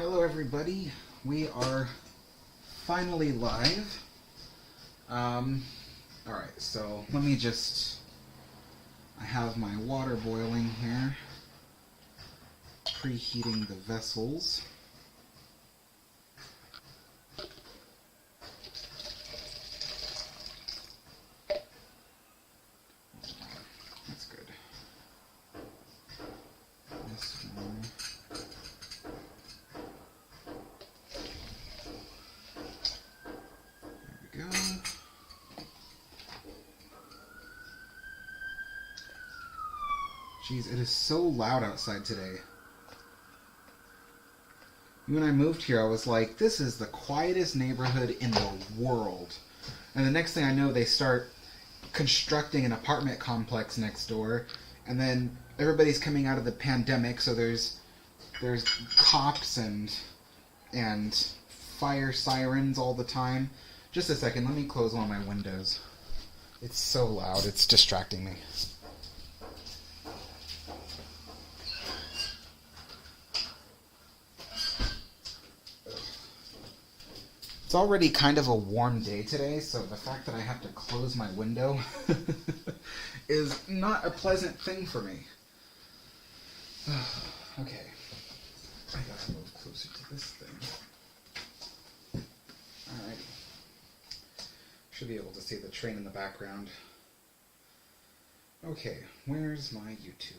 Hello everybody, we are finally live. Alright, so let me just, I have my water boiling here, preheating the vessels. That's good. This one. Go. Jeez, it is so loud outside today. When I moved here, I was like, this is the quietest neighborhood in the world. And the next thing I know, they start constructing an apartment complex next door, and then everybody's coming out of the pandemic, so there's cops and fire sirens all the time. Just a second, let me close one of my windows. It's so loud, it's distracting me. It's already kind of a warm day today, so the fact that I have to close my window is not a pleasant thing for me. Okay. I gotta move closer to this thing. Alright. Should be able to see the train in the background. Okay, where's my YouTube?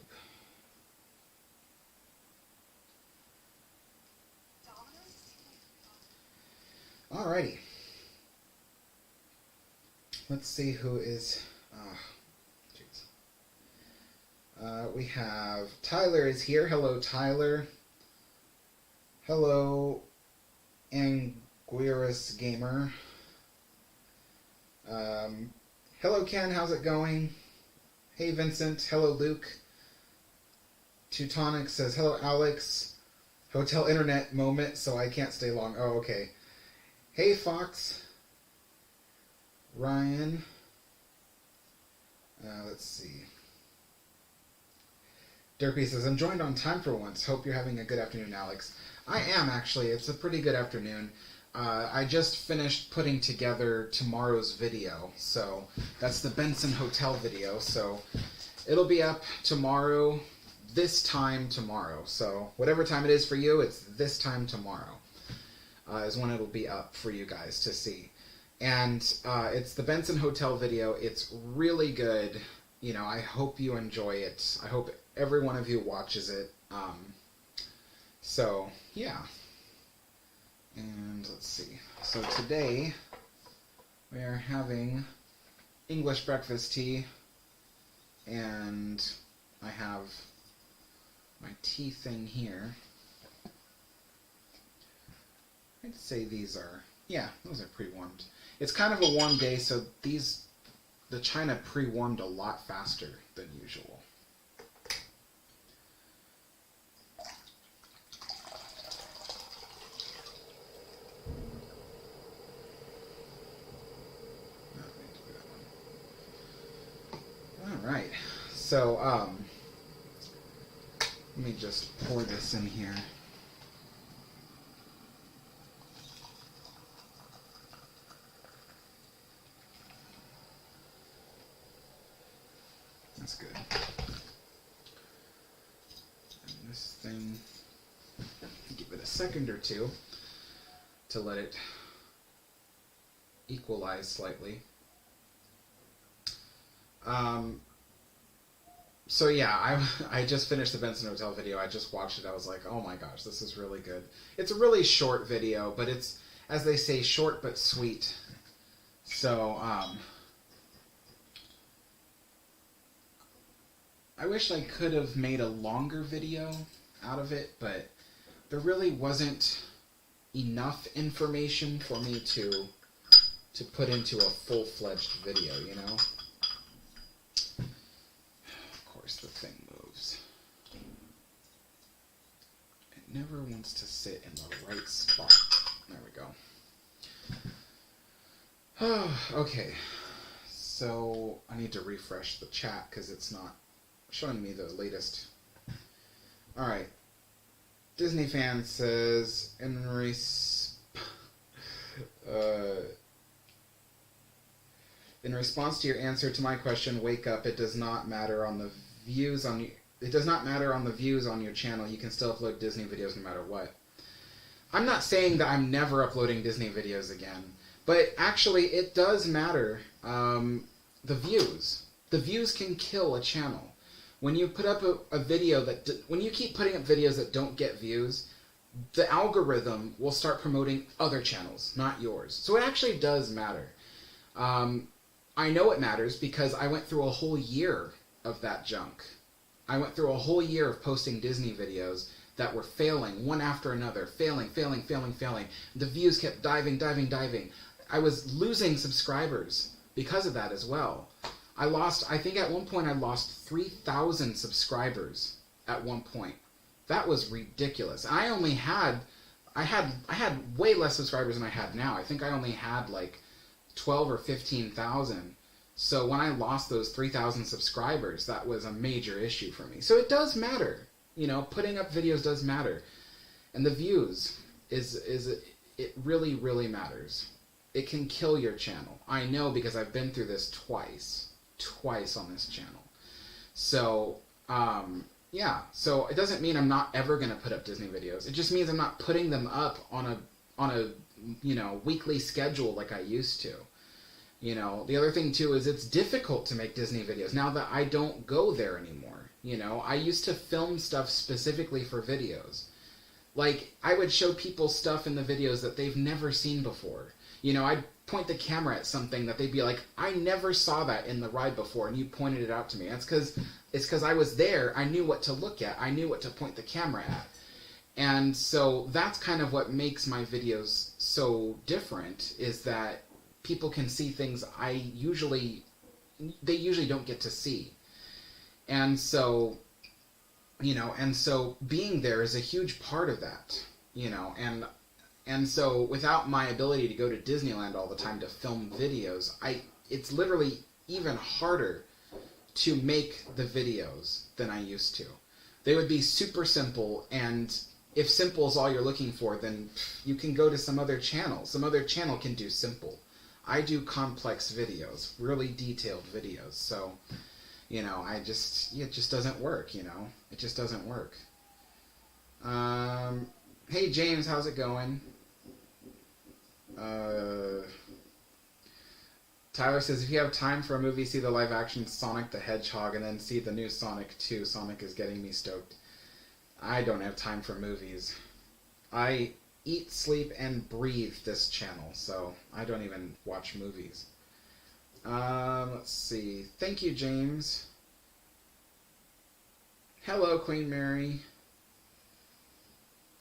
Alrighty. Let's see who is... we have... Tyler is here. Hello, Tyler. Hello, Anguirus Gamer. Hello, Ken. How's it going? Hey, Vincent. Hello, Luke. Teutonic says, hello, Alex. Hotel internet moment, so I can't stay long. Oh, okay. Hey, Fox. Ryan. Let's see. Derpy says, I'm joined on time for once. Hope you're having a good afternoon, Alex. I am, actually. It's a pretty good afternoon. I just finished putting together tomorrow's video. So that's the Benson Hotel video. So it'll be up tomorrow, this time tomorrow. So whatever time it is for you, it's this time tomorrow. Is when it'll be up for you guys to see. And it's the Benson Hotel video. It's really good. You know, I hope you enjoy it. I hope every one of you watches it. So, yeah. And let's see. So today, we are having English breakfast tea. And I have my tea thing here. I'd say these are, yeah, those are pre-warmed. It's kind of a warm day, so the china pre-warmed a lot faster than usual. Alright, so, let me just pour this in here. That's good. And this thing, give it a second or two to let it equalize slightly. So yeah, I just finished the Benson Hotel video. I just watched it. I was like, oh my gosh, this is really good. It's a really short video, but it's, as they say, short but sweet. So, I wish I could have made a longer video out of it, but there really wasn't enough information for me to put into a full-fledged video, you know? Of course the thing moves. It never wants to sit in the right spot. There we go. Okay, so I need to refresh the chat because it's not showing me the latest. Alright. Disney fan says, in response to your answer to my question, wake up, it does not matter on the views on you. It does not matter on the views on your channel. You can still upload Disney videos no matter what. I'm not saying that I'm never uploading Disney videos again, but actually it does matter. The views. The views can kill a channel. When you put up a video when you keep putting up videos that don't get views, the algorithm will start promoting other channels, not yours. So it actually does matter. I know it matters because I went through a whole year of that junk. I went through a whole year of posting Disney videos that were failing, one after another, failing. The views kept diving. I was losing subscribers because of that as well. I think at one point I lost 3,000 subscribers at one point. That was ridiculous. I had way less subscribers than I had now. I think I only had like 12 or 15,000. So when I lost those 3,000 subscribers, that was a major issue for me. So it does matter. You know, putting up videos does matter. And the views it really, really matters. It can kill your channel. I know because I've been through this twice on this channel. So, yeah. So it doesn't mean I'm not ever going to put up Disney videos. It just means I'm not putting them up on a weekly schedule like I used to. You know, the other thing too is it's difficult to make Disney videos now that I don't go there anymore. You know, I used to film stuff specifically for videos. Like, I would show people stuff in the videos that they've never seen before. You know, I'd point the camera at something that they'd be like, I never saw that in the ride before, and you pointed it out to me. It's because I was there. I knew what to look at. I knew what to point the camera at. And so that's kind of what makes my videos so different, is that people can see things they usually don't get to see. And so, being there is a huge part of that, and so without my ability to go to Disneyland all the time to film videos, it's literally even harder to make the videos than I used to. They would be super simple, and if simple is all you're looking for, then you can go to some other channel. Some other channel can do simple. I do complex videos, really detailed videos, so, it just doesn't work, It just doesn't work. Hey, James, how's it going? Tyler says, if you have time for a movie, see the live-action Sonic the Hedgehog, and then see the new Sonic 2. Sonic is getting me stoked. I don't have time for movies. I eat, sleep, and breathe this channel, so I don't even watch movies. Let's see. Thank you, James. Hello, Queen Mary.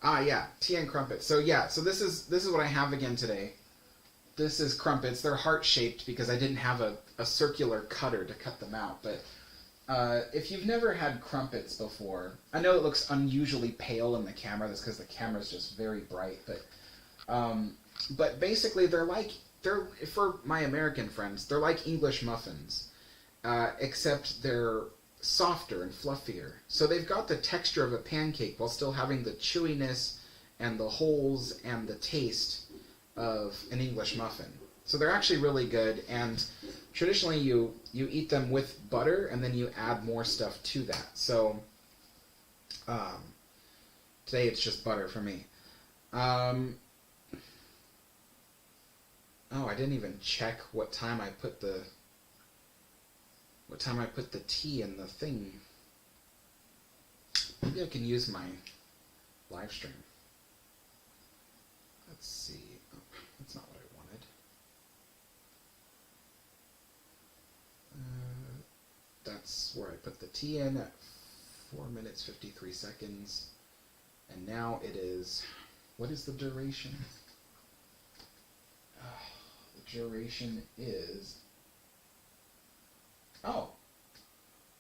Yeah, tea and crumpets. So this is what I have again today. This is crumpets. They're heart-shaped because I didn't have a circular cutter to cut them out. But if you've never had crumpets before, I know it looks unusually pale in the camera. That's because the camera's just very bright. But basically, they're for my American friends, they're like English muffins, except they're softer and fluffier. So they've got the texture of a pancake while still having the chewiness and the holes and the taste of an English muffin. So they're actually really good, and traditionally you eat them with butter and then you add more stuff to that. So today it's just butter for me. Oh, I didn't even check what time I put the tea in the thing. Maybe I can use my live stream. Let's see. Oh, that's not what I wanted. That's where I put the tea in at 4 minutes 53 seconds. And now it is, what is the duration? The duration is,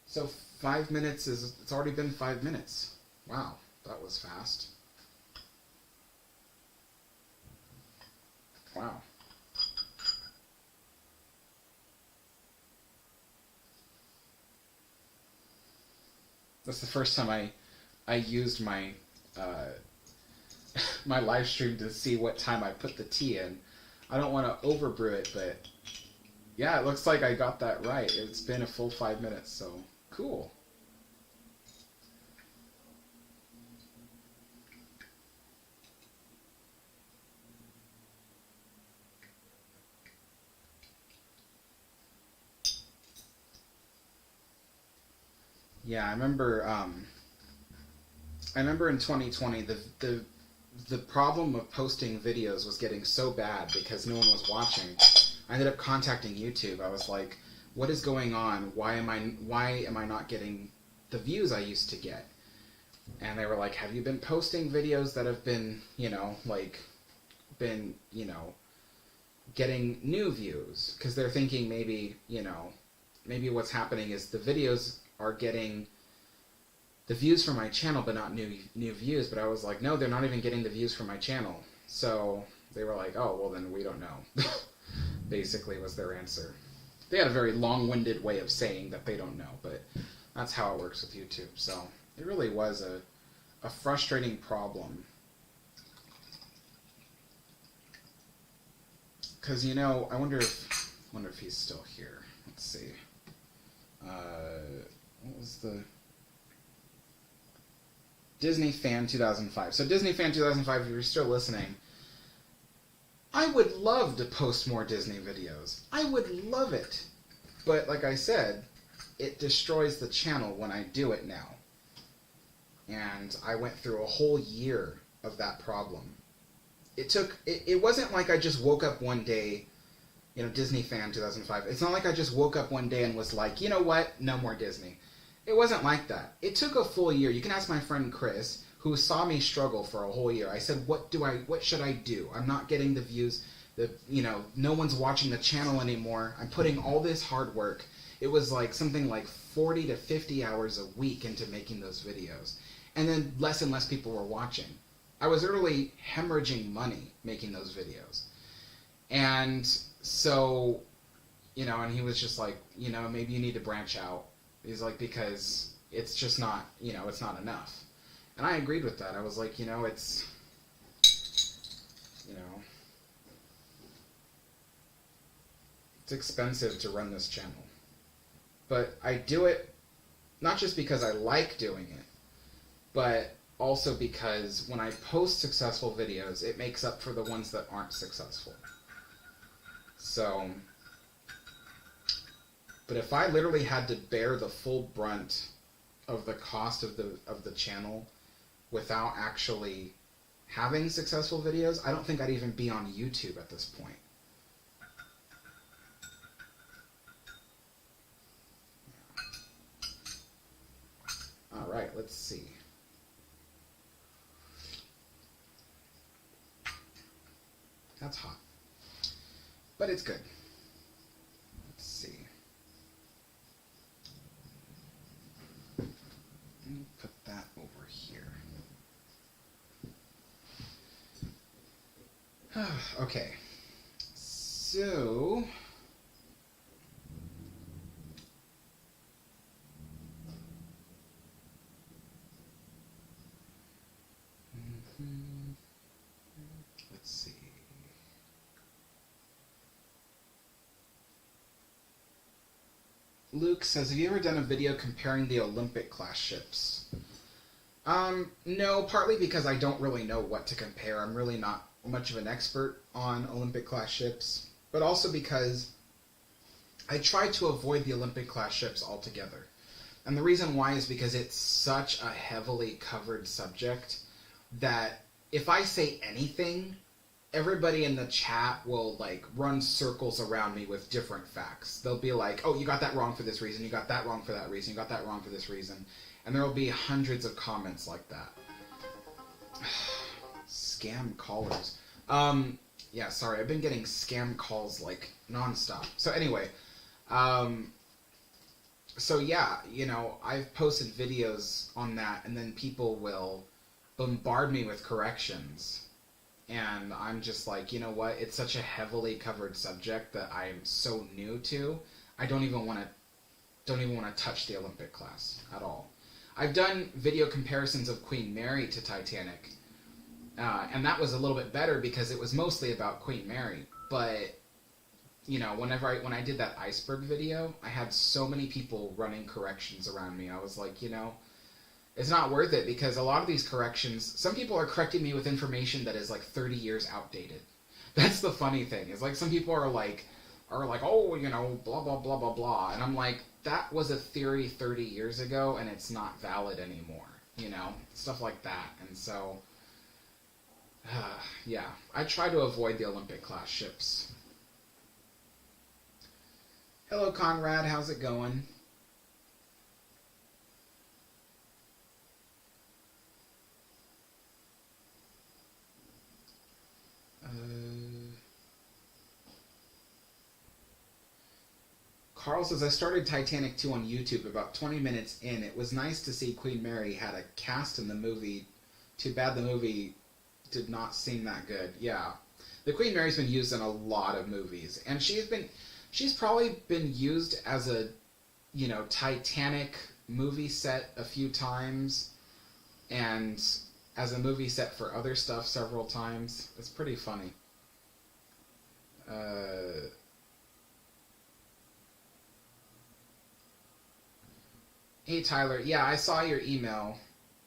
so 5 minutes it's already been 5 minutes. Wow, that was fast. Wow. That's the first time I used my my live stream to see what time I put the tea in. I don't want to overbrew it, but yeah, it looks like I got that right. It's been a full 5 minutes, so cool. Yeah, I remember in 2020 the problem of posting videos was getting so bad because no one was watching. I ended up contacting YouTube. I was like, what is going on? Why am I not getting the views I used to get? And they were like, have you been posting videos that have been, getting new views? Because they're thinking maybe what's happening is the videos are getting the views from my channel, but not new views. But I was like, no, they're not even getting the views from my channel. So they were like, oh, well, then we don't know. Basically was their answer. They had a very long-winded way of saying that they don't know, but that's how it works with YouTube. So it really was a frustrating problem. Because, I wonder if he's still here. Let's see. What was the... Disney Fan 2005. So Disney Fan 2005, if you're still listening, I would love to post more Disney videos. I would love it. But like I said, it destroys the channel when I do it now. And I went through a whole year of that problem. It wasn't like I just woke up one day, Disney Fan 2005. It's not like I just woke up one day and was like, you know what, no more Disney. It wasn't like that. It took a full year. You can ask my friend Chris, who saw me struggle for a whole year. I said, what should I do? I'm not getting the views. No one's watching the channel anymore. I'm putting all this hard work. It was like something like 40 to 50 hours a week into making those videos. And then less and less people were watching. I was literally hemorrhaging money making those videos. And so, and he was just like, maybe you need to branch out. He's like, because it's just not, it's not enough. And I agreed with that. I was like, it's, it's expensive to run this channel. But I do it not just because I like doing it, but also because when I post successful videos, it makes up for the ones that aren't successful. So... But if I literally had to bear the full brunt of the cost of the channel without actually having successful videos, I don't think I'd even be on YouTube at this point. All right, let's see. That's hot, but it's good. Let's see. Put that over here. Okay, so let's see. Luke says, have you ever done a video comparing the Olympic class ships? No, partly because I don't really know what to compare. I'm really not much of an expert on Olympic class ships, but also because I try to avoid the Olympic class ships altogether. And the reason why is because it's such a heavily covered subject that if I say anything, everybody in the chat will run circles around me with different facts. They'll be like, oh, you got that wrong for this reason, you got that wrong for that reason, you got that wrong for this reason. And there will be hundreds of comments like that. Scam callers. Yeah, sorry, I've been getting scam calls nonstop. So anyway, so yeah, I've posted videos on that, and then people will bombard me with corrections. And I'm just like, you know what? It's such a heavily covered subject that I'm so new to. I don't even want to touch the Olympic class at all. I've done video comparisons of Queen Mary to Titanic, and that was a little bit better because it was mostly about Queen Mary. But you know, when I did that iceberg video, I had so many people running corrections around me. I was like, you know, it's not worth it because a lot of these corrections, some people are correcting me with information that is like 30 years outdated. That's the funny thing. Is like some people are like, oh, you know, blah blah blah blah blah, and I'm like, that was a theory 30 years ago, and it's not valid anymore. You know, stuff like that. And so, yeah, I try to avoid the Olympic class ships. Hello, Conrad. How's it going? Carl says, I started Titanic 2 on YouTube about 20 minutes in. It was nice to see Queen Mary had a cast in the movie. Too bad the movie did not seem that good. Yeah. The Queen Mary's been used in a lot of movies. And she's probably been used as a, you know, Titanic movie set a few times. And as a movie set for other stuff several times. It's pretty funny. Hey, Tyler. Yeah, I saw your email.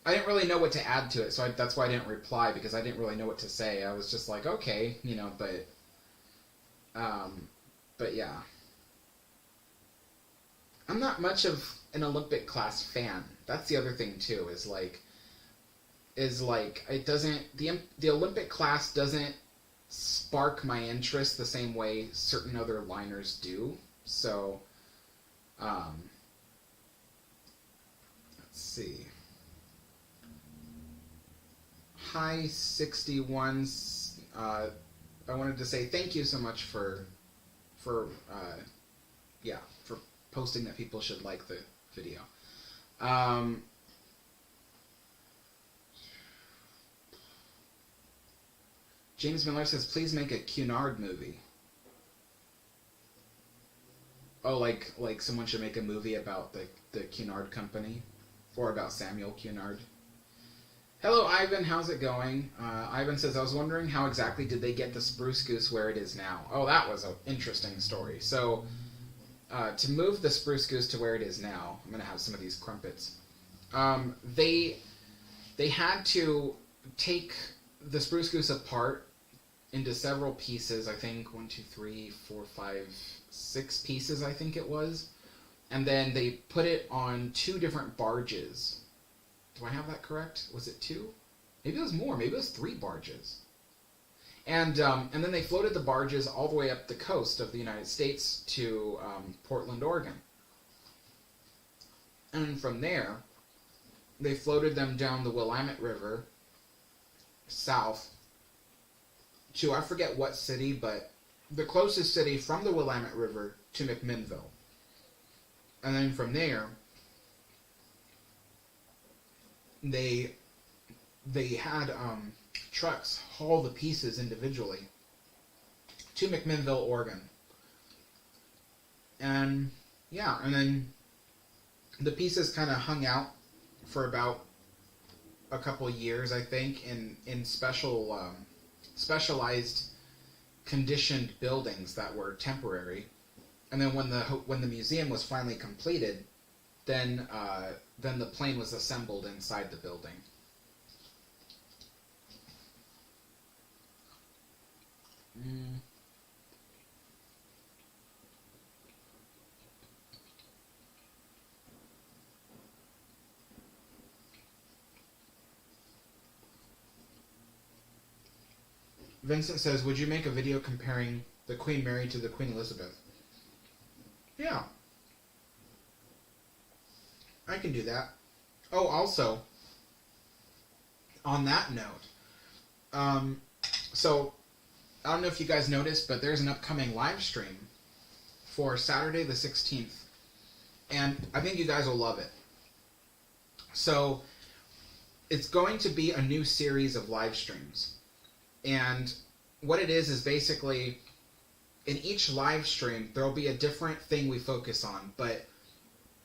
I didn't really know what to add to it, so that's why I didn't reply, because I didn't really know what to say. I was just like, okay, you know, but yeah. I'm not much of an Olympic class fan. That's the other thing, too, is like, it doesn't, the Olympic class doesn't spark my interest the same way certain other liners do, so, let's see. Hi, 61s. I wanted to say thank you so much for posting that people should like the video. James Miller says, please make a Cunard movie. Oh, like someone should make a movie about the Cunard company, or about Samuel Cunard. Hello, Ivan. How's it going? Ivan says, I was wondering how exactly did they get the Spruce Goose where it is now? Oh, that was an interesting story. So, to move the Spruce Goose to where it is now, I'm going to have some of these crumpets. They had to take the Spruce Goose apart into several pieces. I think 1, 2, 3, 4, 5, 6 pieces, I think it was. And then they put it on 2 different barges. Do I have that correct? Was it 2? Maybe it was more. Maybe it was 3 barges. And then they floated the barges all the way up the coast of the United States to Portland, Oregon. And from there, they floated them down the Willamette River south to, I forget what city, but the closest city from the Willamette River to McMinnville. And then from there, they had trucks haul the pieces individually to McMinnville, Oregon. And yeah, and then the pieces kind of hung out for about a couple years, I think, in specialized conditioned buildings that were temporary. And then when the museum was finally completed, then the plane was assembled inside the building. Vincent says, would you make a video comparing the Queen Mary to the Queen Elizabeth? Yeah. I can do that. Oh, also, on that note, so I don't know if you guys noticed, but there's an upcoming live stream for Saturday the 16th, and I think you guys will love it. So it's going to be a new series of live streams, and what it is basically, in each live stream there will be a different thing we focus on, but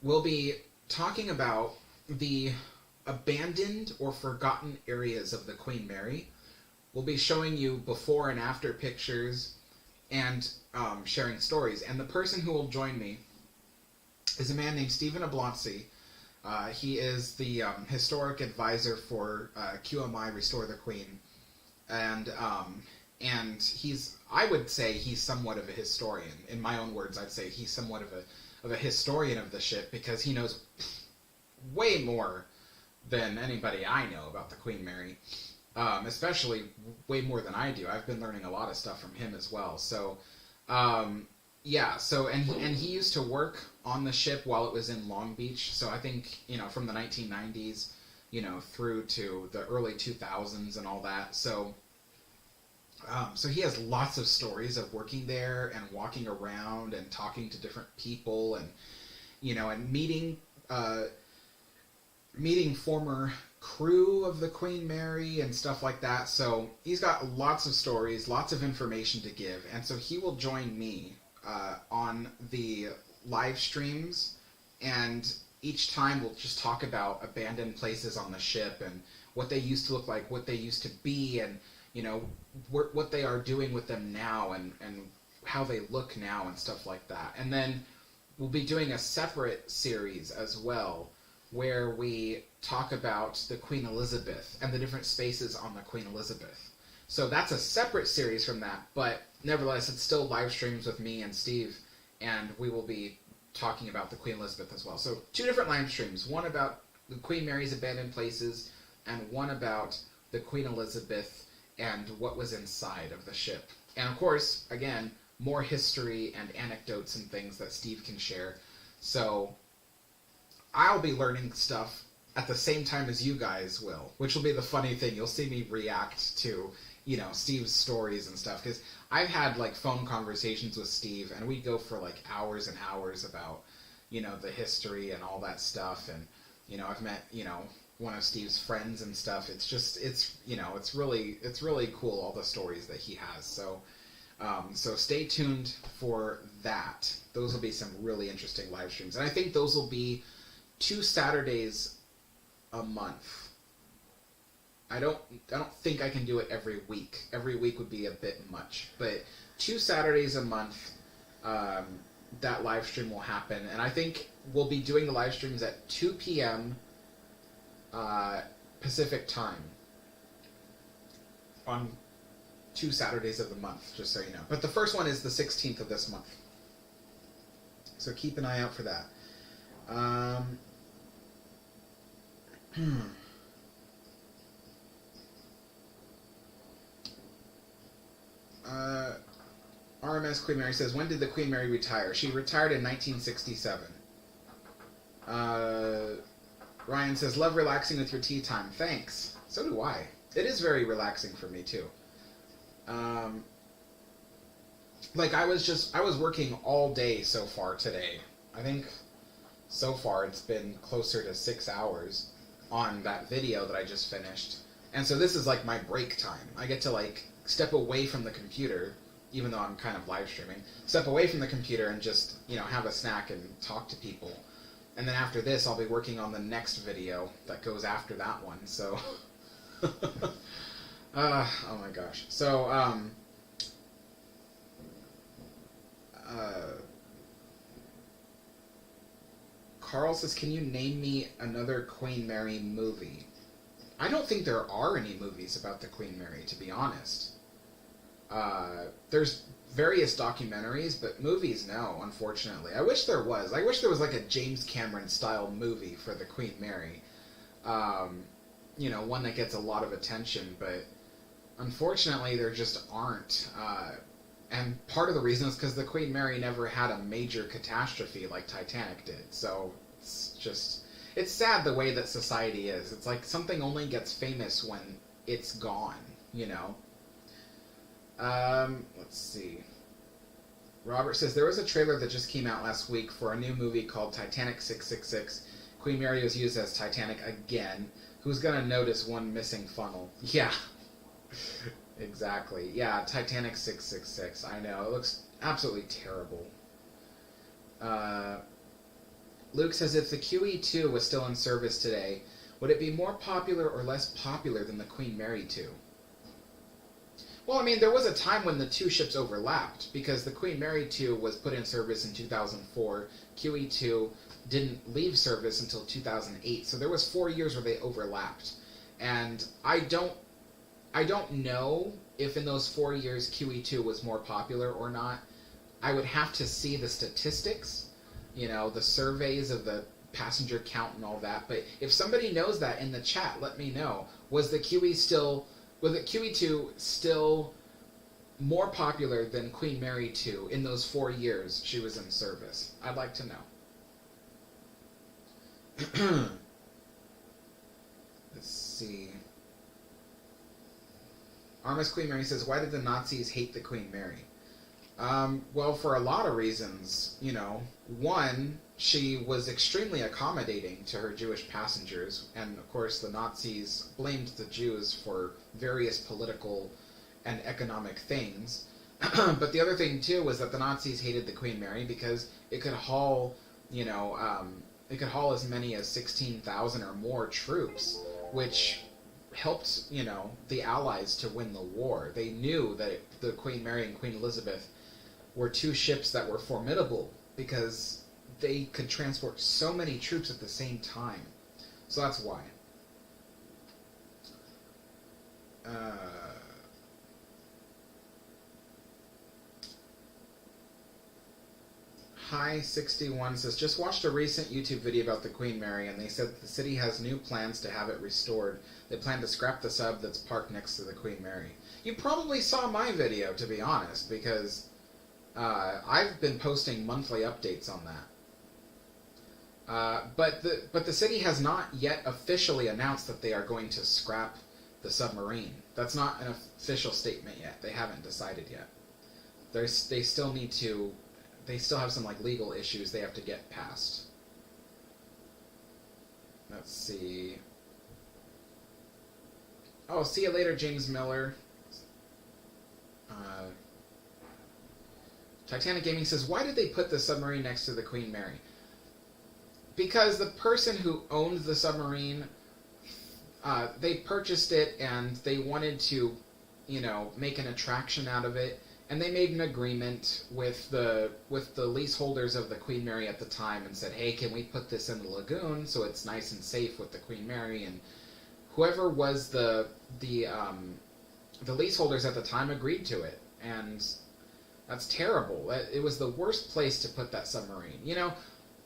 we'll be talking about, the abandoned or forgotten areas of the Queen Mary. We'll be showing you before and after pictures and sharing stories. And the person who will join me is a man named Stephen Ablonzi. He is the historic advisor for QMI Restore the Queen. And he's, I would say he's somewhat of a historian. In my own words, I'd say he's somewhat of a historian of the ship, because he knows way more than anybody I know about the Queen Mary. Especially way more than I do. I've been learning a lot of stuff from him as well. So, yeah. So, and he used to work on the ship while it was in Long Beach. So I think, from the 1990s, through to the early 2000s and all that. So, so he has lots of stories of working there and walking around and talking to different people and, and meeting former crew of the Queen Mary and stuff like that. So he's got lots of stories, lots of information to give, and so he will join me on the live streams, and each time we'll just talk about abandoned places on the ship and what they used to look like, what they used to be, and what they are doing with them now, and how they look now and stuff like that. And then we'll be doing a separate series as well, where we talk about the Queen Elizabeth and the different spaces on the Queen Elizabeth. So that's a separate series from that, but nevertheless, it's still live streams with me and Steve, and we will be talking about the Queen Elizabeth as well. So 2 different live streams, one about the Queen Mary's abandoned places, and one about the Queen Elizabeth and what was inside of the ship. And of course, again, more history and anecdotes and things that Steve can share. So I'll be learning stuff at the same time as you guys will, which will be the funny thing. You'll see me react to, Steve's stories and stuff, because I've had, phone conversations with Steve, and we go for, hours and hours about, the history and all that stuff, and, I've met, one of Steve's friends and stuff. It's just, it's really cool, all the stories that he has. So, so stay tuned for that. Those will be some really interesting live streams, and I think those will be 2 Saturdays a month. I don't think I can do it every week. Every week would be a bit much, but 2 Saturdays a month, that live stream will happen, and I think we'll be doing the live streams at 2 p.m. Pacific time on 2 Saturdays of the month, just so you know. But the first one is the 16th of this month, so keep an eye out for that. RMS Queen Mary says, when did the Queen Mary retire? She retired in 1967. Ryan says, love relaxing with your tea time. Thanks. So do I. It is very relaxing for me too. I was working all day so far today. I think so far it's been closer to 6 hours on that video that I just finished. And so this is my break time. I get to step away from the computer, even though I'm kind of live streaming, step away from the computer and just, have a snack and talk to people. And then after this, I'll be working on the next video that goes after that one. So, oh my gosh. So, Carl says, can you name me another Queen Mary movie? I don't think there are any movies about the Queen Mary, to be honest. There's various documentaries, but movies, no, unfortunately. I wish there was. I wish there was a James Cameron style movie for the Queen Mary. One that gets a lot of attention, but unfortunately there just aren't. And part of the reason is because the Queen Mary never had a major catastrophe like Titanic did. So it's sad the way that society is. It's something only gets famous when it's gone, Let's see. Robert says, there was a trailer that just came out last week for a new movie called Titanic 666. Queen Mary was used as Titanic again. Who's gonna notice one missing funnel? Yeah. Exactly. Yeah, Titanic 666. I know. It looks absolutely terrible. Luke says, if the QE2 was still in service today, would it be more popular or less popular than the Queen Mary 2? Well, I mean, there was a time when the two ships overlapped, because the Queen Mary 2 was put in service in 2004. QE2 didn't leave service until 2008, so there was 4 years where they overlapped. And I don't know if in those 4 years QE2 was more popular or not. I would have to see the statistics, the surveys of the passenger count and all that. But if somebody knows that in the chat, let me know. Was the QE2 still more popular than Queen Mary 2 in those 4 years she was in service? I'd like to know. Let's see. RMS Queen Mary says, why did the Nazis hate the Queen Mary? Well, for a lot of reasons. One, she was extremely accommodating to her Jewish passengers, and of course the Nazis blamed the Jews for various political and economic things. But the other thing too was that the Nazis hated the Queen Mary because it could haul, as many as 16,000 or more troops, which helped, the Allies to win the war. They knew that the Queen Mary and Queen Elizabeth were two ships that were formidable because they could transport so many troops at the same time. So that's why. Hi61 says, just watched a recent YouTube video about the Queen Mary, and they said that the city has new plans to have it restored. They plan to scrap the sub that's parked next to the Queen Mary. You probably saw my video, to be honest, because I've been posting monthly updates on that. But the city has not yet officially announced that they are going to scrap the submarine. That's not an official statement yet. They haven't decided yet. They still need to. They still have some legal issues they have to get past. Let's see. Oh, see you later, James Miller. Titanic Gaming says, why did they put the submarine next to the Queen Mary? Because the person who owned the submarine, they purchased it and they wanted to, make an attraction out of it. And they made an agreement with the leaseholders of the Queen Mary at the time and said, hey, can we put this in the lagoon so it's nice and safe with the Queen Mary? And whoever was the leaseholders at the time agreed to it. And that's terrible. It was the worst place to put that submarine.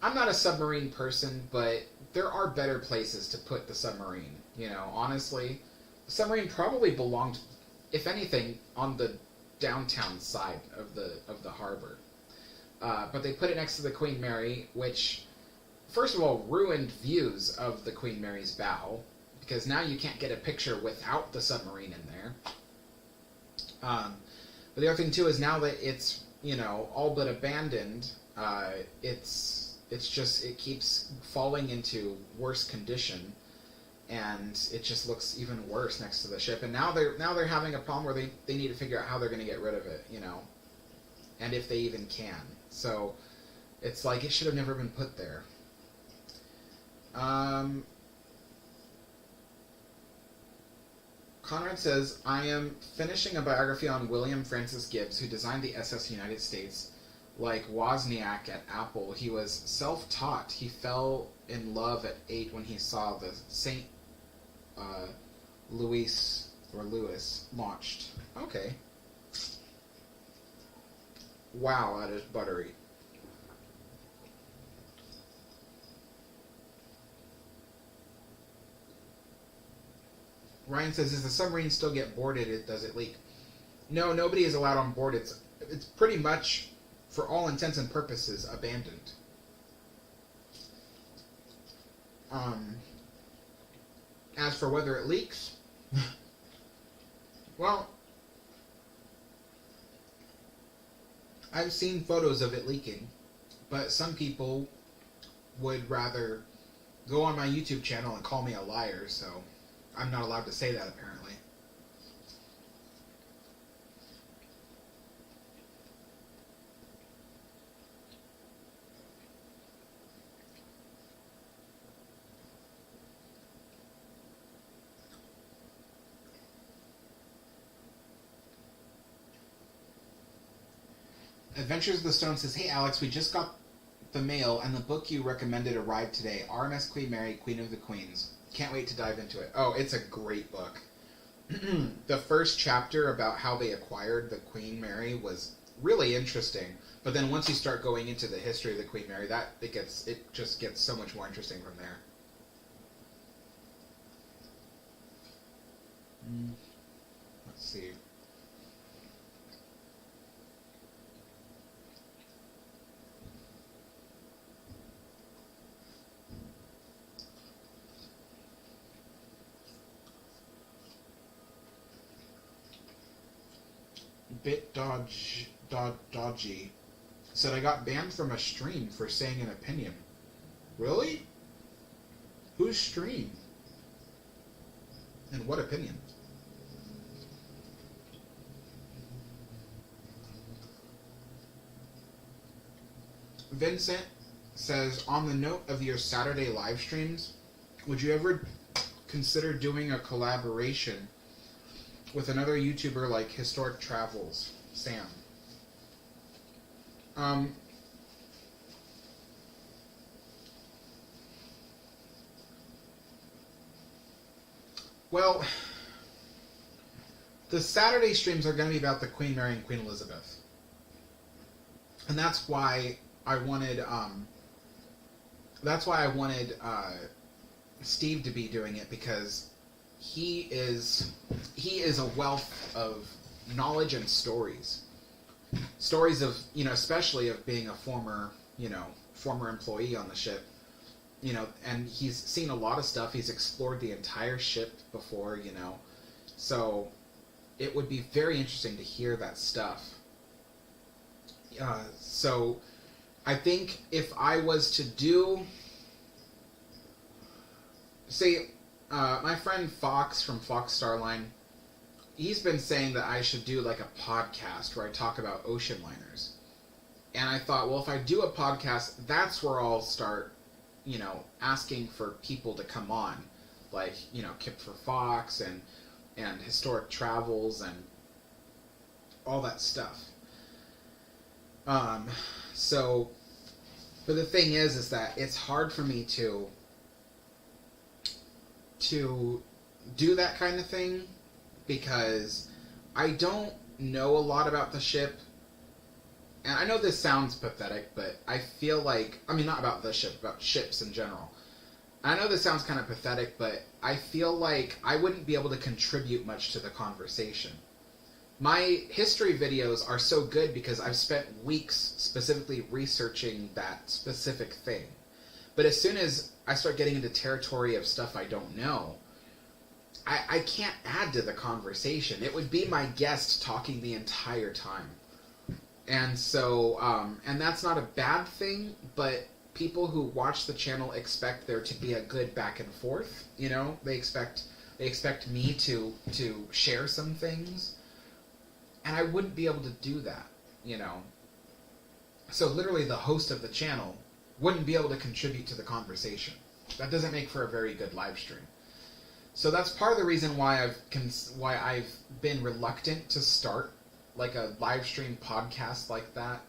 I'm not a submarine person, but there are better places to put the submarine. Honestly, the submarine probably belonged, if anything, on the downtown side of the harbor. But they put it next to the Queen Mary, which, first of all, ruined views of the Queen Mary's bow, because now you can't get a picture without the submarine in there. But the other thing too is now that it's all but abandoned, it keeps falling into worse condition, and it just looks even worse next to the ship. And now they're having a problem where they need to figure out how they're going to get rid of it, and if they even can. So it's like it should have never been put there. Cunard says, I am finishing a biography on William Francis Gibbs, who designed the SS United States. Like Wozniak at Apple, he was self-taught. He fell in love at 8 when he saw the St. Louis launched. Okay. Wow, that is buttery. Ryan says, does the submarine still get boarded? Does it leak? No, nobody is allowed on board. It's pretty much, for all intents and purposes, abandoned. As for whether it leaks, well, I've seen photos of it leaking, but some people would rather go on my YouTube channel and call me a liar, so I'm not allowed to say that, apparently. Adventures of the Stone says, "Hey Alex, we just got the mail and the book you recommended arrived today. RMS Queen Mary, Queen of the Queens. Can't wait to dive into it." Oh, it's a great book. The first chapter about how they acquired the Queen Mary was really interesting. But then once you start going into the history of the Queen Mary, it just gets so much more interesting from there. Let's see. Dodgy said, "I got banned from a stream for saying an opinion." Really? Whose stream? And what opinion? Vincent says, "On the note of your Saturday live streams, would you ever consider doing a collaboration with another YouTuber like Historic Travels, Sam?" Well, the Saturday streams are going to be about the Queen Mary and Queen Elizabeth. And that's why I wanted Steve to be doing it, because he is a wealth of knowledge and stories of, especially of being a former employee on the ship, and he's seen a lot of stuff. He's explored the entire ship before, so it would be very interesting to hear that stuff. So I think if I was to do, say, my friend Fox from Fox Starline, he's been saying that I should do like a podcast where I talk about ocean liners. And I thought, well, if I do a podcast, that's where I'll start, asking for people to come on. Like, Kip for Fox and Historic Travels and all that stuff. So, but the thing is that it's hard for me to do that kind of thing, because I don't know a lot about the ship. And I know this sounds pathetic, but I feel like, not about the ship, about ships in general. I know this sounds kind of pathetic, but I feel like I wouldn't be able to contribute much to the conversation. My history videos are so good because I've spent weeks specifically researching that specific thing. But as soon as I start getting into territory of stuff I don't know, I can't add to the conversation. It would be my guest talking the entire time. And so, and that's not a bad thing, but people who watch the channel expect there to be a good back and forth, They expect me to share some things. And I wouldn't be able to do that, So literally the host of the channel wouldn't be able to contribute to the conversation. That doesn't make for a very good live stream. So that's part of the reason why I've been reluctant to start like a live stream podcast like that,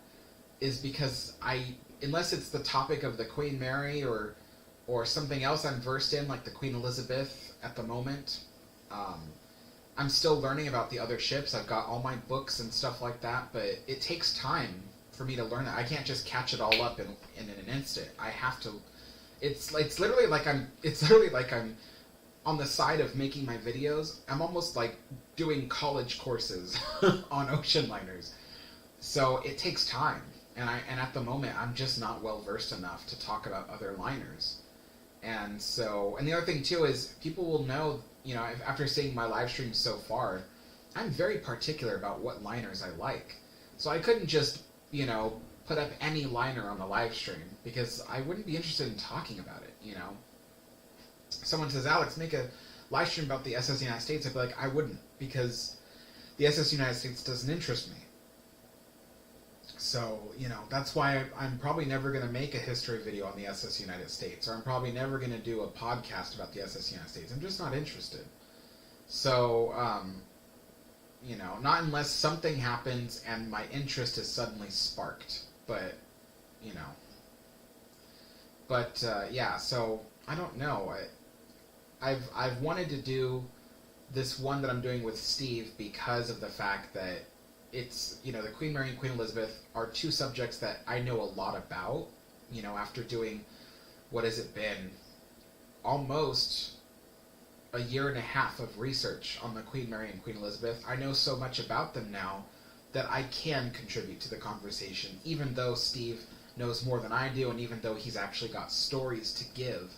is because unless it's the topic of the Queen Mary or something else I'm versed in, like the Queen Elizabeth at the moment, I'm still learning about the other ships. I've got all my books and stuff like that, but it takes time for me to learn that. I can't just catch it all up in an instant. I have to. It's literally like I'm on the side of making my videos. I'm almost like doing college courses on ocean liners. So it takes time, and at the moment I'm just not well versed enough to talk about other liners. And the other thing too is people will know, after seeing my live streams so far, I'm very particular about what liners I like. So I couldn't just, put up any liner on the live stream, because I wouldn't be interested in talking about it, Someone says, "Alex, make a live stream about the SS United States." I'd be like, I wouldn't, because the SS United States doesn't interest me. So, that's why I'm probably never going to make a history video on the SS United States, or I'm probably never going to do a podcast about the SS United States. I'm just not interested. So, not unless something happens and my interest is suddenly sparked. But, you know. But, yeah, so, I don't know. I've wanted to do this one that I'm doing with Steve because of the fact that it's, the Queen Mary and Queen Elizabeth are two subjects that I know a lot about, after doing, what has it been, almost a year and a half of research on the Queen Mary and Queen Elizabeth. I know so much about them now that I can contribute to the conversation, even though Steve knows more than I do, and even though he's actually got stories to give.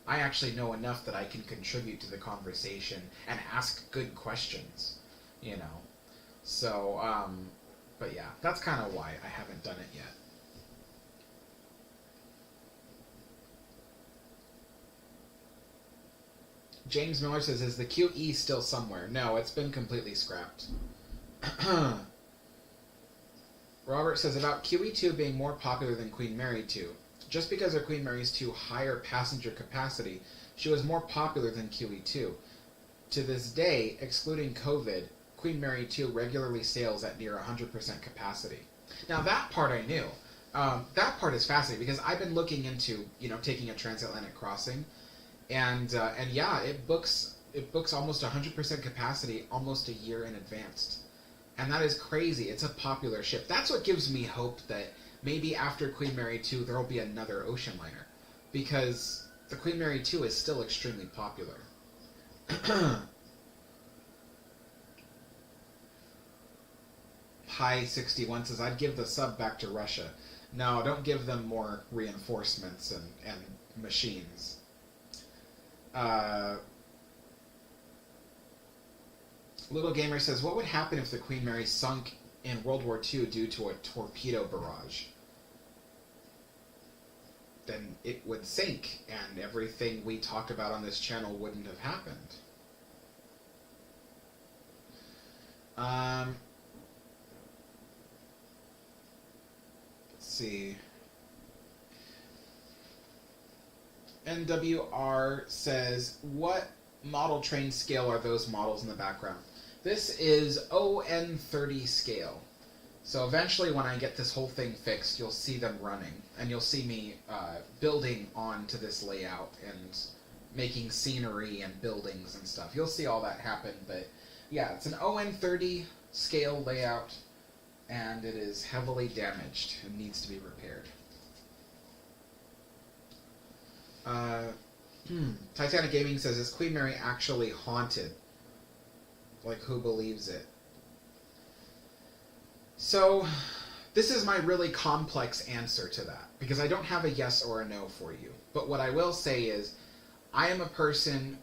I actually know enough that I can contribute to the conversation and ask good questions, So, but yeah, that's kind of why I haven't done it yet. James Miller says, is the QE still somewhere? No, it's been completely scrapped. Robert says, about QE2 being more popular than Queen Mary 2. Just because our Queen Mary's 2 higher passenger capacity, she was more popular than QE2. To this day, excluding COVID, Queen Mary 2 regularly sails at near 100% capacity. Now that part I knew. That part is fascinating because I've been looking into, taking a transatlantic crossing, and yeah, it books almost 100% capacity almost a year in advance. And that is crazy. It's a popular ship. That's what gives me hope that maybe after Queen Mary 2 there will be another ocean liner, because the Queen Mary 2 is still extremely popular. Pi 61 says, I'd give the sub back to Russia. No, don't give them more reinforcements and machines. Little Gamer says, what would happen if the Queen Mary sunk in World War II due to a torpedo barrage? Then it would sink, and everything we talked about on this channel wouldn't have happened. Let's see. NWR says, what model train scale are those models in the background? This is ON30 scale. So eventually when I get this whole thing fixed, you'll see them running, and you'll see me building onto this layout and making scenery and buildings and stuff. You'll see all that happen, but yeah, it's an ON30 scale layout, and it is heavily damaged and needs to be repaired. Titanic Gaming says, is Queen Mary actually haunted? Like, who believes it? So, this is my really complex answer to that, because I don't have a yes or a no for you. But what I will say is, I am a person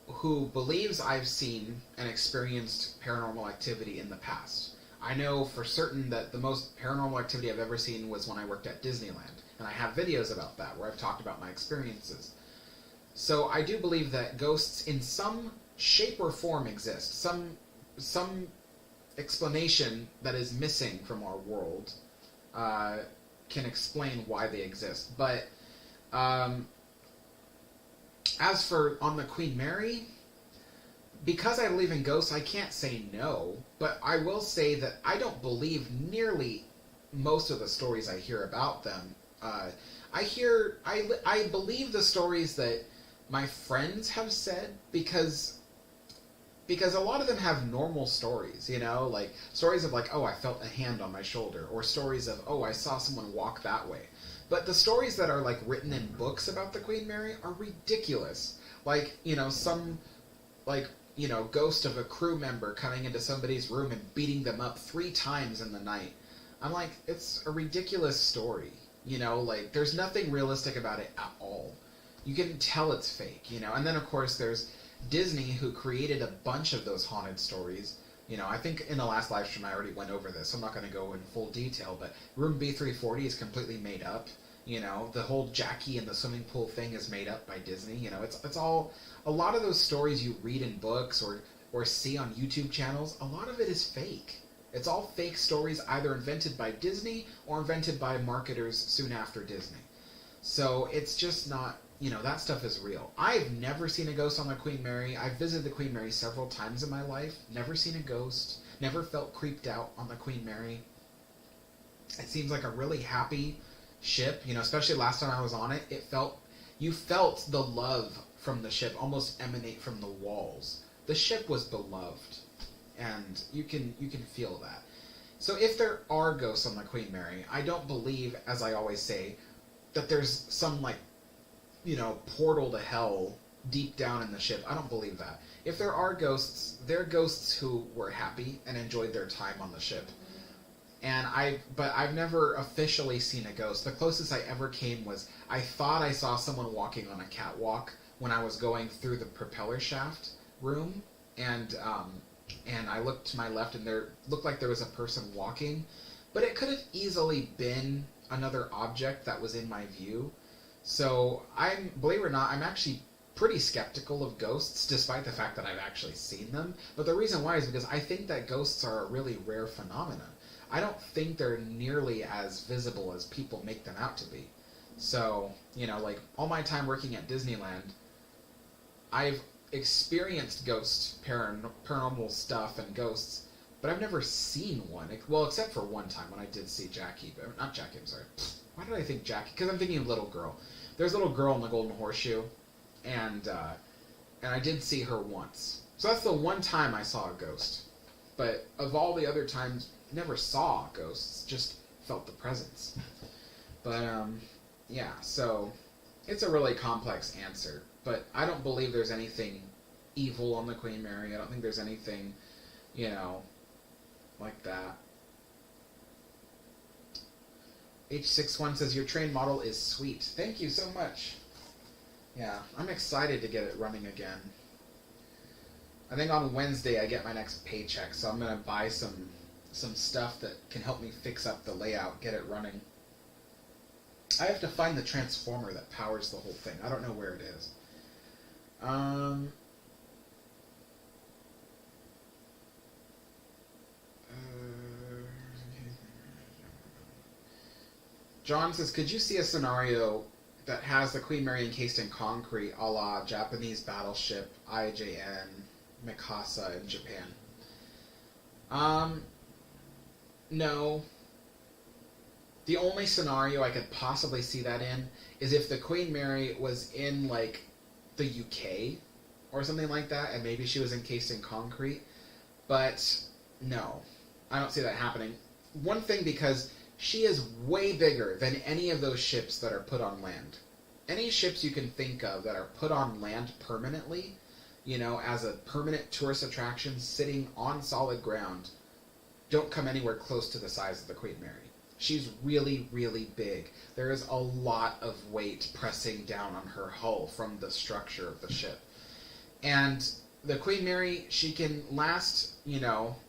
who believes I've seen and experienced paranormal activity in the past. I know for certain that the most paranormal activity I've ever seen was when I worked at Disneyland, and I have videos about that where I've talked about my experiences. So I do believe that ghosts in some shape or form exist. Some explanation that is missing from our world can explain why they exist. But as for on the Queen Mary, because I believe in ghosts, I can't say no, but I will say that I don't believe nearly most of the stories I hear about them. I believe the stories that my friends have said, because a lot of them have normal stories, like stories of like, oh, I felt a hand on my shoulder, or stories of, oh, I saw someone walk that way. But the stories that are like written in books about the Queen Mary are ridiculous. Like, some like, ghost of a crew member coming into somebody's room and beating them up 3 times in the night. I'm like, it's a ridiculous story. Like, there's nothing realistic about it at all. You can tell it's fake, And then, of course, there's Disney, who created a bunch of those haunted stories. I think in the last live stream I already went over this. I'm not going to go in full detail, but Room B340 is completely made up. The whole Jackie and the swimming pool thing is made up by Disney. It's all, a lot of those stories you read in books or see on YouTube channels, a lot of it is fake. It's all fake stories, either invented by Disney or invented by marketers soon after Disney. So it's just not that stuff is real. I've never seen a ghost on the Queen Mary. I've visited the Queen Mary several times in my life. Never seen a ghost. Never felt creeped out on the Queen Mary. It seems like a really happy ship, especially last time I was on it. You felt the love from the ship almost emanate from the walls. The ship was beloved, and you can feel that. So if there are ghosts on the Queen Mary, I don't believe, as I always say, that there's some portal to hell deep down in the ship. I don't believe that. If there are ghosts, they're ghosts who were happy and enjoyed their time on the ship. But I've never officially seen a ghost. The closest I ever came was I thought I saw someone walking on a catwalk when I was going through the propeller shaft room, and I looked to my left and there looked like there was a person walking, but it could have easily been another object that was in my view. So believe it or not, I'm actually pretty skeptical of ghosts, despite the fact that I've actually seen them. But the reason why is because I think that ghosts are a really rare phenomenon. I don't think they're nearly as visible as people make them out to be. So, all my time working at Disneyland, I've experienced ghosts, paranormal stuff and ghosts, but I've never seen one. Well, except for one time when I did see Jackie. Not Jackie, I'm sorry. Why did I think Jackie? Because I'm thinking of Little Girl. There's a little girl in the Golden Horseshoe, and I did see her once. So that's the one time I saw a ghost. But of all the other times, never saw ghosts, just felt the presence. But, yeah, so it's a really complex answer. But I don't believe there's anything evil on the Queen Mary. I don't think there's anything, like that. H61 says, your train model is sweet. Thank you so much. Yeah, I'm excited to get it running again. I think on Wednesday I get my next paycheck, so I'm going to buy some stuff that can help me fix up the layout, get it running. I have to find the transformer that powers the whole thing. I don't know where it is. John says, could you see a scenario that has the Queen Mary encased in concrete, a la Japanese battleship IJN Mikasa in Japan? No. The only scenario I could possibly see that in is if the Queen Mary was in, the UK or something like that, and maybe she was encased in concrete. But, no. I don't see that happening. One thing, because she is way bigger than any of those ships that are put on land. Any ships you can think of that are put on land permanently, as a permanent tourist attraction sitting on solid ground, don't come anywhere close to the size of the Queen Mary. She's really, really big. There is a lot of weight pressing down on her hull from the structure of the ship. And the Queen Mary, she can last,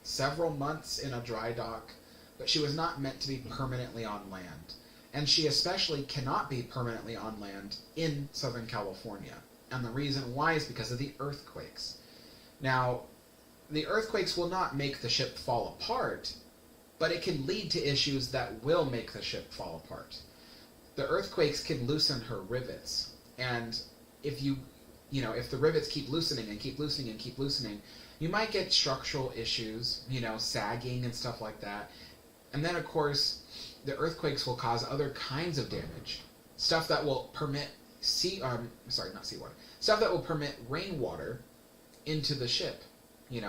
several months in a dry dock, but she was not meant to be permanently on land. And she especially cannot be permanently on land in Southern California. And the reason why is because of the earthquakes. Now, the earthquakes will not make the ship fall apart, but it can lead to issues that will make the ship fall apart. The earthquakes can loosen her rivets, and if the rivets keep loosening and keep loosening and keep loosening, you might get structural issues, sagging and stuff like that. And then, of course, the earthquakes will cause other kinds of damage. Stuff that will permit stuff that will permit rainwater into the ship.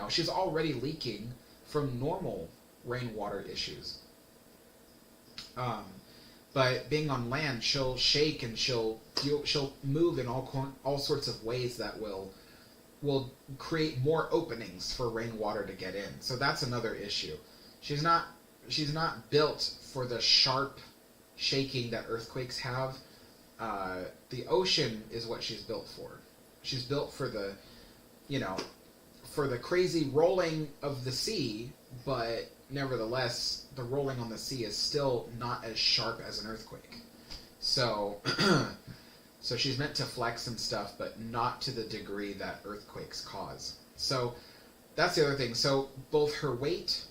She's already leaking from normal rainwater issues. But being on land, she'll shake and she'll move in all sorts of ways that will create more openings for rainwater to get in. So that's another issue. She's not built for the sharp shaking that earthquakes have. The ocean is what she's built for. She's built for the crazy rolling of the sea, but nevertheless, the rolling on the sea is still not as sharp as an earthquake. So, so she's meant to flex and stuff, but not to the degree that earthquakes cause. So that's the other thing. So both her weight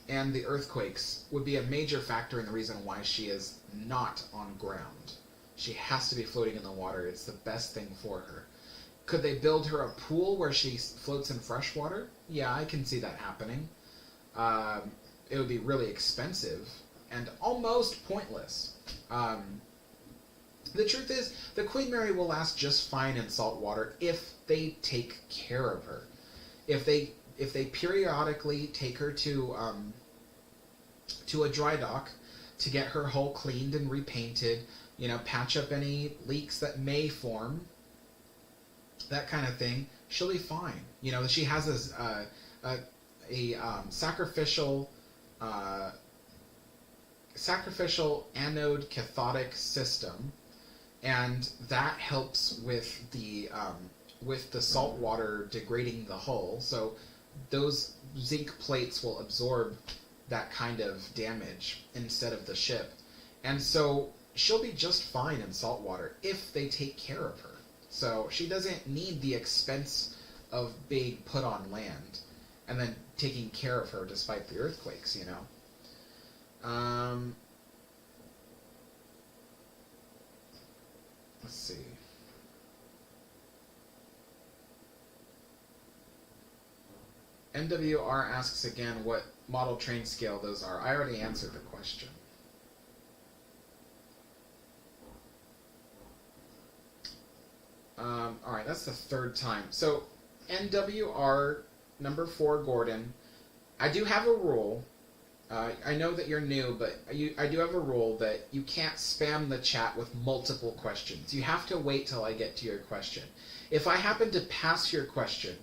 and the earthquakes would be a major factor in the reason why she is not on ground. She has to be floating in the water. It's the best thing for her. Could they build her a pool where she floats in fresh water? Yeah, I can see that happening. It would be really expensive and almost pointless. The truth is, the Queen Mary will last just fine in salt water if they take care of her. If they periodically take her to a dry dock to get her hull cleaned and repainted, patch up any leaks that may form, that kind of thing, she'll be fine. She has a sacrificial anode cathodic system, and that helps with the salt water degrading the hull. So those zinc plates will absorb that kind of damage instead of the ship, and so she'll be just fine in salt water if they take care of her. So she doesn't need the expense of being put on land and then taking care of her despite the earthquakes, Let's see. MWR asks again what model train scale those are. I already answered the question. Alright, that's the third time. So, NWR number 4 Gordon, I do have a rule. I know that you're new, but I do have a rule that you can't spam the chat with multiple questions. You have to wait till I get to your question. If I happen to pass your question,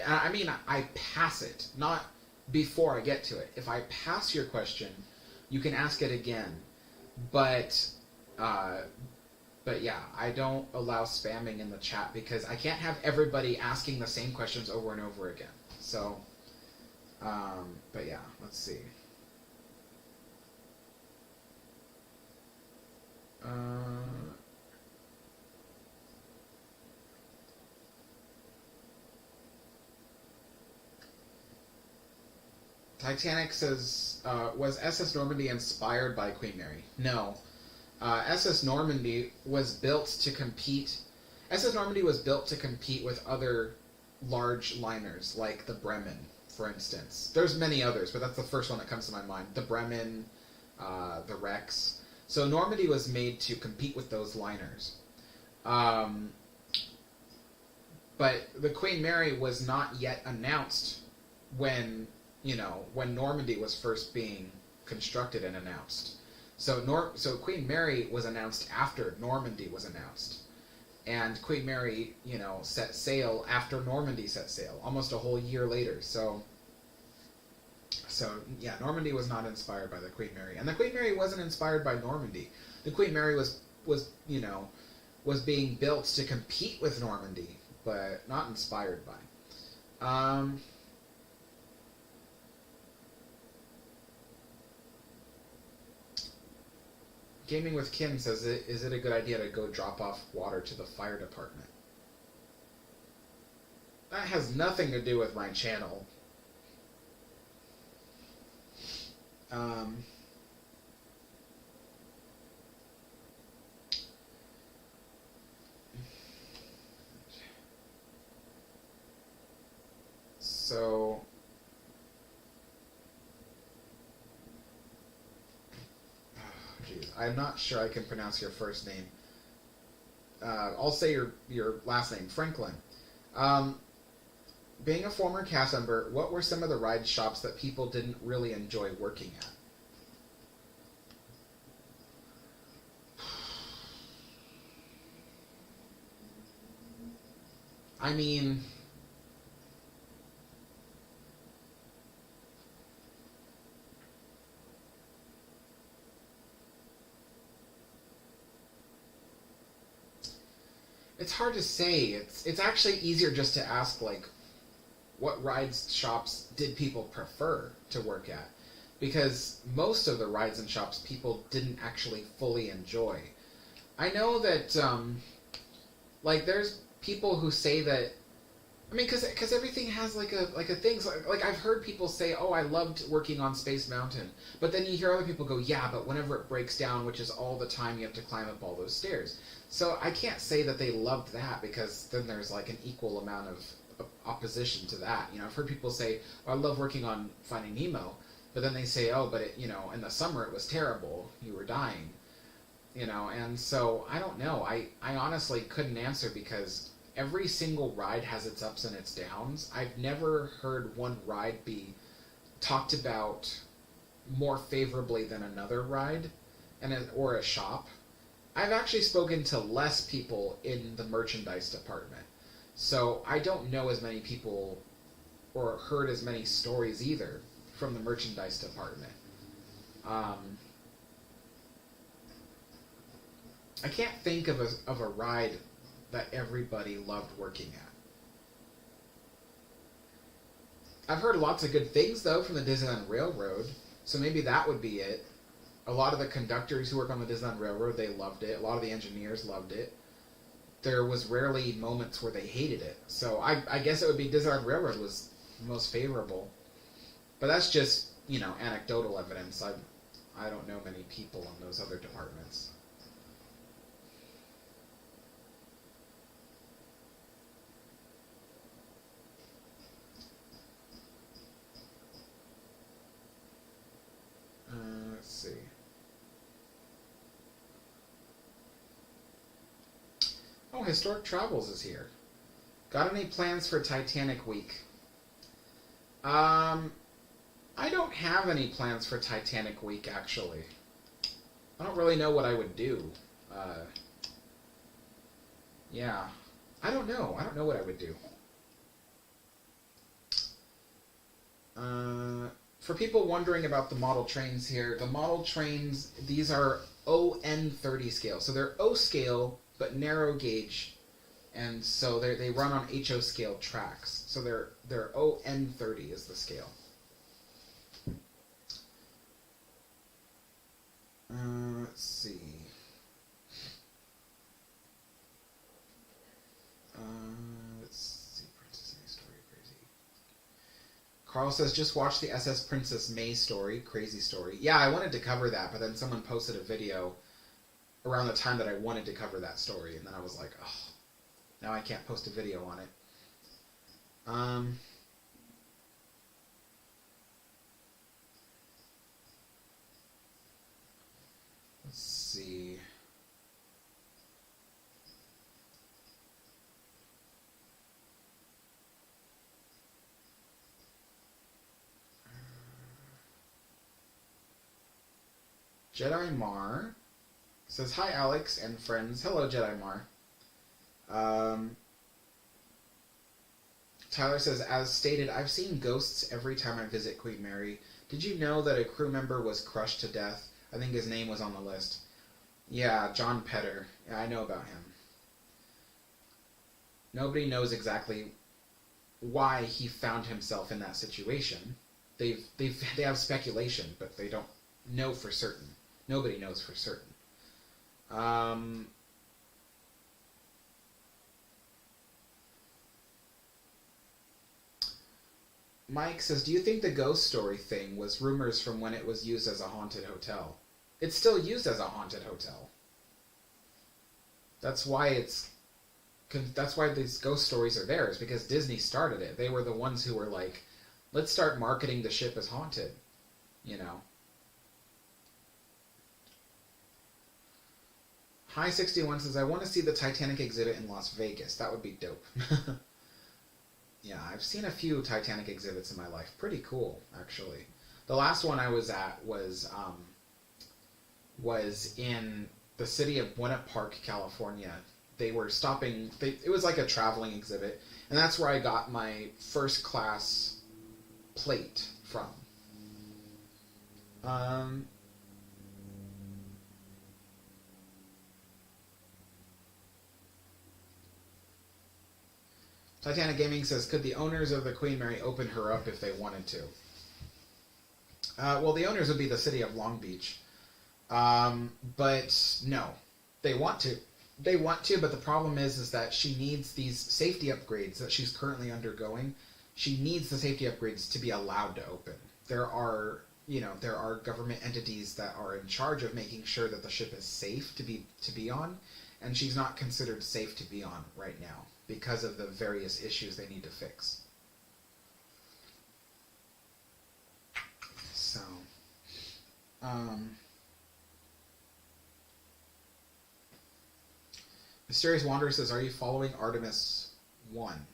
I pass it, not before I get to it. If I pass your question, you can ask it again. But yeah, I don't allow spamming in the chat because I can't have everybody asking the same questions over and over again. So, but yeah, let's see. Titanic says, was SS Normandy inspired by Queen Mary? No. SS Normandy was built to compete. SS Normandy was built to compete with other large liners, like the Bremen, for instance. There's many others, but that's the first one that comes to my mind. The Bremen, the Rex. So Normandy was made to compete with those liners. But the Queen Mary was not yet announced when Normandy was first being constructed and announced. So Queen Mary was announced after Normandy was announced. And Queen Mary, set sail after Normandy set sail, almost a whole year later. So yeah, Normandy was not inspired by the Queen Mary. And the Queen Mary wasn't inspired by Normandy. The Queen Mary was being built to compete with Normandy, but not inspired by. Gaming with Kim says, is it a good idea to go drop off water to the fire department? That has nothing to do with my channel. So... I'm not sure I can pronounce your first name. I'll say your last name, Franklin. Being a former cast member, what were some of the ride shops that people didn't really enjoy working at? I mean... It's hard to say. It's actually easier just to ask, like, what rides shops did people prefer to work at? Because most of the rides and shops people didn't actually fully enjoy. I know that, like, there's people who say that I mean, because everything has like a thing. So, like I've heard people say, "Oh, I loved working on Space Mountain," but then you hear other people go, "Yeah, but whenever it breaks down, which is all the time, you have to climb up all those stairs." So I can't say that they loved that because then there's like an equal amount of opposition to that. You know, I've heard people say, oh, "I love working on Finding Nemo," but then they say, "Oh, but in the summer it was terrible. You were dying." And so I don't know. I honestly couldn't answer because every single ride has its ups and its downs. I've never heard one ride be talked about more favorably than another ride or a shop. I've actually spoken to less people in the merchandise department. So I don't know as many people or heard as many stories either from the merchandise department. I can't think of a ride that everybody loved working at. I've heard lots of good things, though, from the Disneyland Railroad, so maybe that would be it. A lot of the conductors who work on the Disneyland Railroad, they loved it. A lot of the engineers loved it. There was rarely moments where they hated it. So I guess it would be Disneyland Railroad was most favorable. But that's just, anecdotal evidence. I don't know many people in those other departments. Let's see. Oh, Historic Travels is here. Got any plans for Titanic week? I don't have any plans for Titanic week, actually. I don't really know what I would do. Yeah. I don't know. I don't know what I would do. For people wondering about the model trains here, the model trains, these are ON30 scale. So they're O scale, but narrow gauge. And so they run on HO scale tracks. So they're ON30 is the scale. Let's see. Carl says, just watch the SS Princess May story. Crazy story. Yeah, I wanted to cover that, but then someone posted a video around the time that I wanted to cover that story, and then I was like, oh, now I can't post a video on it. Let's see. Jedi Mar says, hi, Alex and friends. Hello, Jedi Mar. Tyler says, as stated, I've seen ghosts every time I visit Queen Mary. Did you know that a crew member was crushed to death? I think his name was on the list. Yeah, John Petter. Yeah, I know about him. Nobody knows exactly why he found himself in that situation. They have speculation, but they don't know for certain. Nobody knows for certain. Mike says, do you think the ghost story thing was rumors from when it was used as a haunted hotel? It's still used as a haunted hotel. That's why these ghost stories are there, is because Disney started it. They were the ones who were like, let's start marketing the ship as haunted, High 61 says, I want to see the Titanic exhibit in Las Vegas. That would be dope. Yeah, I've seen a few Titanic exhibits in my life. Pretty cool, actually. The last one I was at was in the city of Buena Park, California. They were stopping... it was like a traveling exhibit, and that's where I got my first class plate from. Titanic Gaming says, could the owners of the Queen Mary open her up if they wanted to? Well, the owners would be the city of Long Beach. But no, they want to. They want to, but the problem is that she needs these safety upgrades that she's currently undergoing. She needs the safety upgrades to be allowed to open. There are, there are government entities that are in charge of making sure that the ship is safe to be on, and she's not considered safe to be on right now because of the various issues they need to fix. So, Mysterious Wanderer says, "Are you following Artemis 1?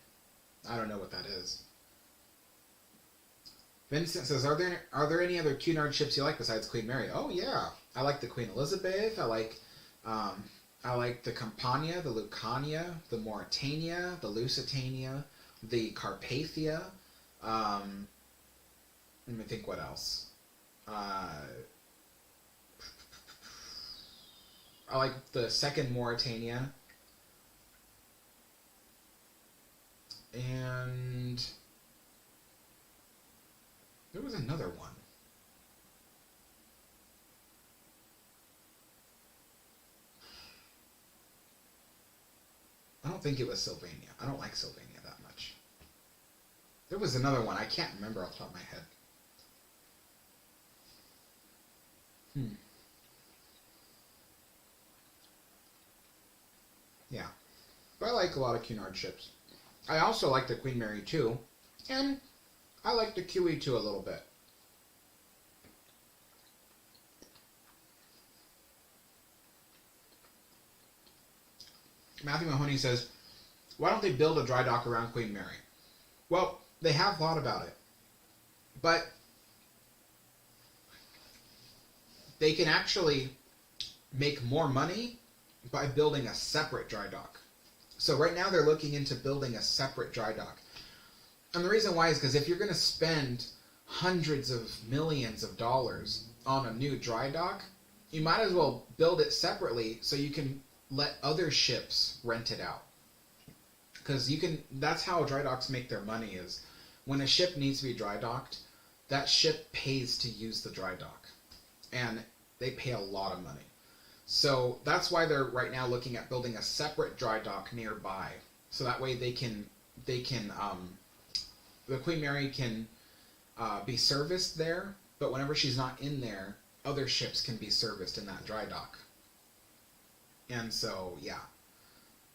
I don't know what that is. Vincent says, "Are there any other Cunard ships you like besides Queen Mary?" Oh yeah, I like the Queen Elizabeth. I like the Campania, the Lucania, the Mauretania, the Lusitania, the Carpathia. Let me think what else. I like the second Mauretania. And there was another one. I don't think it was Sylvania. I don't like Sylvania that much. There was another one. I can't remember off the top of my head. Yeah. But I like a lot of Cunard ships. I also like the Queen Mary too. And I like the QE2 a little bit. Matthew Mahoney says, "Why don't they build a dry dock around Queen Mary?" Well, they have thought about it. But they can actually make more money by building a separate dry dock. So right now they're looking into building a separate dry dock. And the reason why is because if you're going to spend hundreds of millions of dollars on a new dry dock, you might as well build it separately so you can let other ships rent it out. Because that's how dry docks make their money, is when a ship needs to be dry docked, that ship pays to use the dry dock. And they pay a lot of money. So that's why they're right now looking at building a separate dry dock nearby. So that way the Queen Mary can be serviced there, but whenever she's not in there, other ships can be serviced in that dry dock. And so, yeah.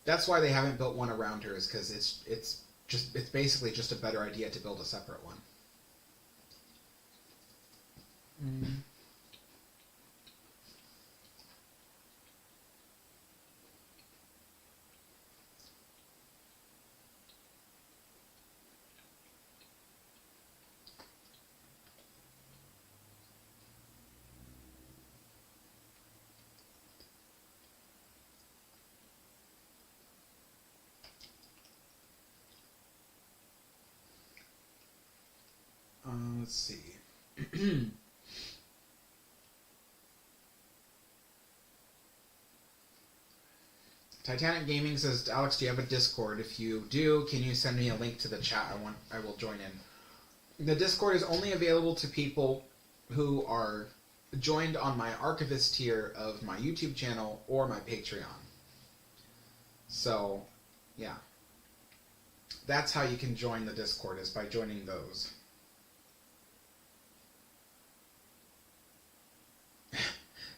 That's why they haven't built one around her, is because it's basically just a better idea to build a separate one. Let's see. Titanic Gaming says, "Alex, do you have a Discord? If you do, can you send me a link to the chat? I will join in." The Discord is only available to people who are joined on my archivist tier of my YouTube channel or my Patreon. So, yeah. That's how you can join the Discord, is by joining those.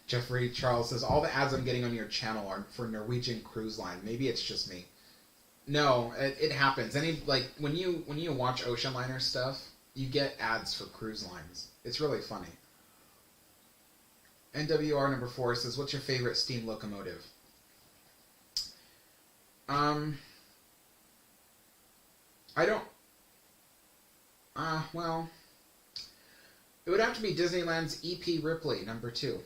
Jeffrey Charles says, "All the ads I'm getting on your channel are for Norwegian Cruise Line." Maybe it's just me. No, it happens. When you watch ocean liner stuff, you get ads for cruise lines. It's really funny. NWR number 4 says, "What's your favorite steam locomotive?" I don't... well... It would have to be Disneyland's EP Ripley, number 2.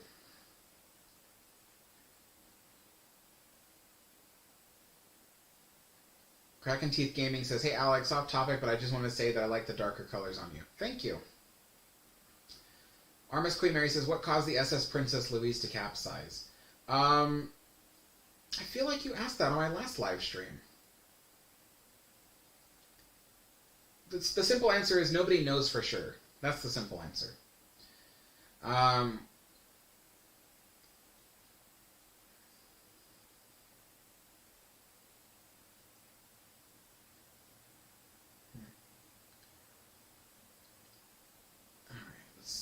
Kraken Teeth Gaming says, "Hey Alex, off topic, but I just want to say that I like the darker colors on you." Thank you. RMS Queen Mary says, "What caused the SS Princess Louise to capsize?" I feel like you asked that on my last live stream. The simple answer is nobody knows for sure. That's the simple answer.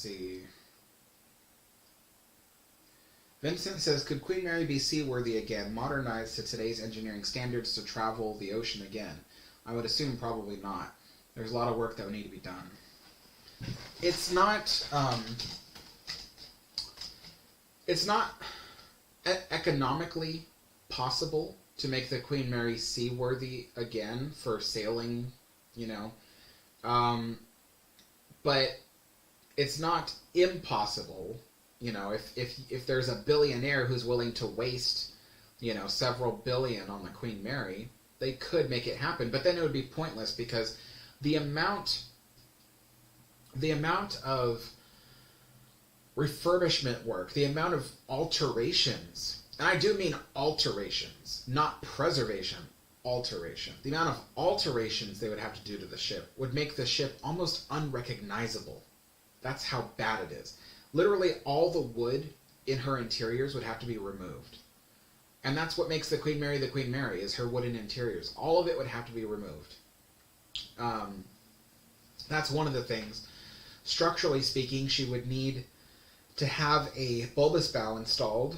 see. Vincent says, could Queen Mary be seaworthy again, modernized to today's engineering standards to travel the ocean again? I would assume probably not. There's a lot of work that would need to be done. It's not economically possible to make the Queen Mary seaworthy again for sailing, but it's not impossible. If there's a billionaire who's willing to waste, several billion on the Queen Mary, they could make it happen. But then it would be pointless because the amount of refurbishment work, the amount of alterations, and I do mean alterations, not preservation, alteration. The amount of alterations they would have to do to the ship would make the ship almost unrecognizable. That's how bad it is. Literally all the wood in her interiors would have to be removed. And that's what makes the Queen Mary, is her wooden interiors. All of it would have to be removed. That's one of the things. Structurally speaking, she would need to have a bulbous bow installed.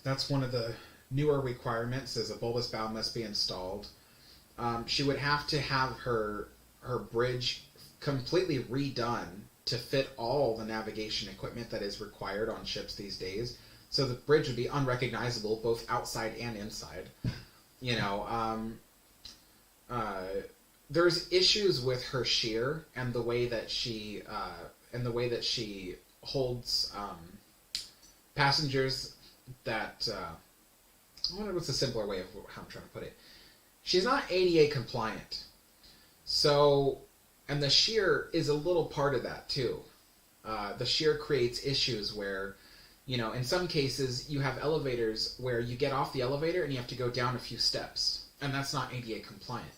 That's one of the newer requirements, is a bulbous bow must be installed. She would have to have her bridge completely redone to fit all the navigation equipment that is required on ships these days. So the bridge would be unrecognizable both outside and inside. There's issues with her shear and the way that she holds passengers. That I wonder what's a simpler way of how I'm trying to put it. She's not ADA compliant, so. And the shear is a little part of that, too. The shear creates issues where, in some cases, you have elevators where you get off the elevator and you have to go down a few steps. And that's not ADA compliant.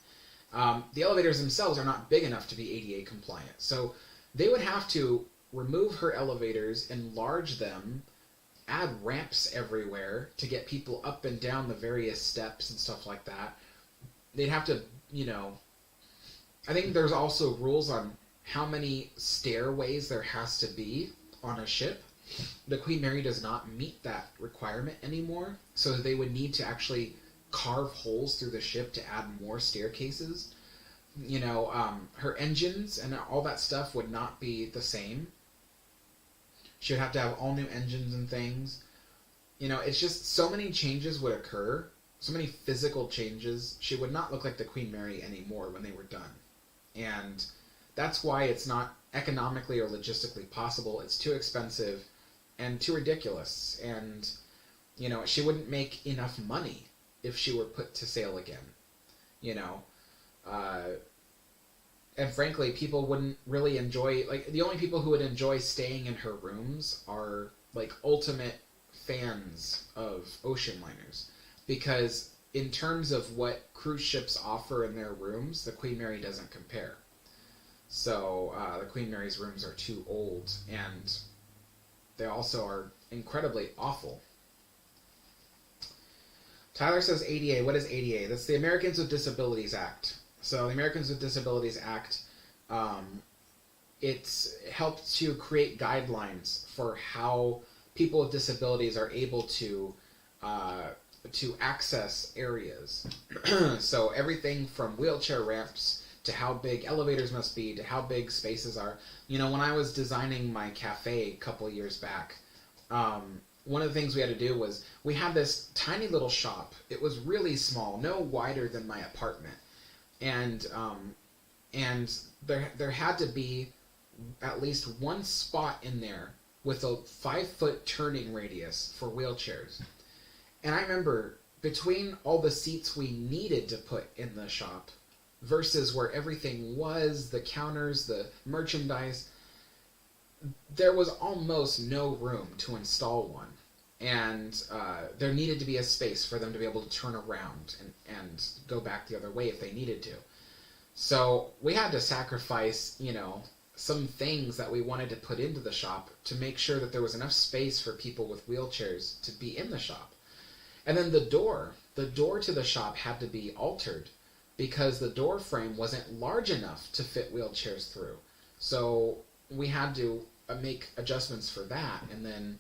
The elevators themselves are not big enough to be ADA compliant. So they would have to remove her elevators, enlarge them, add ramps everywhere to get people up and down the various steps and stuff like that. They'd have to, I think there's also rules on how many stairways there has to be on a ship. The Queen Mary does not meet that requirement anymore, so they would need to actually carve holes through the ship to add more staircases. Her engines and all that stuff would not be the same. She would have to have all new engines and things. It's just so many changes would occur, so many physical changes. She would not look like the Queen Mary anymore when they were done. And that's why it's not economically or logistically possible. It's too expensive and too ridiculous. And, she wouldn't make enough money if she were put to sail again. And frankly, people wouldn't really enjoy, the only people who would enjoy staying in her rooms are, ultimate fans of ocean liners. Because in terms of what cruise ships offer in their rooms, the Queen Mary doesn't compare. So the Queen Mary's rooms are too old, and they also are incredibly awful. Tyler says ADA. What is ADA? That's the Americans with Disabilities Act. So the Americans with Disabilities Act, it's helped to create guidelines for how people with disabilities are able to access areas. So everything from wheelchair ramps to how big elevators must be to how big spaces are. When I was designing my cafe a couple of years back, one of the things we had to do was we had this tiny little shop. It was really small, no wider than my apartment. And there had to be at least one spot in there with a 5-foot turning radius for wheelchairs. And I remember between all the seats we needed to put in the shop versus where everything was, the counters, the merchandise, there was almost no room to install one. And there needed to be a space for them to be able to turn around and go back the other way if they needed to. So we had to sacrifice, some things that we wanted to put into the shop to make sure that there was enough space for people with wheelchairs to be in the shop. And then the door to the shop had to be altered because the door frame wasn't large enough to fit wheelchairs through. So we had to make adjustments for that, and then,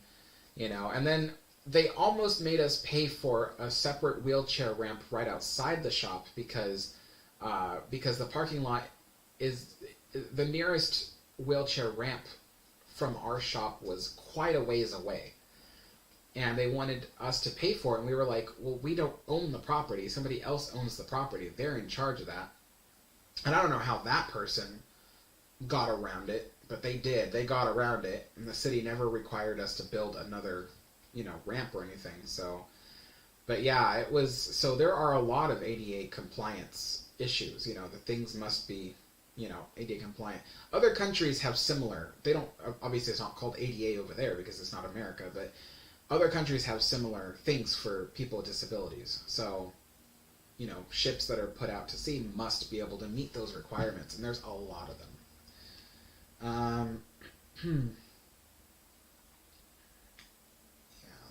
and then they almost made us pay for a separate wheelchair ramp right outside the shop because the parking lot is the nearest wheelchair ramp from our shop was quite a ways away. And they wanted us to pay for it, and we were like, well, we don't own the property. Somebody else owns the property. They're in charge of that. And I don't know how that person got around it, but they did. They got around it, and the city never required us to build another, ramp or anything. So, but yeah, it was, so there are a lot of ADA compliance issues, the things must be, ADA compliant. Other countries have similar, they don't, obviously it's not called ADA over there because it's not America, but other countries have similar things for people with disabilities. So, ships that are put out to sea must be able to meet those requirements, and there's a lot of them. Yeah,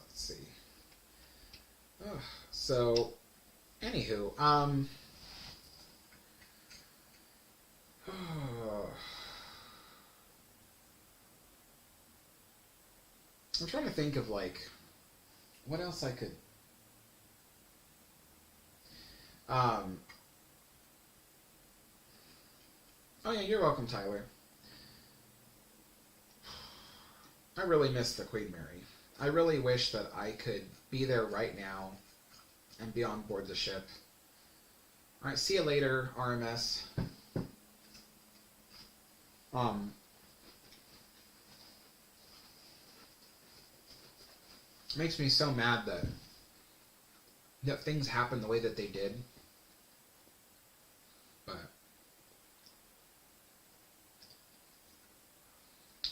let's see. So, anywho, I'm trying to think of, what else I could... Oh yeah, you're welcome, Tyler. I really miss the Queen Mary. I really wish that I could be there right now and be on board the ship. Alright, see you later, RMS. It makes me so mad that things happen the way that they did. But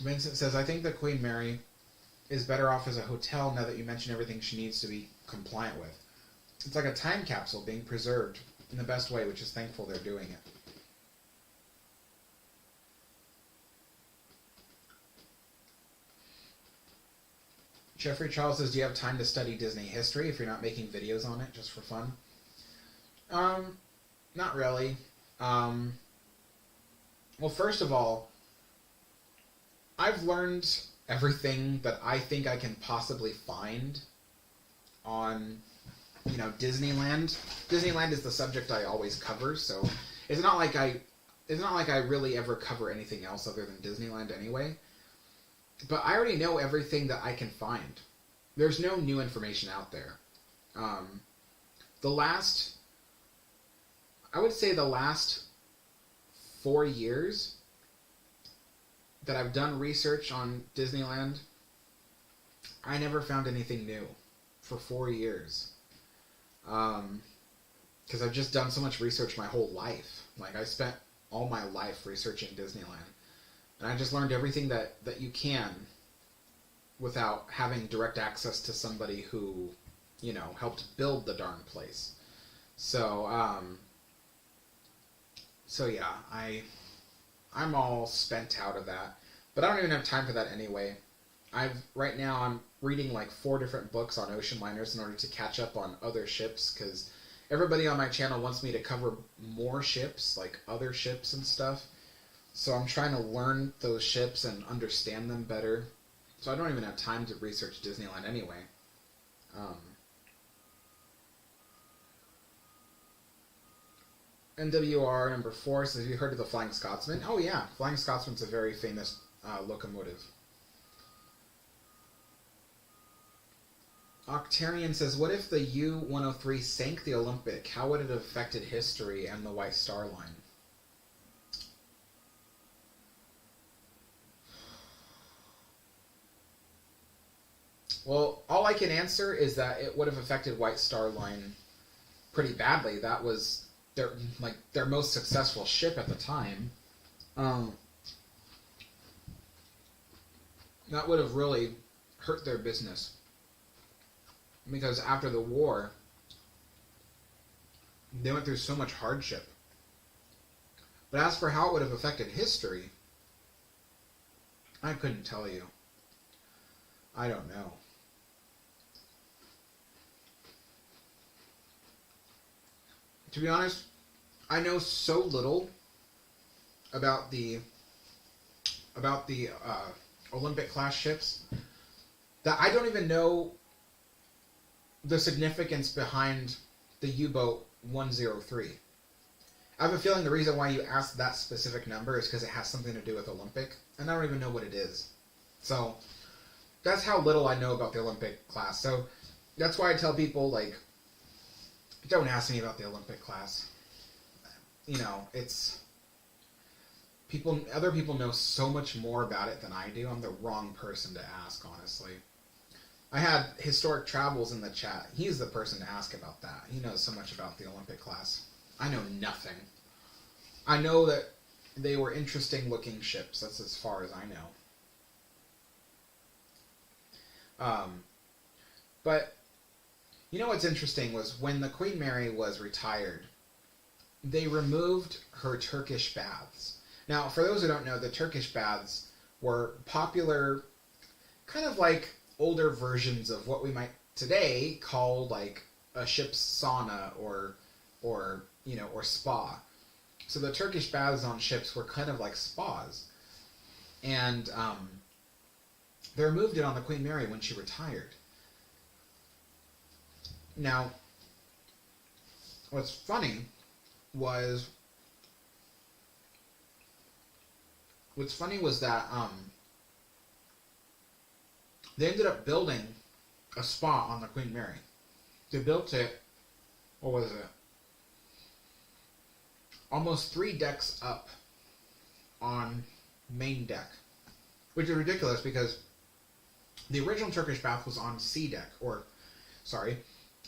Vincent says, I think the Queen Mary is better off as a hotel now that you mention everything she needs to be compliant with. It's like a time capsule being preserved in the best way, which is thankful they're doing it. Jeffrey Charles says, do you have time to study Disney history if you're not making videos on it just for fun? Not really. Well, first of all, I've learned everything that I think I can possibly find on, Disneyland. Disneyland is the subject I always cover, so it's not like I really ever cover anything else other than Disneyland anyway. But I already know everything that I can find. There's no new information out there. I would say the last 4 years that I've done research on Disneyland, I never found anything new for 4 years. Because I've just done so much research my whole life. I spent all my life researching Disneyland. And I just learned everything that you can without having direct access to somebody who, helped build the darn place. So, yeah, I'm all spent out of that. But I don't even have time for that anyway. Right now I'm reading 4 different books on ocean liners in order to catch up on other ships, because everybody on my channel wants me to cover more ships, other ships and stuff. So I'm trying to learn those ships and understand them better. So I don't even have time to research Disneyland anyway. NWR number 4 says, have you heard of the Flying Scotsman? Oh yeah, Flying Scotsman's a very famous locomotive. Octarian says, what if the U-103 sank the Olympic? How would it have affected history and the White Star Line? Well, all I can answer is that it would have affected White Star Line pretty badly. That was their most successful ship at the time. That would have really hurt their business. Because after the war, they went through so much hardship. But as for how it would have affected history, I couldn't tell you. I don't know. To be honest, I know so little about the about the Olympic class ships that I don't even know the significance behind the U-boat 103. I have a feeling the reason why you asked that specific number is because it has something to do with Olympic, and I don't even know what it is. So that's how little I know about the Olympic class. So that's why I tell people, like, don't ask me about the Olympic class. You know, it's other people know so much more about it than I do. I'm the wrong person to ask, honestly. I had Historic Travels in the chat. He's the person to ask about that. He knows so much about the Olympic class. I know nothing. I know that they were interesting looking ships. That's as far as I know. But you know what's interesting was when the Queen Mary was retired, they removed her Turkish baths. Now, for those who don't know, the Turkish baths were popular, kind of like older versions of what we might today call like a ship's sauna or spa. So the Turkish baths on ships were kind of like spas. And they removed it on the Queen Mary when she retired. Now, what's funny was that they ended up building a spa on the Queen Mary. They built it, what was it? Almost 3 decks up on main deck, which is ridiculous because the original Turkish bath was on C deck,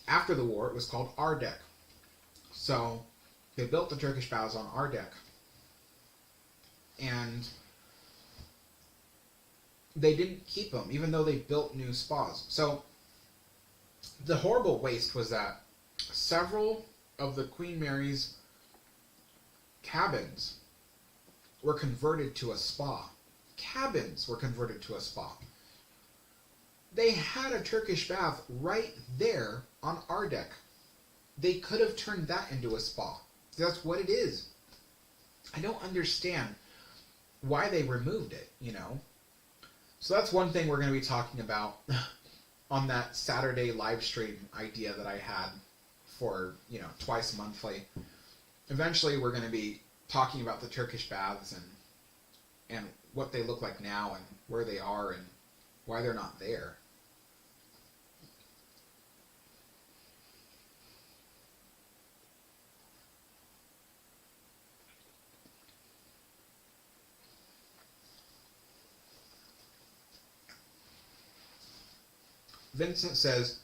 after the war it was called R deck. So they built the Turkish baths on R deck, and they didn't keep them, even though they built new spas. So the horrible waste was that several of the Queen Mary's cabins were converted to a spa. Cabins were converted to a spa. They had a Turkish bath right there on our deck. They could have turned that into a spa. That's what it is. I don't understand why they removed it, you know. So that's one thing we're going to be talking about on that Saturday live stream idea that I had for, twice monthly. Eventually we're going to be talking about the Turkish baths and what they look like now and where they are and why they're not there. Vincent says,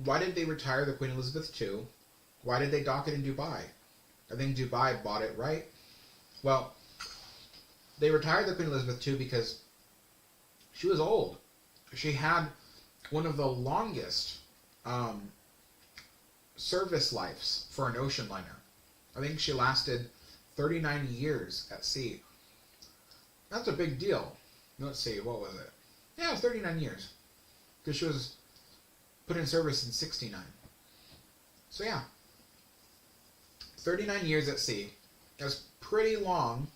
why did they retire the Queen Elizabeth II? Why did they dock it in Dubai? I think Dubai bought it, right? Well, they retired the Queen Elizabeth II because she was old. She had one of the longest service lives for an ocean liner. I think she lasted 39 years at sea. That's a big deal. Let's see, what was it? Yeah, it was 39 years. Because she was put in service in 69. So yeah. 39 years at sea. That's pretty long.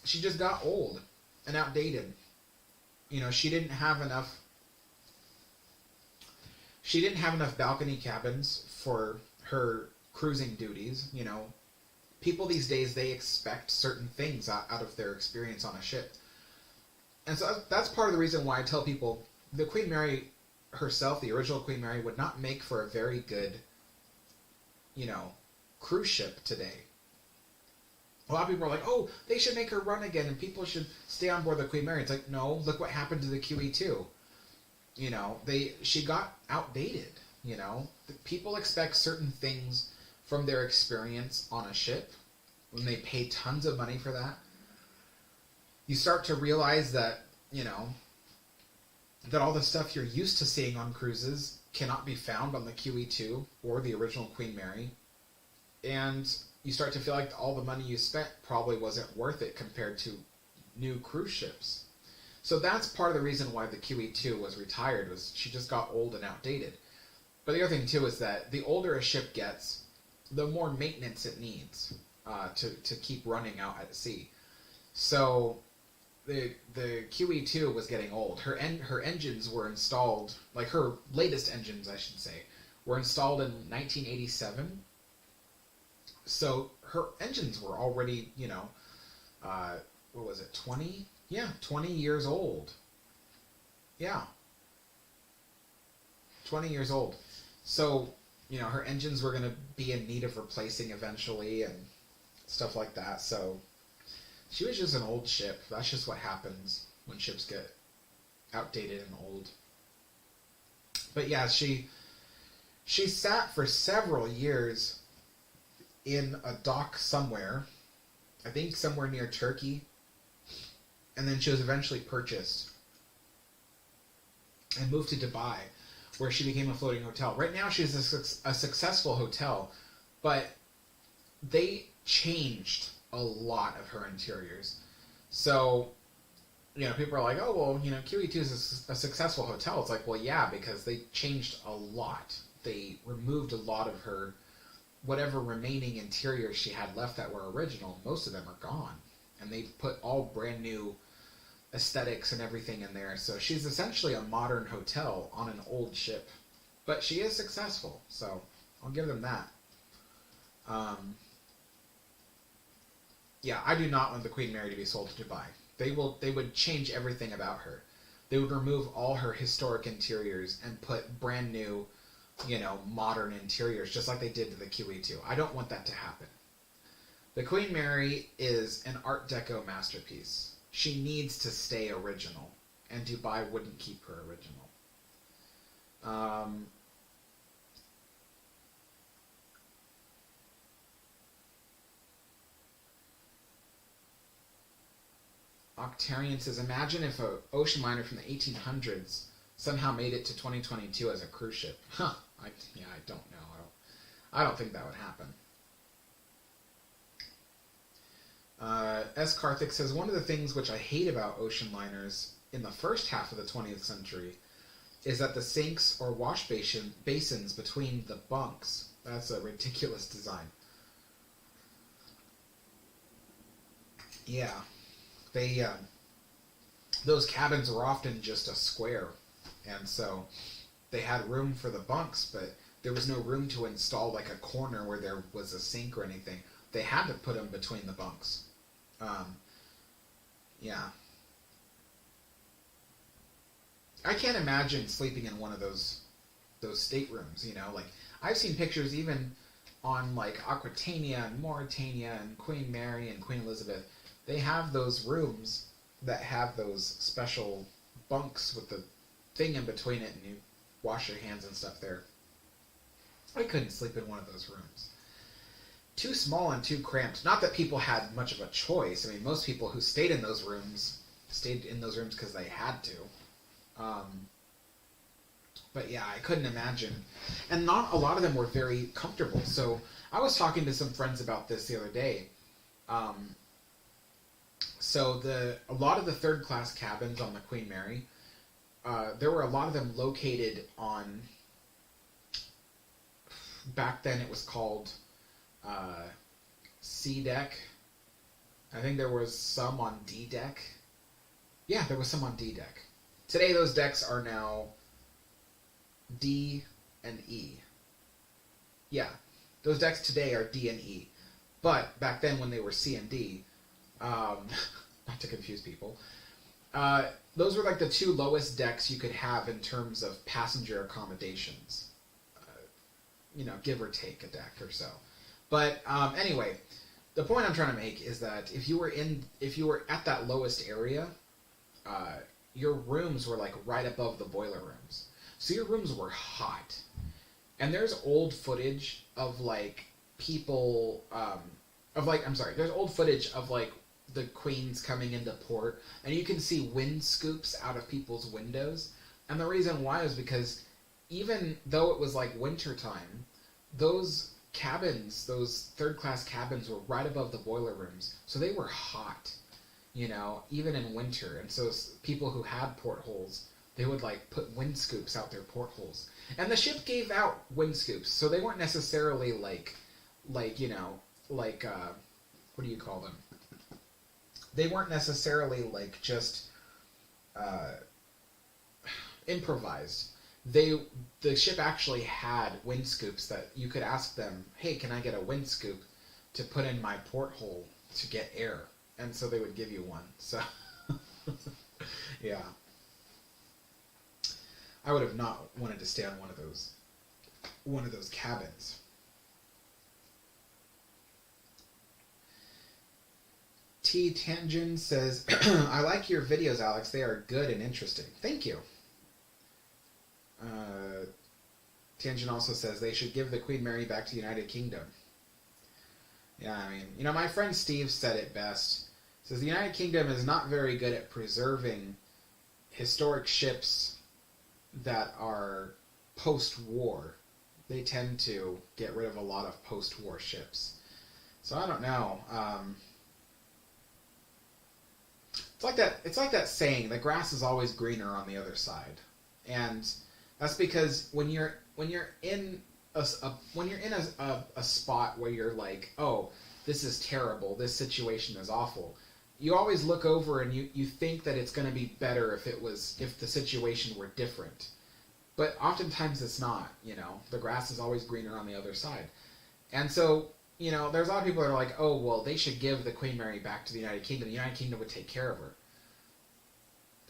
She just got old and outdated. She didn't have enough balcony cabins for her cruising duties. People these days, they expect certain things out of their experience on a ship. And so that's part of the reason why I tell people the Queen Mary herself, the original Queen Mary, would not make for a very good, cruise ship today. A lot of people are like, oh, they should make her run again and people should stay on board the Queen Mary. It's like, no, look what happened to the QE2. She got outdated, People expect certain things from their experience on a ship when they pay tons of money for that. You start to realize that, that all the stuff you're used to seeing on cruises cannot be found on the QE2 or the original Queen Mary. And you start to feel like all the money you spent probably wasn't worth it compared to new cruise ships. So that's part of the reason why the QE2 was retired, was she just got old and outdated. But the other thing too is that the older a ship gets, the more maintenance it needs to keep running out at sea. So the QE2 was getting old. Her engines were installed, like her latest engines, I should say, were installed in 1987. So her engines were already, what was it, 20? Yeah, 20 years old. Yeah, 20 years old. So, her engines were going to be in need of replacing eventually and stuff like that. So she was just an old ship. That's just what happens when ships get outdated and old. But yeah, she sat for several years in a dock somewhere. I think somewhere near Turkey. And then she was eventually purchased and moved to Dubai, where she became a floating hotel. Right now she's a successful hotel, but they changed a lot of her interiors. So, people are like, oh, well, QE2 is a successful hotel. It's like, well, yeah, because they changed a lot. They removed a lot of her, whatever remaining interiors she had left that were original, most of them are gone. And they put all brand new aesthetics and everything in there. So she's essentially a modern hotel on an old ship. But she is successful, so I'll give them that. Yeah, I do not want the Queen Mary to be sold to Dubai. They would change everything about her. They would remove all her historic interiors and put brand new, modern interiors, just like they did to the QE2. I don't want that to happen. The Queen Mary is an Art Deco masterpiece. She needs to stay original, and Dubai wouldn't keep her original. Octarian says, imagine if an ocean liner from the 1800s somehow made it to 2022 as a cruise ship. Huh. I don't know. I don't think that would happen. S. Karthik says, one of the things which I hate about ocean liners in the first half of the 20th century is that the sinks or wash basins between the bunks. That's a ridiculous design. Yeah. Those cabins were often just a square, and so they had room for the bunks, but there was no room to install like a corner where there was a sink or anything. They had to put them between the bunks. Yeah. I can't imagine sleeping in one of those staterooms, like I've seen pictures even on like Aquitania and Mauretania and Queen Mary and Queen Elizabeth. They have those rooms that have those special bunks with the thing in between it, and you wash your hands and stuff there. I couldn't sleep in one of those rooms. Too small and too cramped. Not that people had much of a choice. I mean, most people who stayed in those rooms because they had to. But yeah, I couldn't imagine. And not a lot of them were very comfortable. So I was talking to some friends about this the other day. So a lot of the third class cabins on the Queen Mary, there were a lot of them located on, back then it was called C deck. I think there was some on D deck. Yeah, there was some on D deck. Today those decks are now D and E. Yeah, those decks today are D and E. But back then when they were C and D, not to confuse people, those were like the two lowest decks you could have in terms of passenger accommodations. Give or take a deck or so. But anyway, the point I'm trying to make is that if you were at that lowest area, your rooms were like right above the boiler rooms. So your rooms were hot. And there's old footage of like people, there's old footage of like the Queens coming into port, and you can see wind scoops out of people's windows. And the reason why is because even though it was like winter time, those cabins, those third class cabins, were right above the boiler rooms, so they were hot, even in winter. And so people who had portholes, they would like put wind scoops out their portholes, and the ship gave out wind scoops, so they weren't necessarily what do you call them? they weren't necessarily like just improvised. The ship actually had wind scoops that you could ask them, hey, can I get a wind scoop to put in my porthole to get air? And so they would give you one. So yeah, I would have not wanted to stay on one of those cabins. T Tangent says, I like your videos, Alex. They are good and interesting. Thank you. Tangent also says they should give the Queen Mary back to the United Kingdom. Yeah, I mean, you know, my friend Steve said it best. He says the United Kingdom is not very good at preserving historic ships that are post-war. They tend to get rid of a lot of post-war ships. So I don't know. It's like that saying, the grass is always greener on the other side. And that's because when you're in a spot where you're like, oh, this is terrible, this situation is awful, you always look over and you think that it's going to be better if the situation were different. But oftentimes it's not, you know. The grass is always greener on the other side. And so, you know, there's a lot of people that are like, oh, well, they should give the Queen Mary back to the United Kingdom. The United Kingdom would take care of her.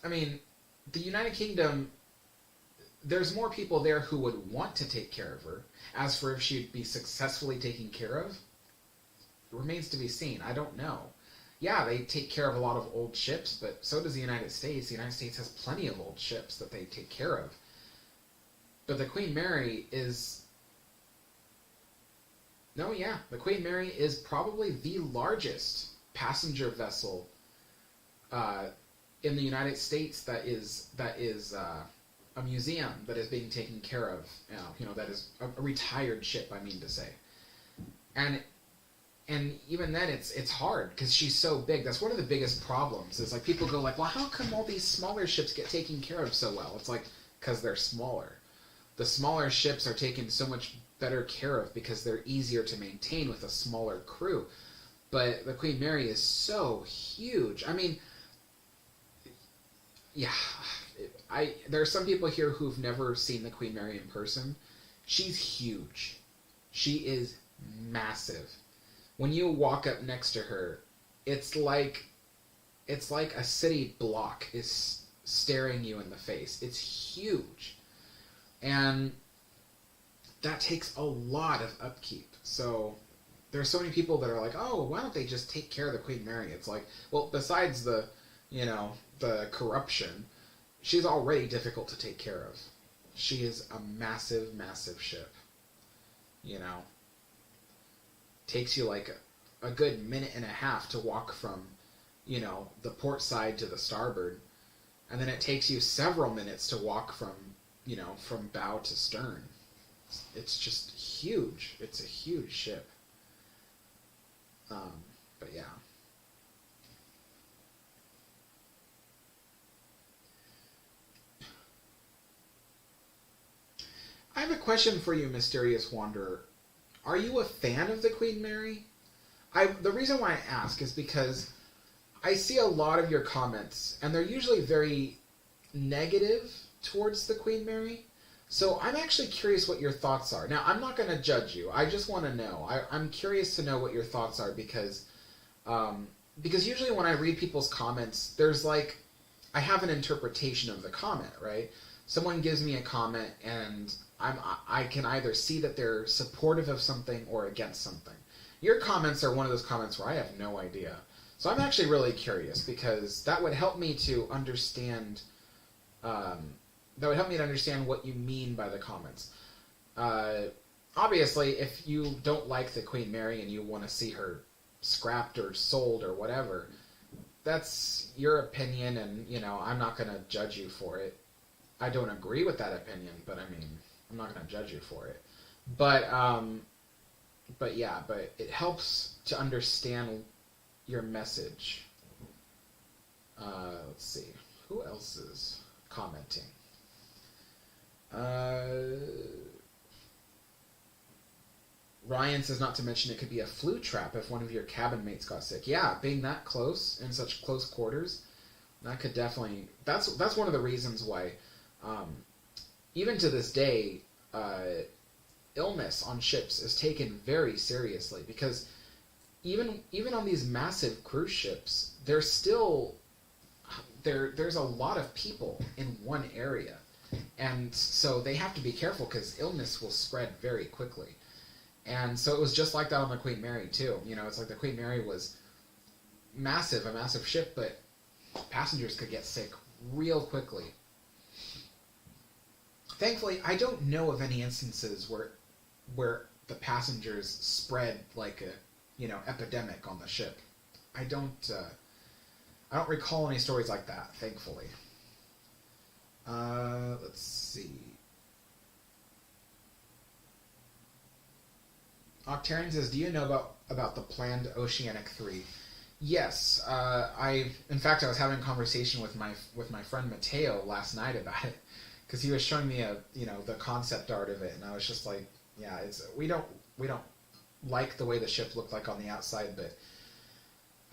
I mean, the United Kingdom, there's more people there who would want to take care of her. As for if she'd be successfully taken care of, it remains to be seen. I don't know. Yeah, they take care of a lot of old ships, but so does the United States. The United States has plenty of old ships that they take care of. But the Queen Mary is... No, yeah, the Queen Mary is probably the largest passenger vessel in the United States that is a museum that is being taken care of. You know, that is a retired ship, I mean to say. And even then, it's hard because she's so big. That's one of the biggest problems. Is like people go like, well, how come all these smaller ships get taken care of so well? It's like because they're smaller. The smaller ships are taken so much better care of because they're easier to maintain with a smaller crew. But the Queen Mary is so huge. I mean, yeah, there are some people here who've never seen the Queen Mary in person. She's huge. She is massive. When you walk up next to her, it's like a city block is staring you in the face. It's huge. And that takes a lot of upkeep. So there's so many people that are like, oh, why don't they just take care of the Queen Mary? It's like, well, besides the corruption, she's already difficult to take care of. She is a massive, massive ship. You know, takes you like a good minute and a half to walk from, you know, the port side to the starboard. And then it takes you several minutes to walk from, you know, from bow to stern. It's just huge. It's a huge ship. But yeah. I have a question for you, Mysterious Wanderer. Are you a fan of the Queen Mary? The reason why I ask is because I see a lot of your comments, and they're usually very negative towards the Queen Mary. So I'm actually curious what your thoughts are. Now, I'm not going to judge you. I just want to know. I'm curious to know what your thoughts are because usually when I read people's comments, there's like, I have an interpretation of the comment, right? Someone gives me a comment and I can either see that they're supportive of something or against something. Your comments are one of those comments where I have no idea. So I'm actually really curious because that would help me to understand what you mean by the comments. Obviously, if you don't like the Queen Mary and you want to see her scrapped or sold or whatever, that's your opinion, and you know I'm not going to judge you for it. I don't agree with that opinion, but I mean I'm not going to judge you for it. But it helps to understand your message. Let's see, who else is commenting? Ryan says not to mention it could be a flu trap if one of your cabin mates got sick. Yeah, being that close in such close quarters, that could definitely. That's one of the reasons why, even to this day, illness on ships is taken very seriously, because even on these massive cruise ships, there's still there's a lot of people in one area, and so they have to be careful because illness will spread very quickly. And so it was just like that on the Queen Mary too. You know, it's like the Queen Mary was a massive ship, but passengers could get sick real quickly. Thankfully, I don't know of any instances where the passengers spread like a epidemic on the ship. I don't recall any stories like that, thankfully. Let's see. Octarian says, do you know about the planned Oceanic 3? Yes. In fact, I was having a conversation with my friend Mateo last night about it, because he was showing me the concept art of it, and I was just like, yeah, we don't like the way the ship looked like on the outside, but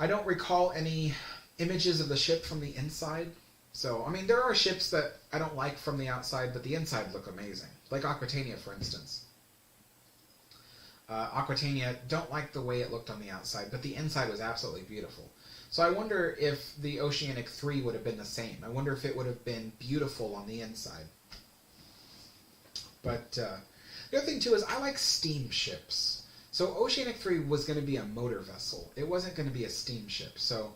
I don't recall any images of the ship from the inside. So, I mean, there are ships that I don't like from the outside, but the inside look amazing. Like Aquitania, for instance. Aquitania, don't like the way it looked on the outside, but the inside was absolutely beautiful. So I wonder if the Oceanic 3 would have been the same. I wonder if it would have been beautiful on the inside. But the other thing, too, is I like steamships. So Oceanic 3 was going to be a motor vessel. It wasn't going to be a steamship. So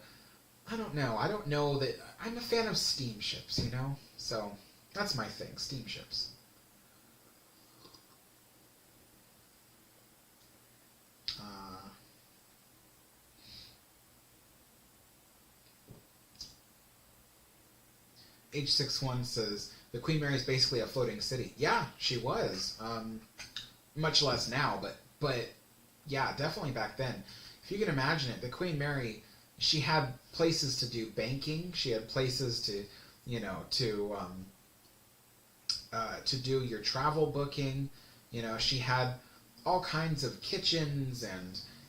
I don't know. I don't know that... I'm a fan of steamships, you know? So that's my thing, steamships. H61 says, the Queen Mary is basically a floating city. Yeah, she was. Much less now, but yeah, definitely back then. If you can imagine it, the Queen Mary, she had places to do banking. She had places to, to do your travel booking. You know, she had all kinds of kitchens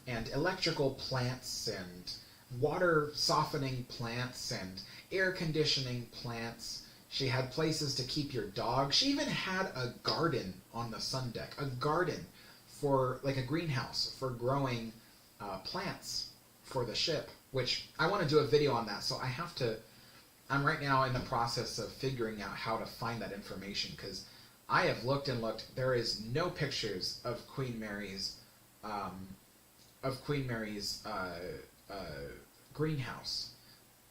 and electrical plants and water softening plants and air conditioning plants. She had places to keep your dog. She even had a garden on the sun deck. A garden for, like a greenhouse for growing plants for the ship, which I want to do a video on that. So I'm right now in the process of figuring out how to find that information, because I have looked and looked. There is no pictures of Queen Mary's greenhouse.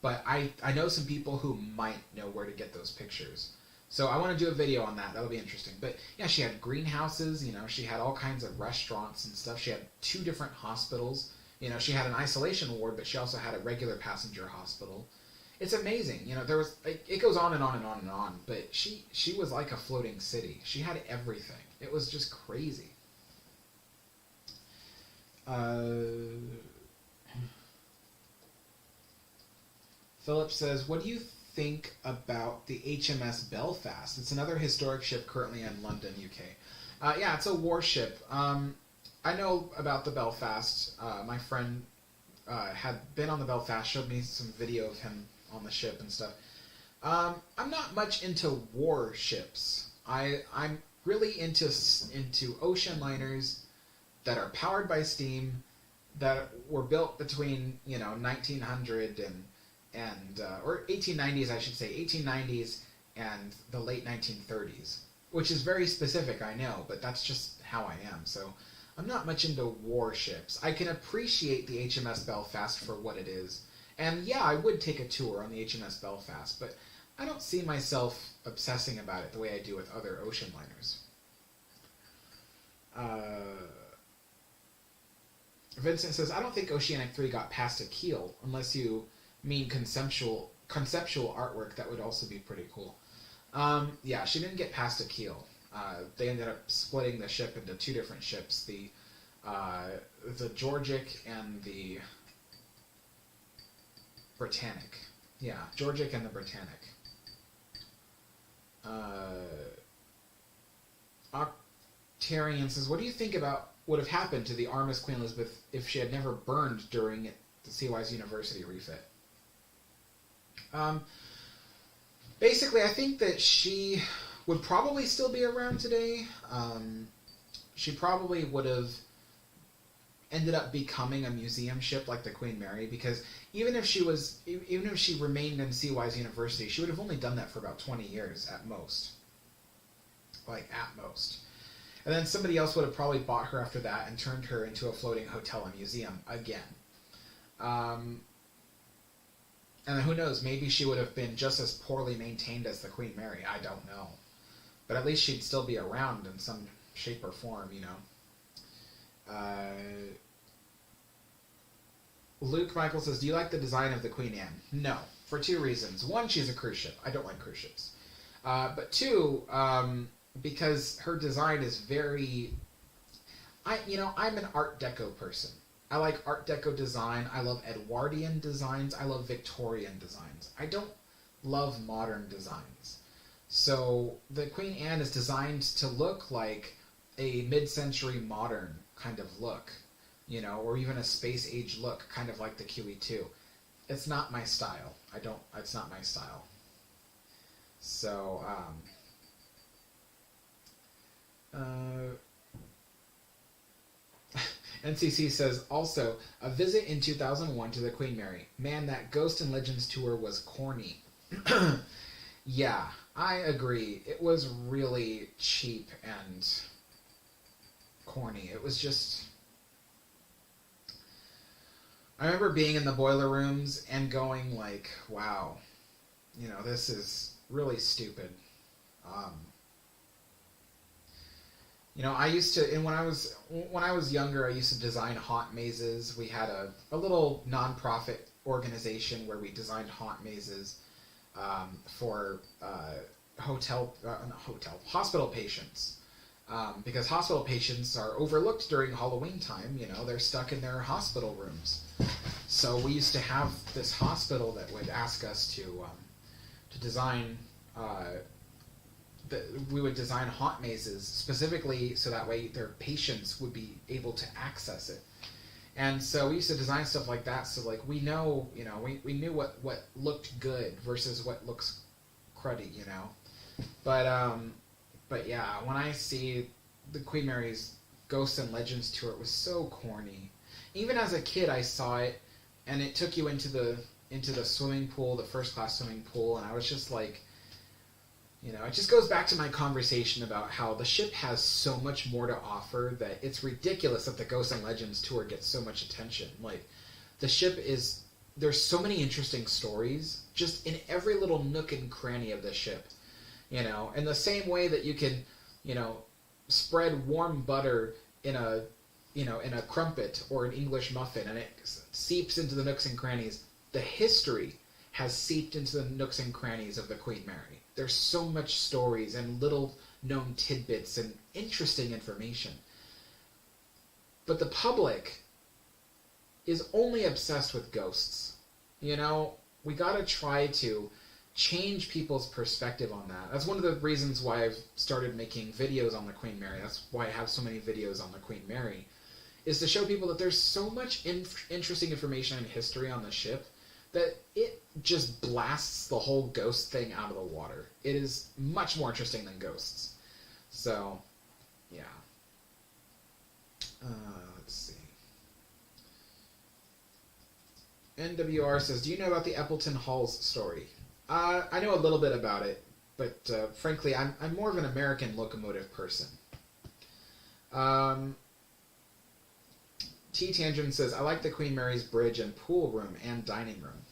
But I know some people who might know where to get those pictures. So I want to do a video on that. That'll be interesting. But yeah, she had greenhouses. You know, she had all kinds of restaurants and stuff. She had 2 different hospitals. You know, she had an isolation ward, but she also had a regular passenger hospital. It's amazing. You know, there was it goes on and on and on and on. But she was like a floating city. She had everything. It was just crazy. Philip says, what do you think about the HMS Belfast? It's another historic ship currently in London, UK. Yeah, it's a warship. I know about the Belfast. My friend had been on the Belfast, showed me some video of him on the ship and stuff. I'm not much into warships. I'm really into ocean liners that are powered by steam, that were built between 1900 or 1890s, I should say, 1890s and the late 1930s, which is very specific, I know, but that's just how I am. So I'm not much into warships. I can appreciate the HMS Belfast for what it is, and yeah, I would take a tour on the HMS Belfast, but I don't see myself obsessing about it the way I do with other ocean liners. Vincent says, I don't think Oceanic 3 got past a keel, unless you mean conceptual artwork. That would also be pretty cool. Yeah, she didn't get past a keel. They ended up splitting the ship into 2 different ships, the Georgic and the Britannic. Yeah, Georgic and the Britannic. Octarian says, what do you think about would have happened to the RMS Queen Elizabeth if she had never burned during the Seawise University refit. Basically, I think that she would probably still be around today. She probably would have ended up becoming a museum ship like the Queen Mary, because even if she remained in Seawise University, she would have only done that for about 20 years at most. Like, at most. And then somebody else would have probably bought her after that and turned her into a floating hotel and museum again. And who knows, maybe she would have been just as poorly maintained as the Queen Mary. I don't know. But at least she'd still be around in some shape or form, you know. Luke Michael says, do you like the design of the Queen Anne? No, for two reasons. One, she's a cruise ship. I don't like cruise ships. But two, because her design is very... I'm an Art Deco person. I like Art Deco design. I love Edwardian designs. I love Victorian designs. I don't love modern designs. So the Queen Anne is designed to look like a mid-century modern kind of look, you know, or even a space age look, kind of like the QE2. It's not my style. It's not my style. So, NCC says, also, a visit in 2001 to the Queen Mary. Man, that Ghost and Legends tour was corny. Yeah, I agree. It was really cheap and corny. It was just... I remember being in the boiler rooms and going like, wow, you know, this is really stupid. You know, I used to, and when I was younger, I used to design haunt mazes. We had a little non-profit organization where we designed haunt mazes for hospital patients. Because hospital patients are overlooked during Halloween time. You know, they're stuck in their hospital rooms. So we used to have this hospital that would ask us to design. We would design haunt mazes specifically so that way their patients would be able to access it. And so we used to design stuff like that. So like we know, you know, we knew what looked good versus what looks cruddy, you know. But yeah, when I see the Queen Mary's Ghosts and Legends tour, it was so corny. Even as a kid, I saw it, and it took you into the swimming pool, the first class swimming pool, and I was just like, you know, it just goes back to my conversation about how the ship has so much more to offer that it's ridiculous that the Ghosts and Legends tour gets so much attention. Like, the ship is, there's so many interesting stories just in every little nook and cranny of the ship. You know, in the same way that you can, you know, spread warm butter in a crumpet or an English muffin and it seeps into the nooks and crannies, the history has seeped into the nooks and crannies of the Queen Mary. There's so much stories and little known tidbits and interesting information. But the public is only obsessed with ghosts. You know, we gotta try to change people's perspective on that. That's one of the reasons why I've started making videos on the Queen Mary. That's why I have so many videos on the Queen Mary, is to show people that there's so much interesting information and history on the ship that it just blasts the whole ghost thing out of the water. It is much more interesting than ghosts. So, yeah. Let's see. NWR says, do you know about the Eppleton Halls story? I know a little bit about it, but frankly, I'm more of an American locomotive person. T. Tangent says, I like the Queen Mary's bridge and pool room and dining room.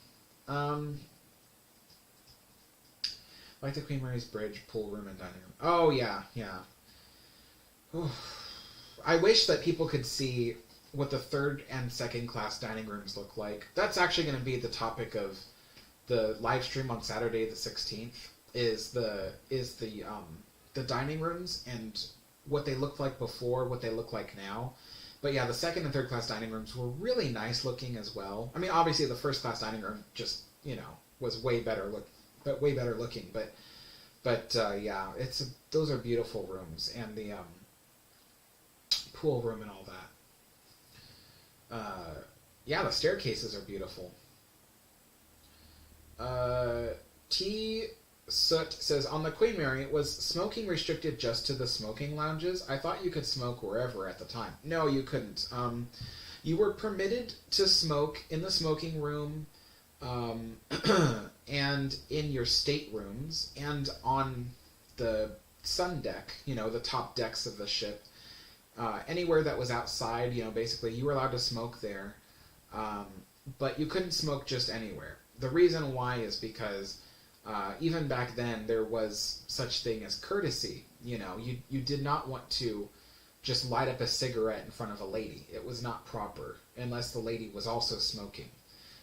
Like the Queen Mary's bridge, pool room, and dining room. Oh, yeah, yeah. Oof. I wish that people could see what the third and second class dining rooms look like. That's actually going to be the topic of the live stream on Saturday the 16th, is the dining rooms and what they looked like before, what they look like now. But yeah, the second and third class dining rooms were really nice looking as well. I mean, obviously the first class dining room just, you know, was way better looking. But yeah, those are beautiful rooms, and the pool room and all that. Yeah, the staircases are beautiful. T. Soot says, on the Queen Mary, was smoking restricted just to the smoking lounges? I thought you could smoke wherever at the time. No, you couldn't. You were permitted to smoke in the smoking room, and in your staterooms, and on the sun deck, the top decks of the ship. Anywhere that was outside, basically, you were allowed to smoke there. But you couldn't smoke just anywhere. The reason why is because even back then there was such thing as courtesy. You did not want to just light up a cigarette in front of a lady. It was not proper unless the lady was also smoking.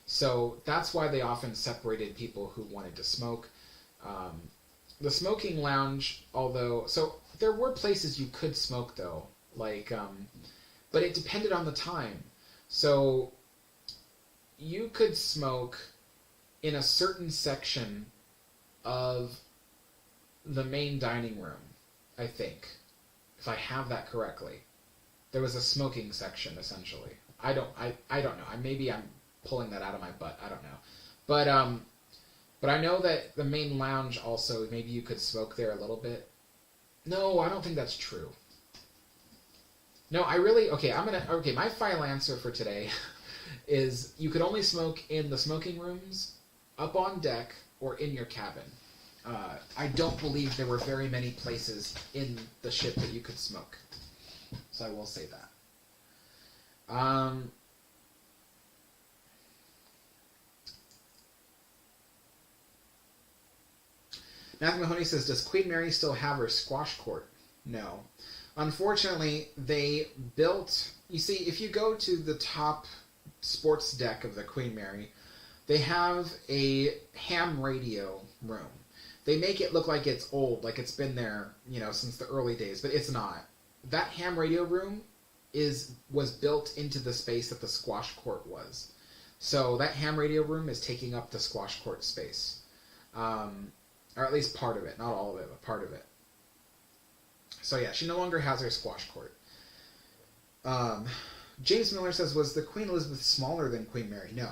So that's why they often separated people who wanted to smoke. The smoking lounge, so there were places you could smoke though, but it depended on the time. So you could smoke in a certain section of the main dining room, I think, if I have that correctly. There was a smoking section, essentially. I don't know. Maybe I'm pulling that out of my butt. I don't know. But I know that the main lounge also, maybe you could smoke there a little bit. No, I don't think that's true. No, my final answer for today is you could only smoke in the smoking rooms, up on deck, or in your cabin. I don't believe there were very many places in the ship that you could smoke. So I will say that. Matthew Mahoney says, does Queen Mary still have her squash court? No. Unfortunately, they built... You see, if you go to the top sports deck of the Queen Mary, they have a ham radio room. They make it look like it's old, like it's been there, since the early days, but it's not. That ham radio room was built into the space that the squash court was. So that ham radio room is taking up the squash court space. Or at least part of it. Not all of it, but part of it. So yeah, she no longer has her squash court. James Miller says, was the Queen Elizabeth smaller than Queen Mary? No.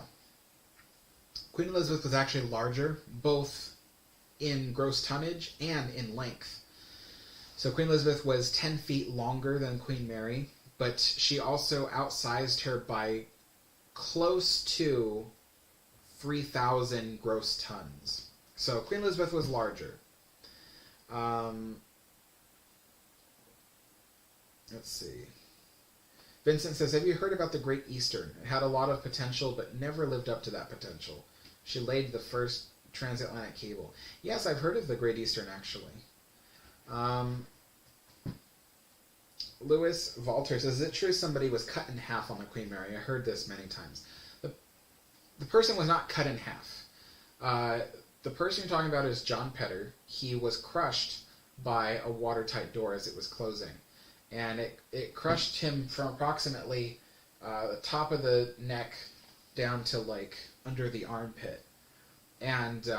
Queen Elizabeth was actually larger, both in gross tonnage and in length. So Queen Elizabeth was 10 feet longer than Queen Mary, but she also outsized her by close to 3,000 gross tons. So Queen Elizabeth was larger. Let's see. Vincent says, have you heard about the Great Eastern? It had a lot of potential, but never lived up to that potential. She laid the first transatlantic cable. Yes, I've heard of the Great Eastern, actually. Louis Walter says, is it true somebody was cut in half on the Queen Mary? I heard this many times. The person was not cut in half. The person you're talking about is John Petter. He was crushed by a watertight door as it was closing. And it crushed him from approximately the top of the neck down to under the armpit. And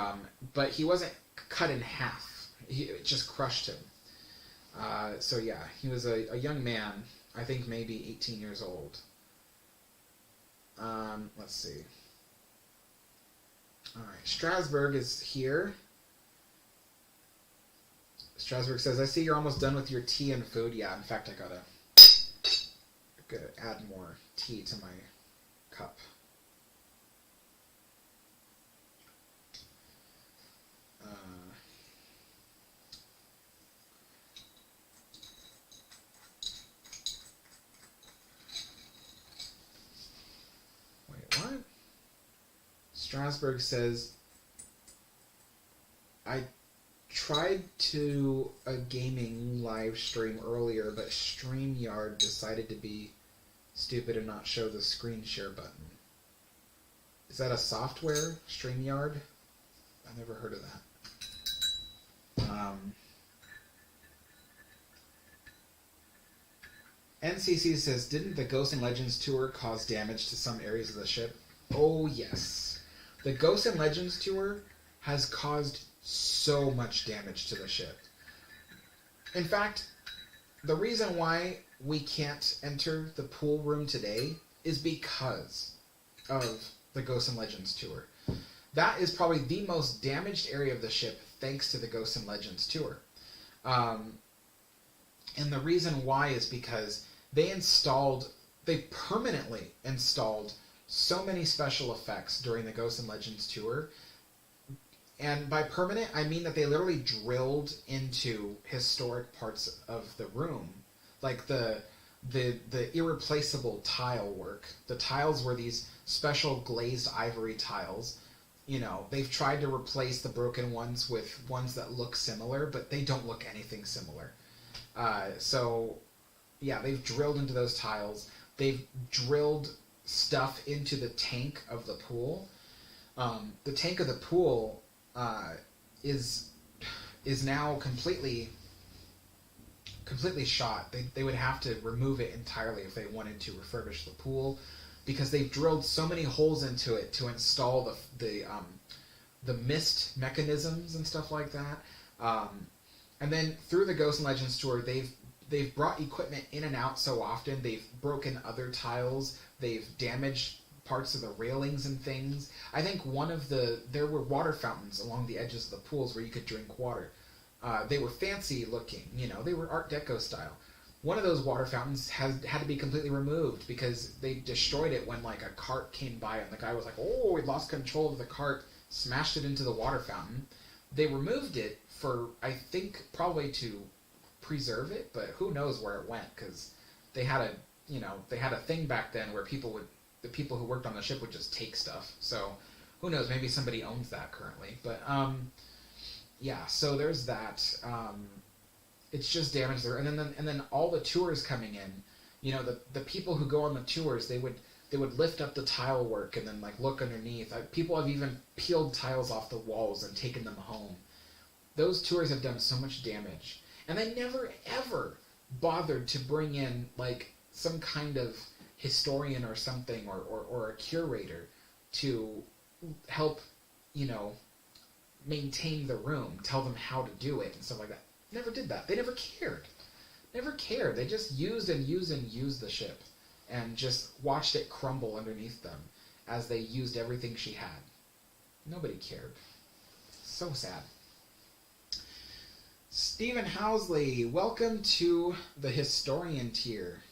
but he wasn't cut in half. It just crushed him. So yeah, he was a young man. I think maybe 18 years old. Let's see. All right, Strasbourg is here. Strasbourg says, I see you're almost done with your tea and food. Yeah, in fact, I gotta add more tea to my cup. Wait, what? Strasbourg says, I tried to a gaming live stream earlier, but StreamYard decided to be stupid and not show the screen share button. Is that a software, StreamYard? I've never heard of that. NCC says, didn't the Ghosts and Legends tour cause damage to some areas of the ship? Oh, yes. The Ghosts and Legends tour has caused so much damage to the ship. In fact, the reason why we can't enter the pool room today is because of the Ghosts and Legends tour. That is probably the most damaged area of the ship thanks to the Ghosts and Legends tour. And the reason why is because they permanently installed so many special effects during the Ghosts and Legends tour. And by permanent, I mean that they literally drilled into historic parts of the room. Like the irreplaceable tile work. The tiles were these special glazed ivory tiles. You know, they've tried to replace the broken ones with ones that look similar, but they don't look anything similar. So, yeah, they've drilled into those tiles. They've drilled stuff into the tank of the pool. The tank of the pool is now completely shot. They would have to remove it entirely if they wanted to refurbish the pool, because they've drilled so many holes into it to install the mist mechanisms and stuff like that. And then through the Ghosts and Legends tour, they've brought equipment in and out so often. They've broken other tiles. They've damaged parts of the railings and things. I think there were water fountains along the edges of the pools where you could drink water. They were fancy looking, you know, they were Art Deco style. One of those water fountains had to be completely removed because they destroyed it when like a cart came by and the guy was like, oh, we lost control of the cart, smashed it into the water fountain. They removed it for, I think, probably to preserve it, but who knows where it went, because they had a thing back then where the people who worked on the ship would just take stuff. So who knows, maybe somebody owns that currently. But yeah, so there's that. It's just damaged there, and then all the tours coming in, you know, the people who go on the tours, they would lift up the tile work and then like look underneath. People have even peeled tiles off the walls and taken them home. Those tours have done so much damage, and they never ever bothered to bring in like some kind of historian or something or a curator to help, you know, maintain the room, tell them how to do it and stuff like that. Never did that. They never cared. Never cared. They just used the ship and just watched it crumble underneath them as they used everything she had. Nobody cared. So sad. Stephen Housley, welcome to the historian tier.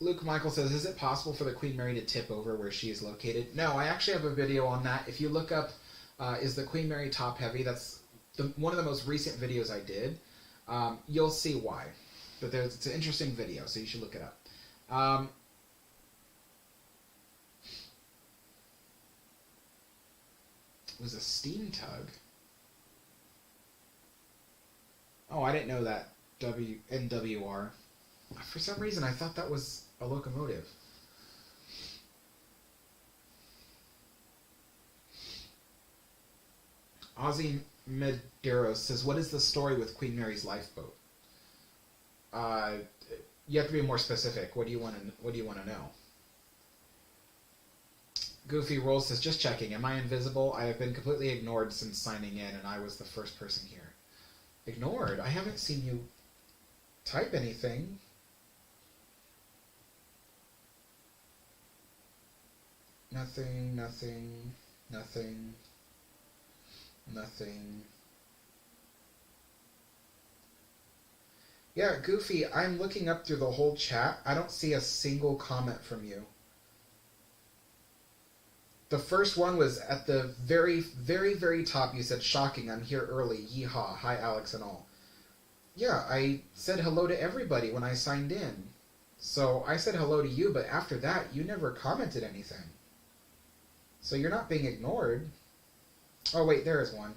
Luke Michael says, is it possible for the Queen Mary to tip over where she is located? No, I actually have a video on that. If you look up, is the Queen Mary top heavy? That's one of the most recent videos I did. You'll see why. But it's an interesting video, so you should look it up. It was a steam tug. Oh, I didn't know that. NWR. For some reason, I thought that was a locomotive. Ozzy Medeiros says, what is the story with Queen Mary's lifeboat? You have to be more specific. What do you want to know? Goofy Rolls says, just checking. Am I invisible? I have been completely ignored since signing in, and I was the first person here. Ignored? I haven't seen you type anything. Nothing, nothing, nothing, nothing. Yeah, Goofy, I'm looking up through the whole chat. I don't see a single comment from you. The first one was at the very, very, very top. You said, shocking, I'm here early. Yeehaw. Hi, Alex and all. Yeah, I said hello to everybody when I signed in. So I said hello to you, but after that, you never commented anything. So you're not being ignored. Oh, wait, there is one.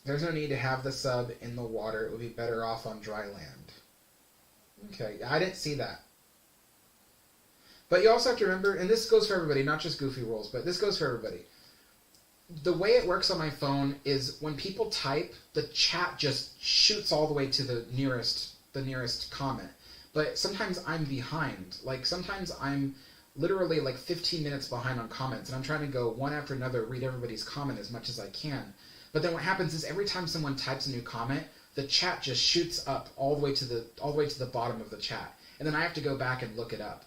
There's no need to have the sub in the water. It would be better off on dry land. Okay, I didn't see that. But you also have to remember, and this goes for everybody, not just Goofy Rolls, but this goes for everybody. The way it works on my phone is when people type, the chat just shoots all the way to the nearest comment. But sometimes I'm behind. Like sometimes I'm literally like 15 minutes behind on comments, and I'm trying to go one after another, read everybody's comment as much as I can. But then what happens is every time someone types a new comment, the chat just shoots up all the way to the bottom of the chat, and then I have to go back and look it up.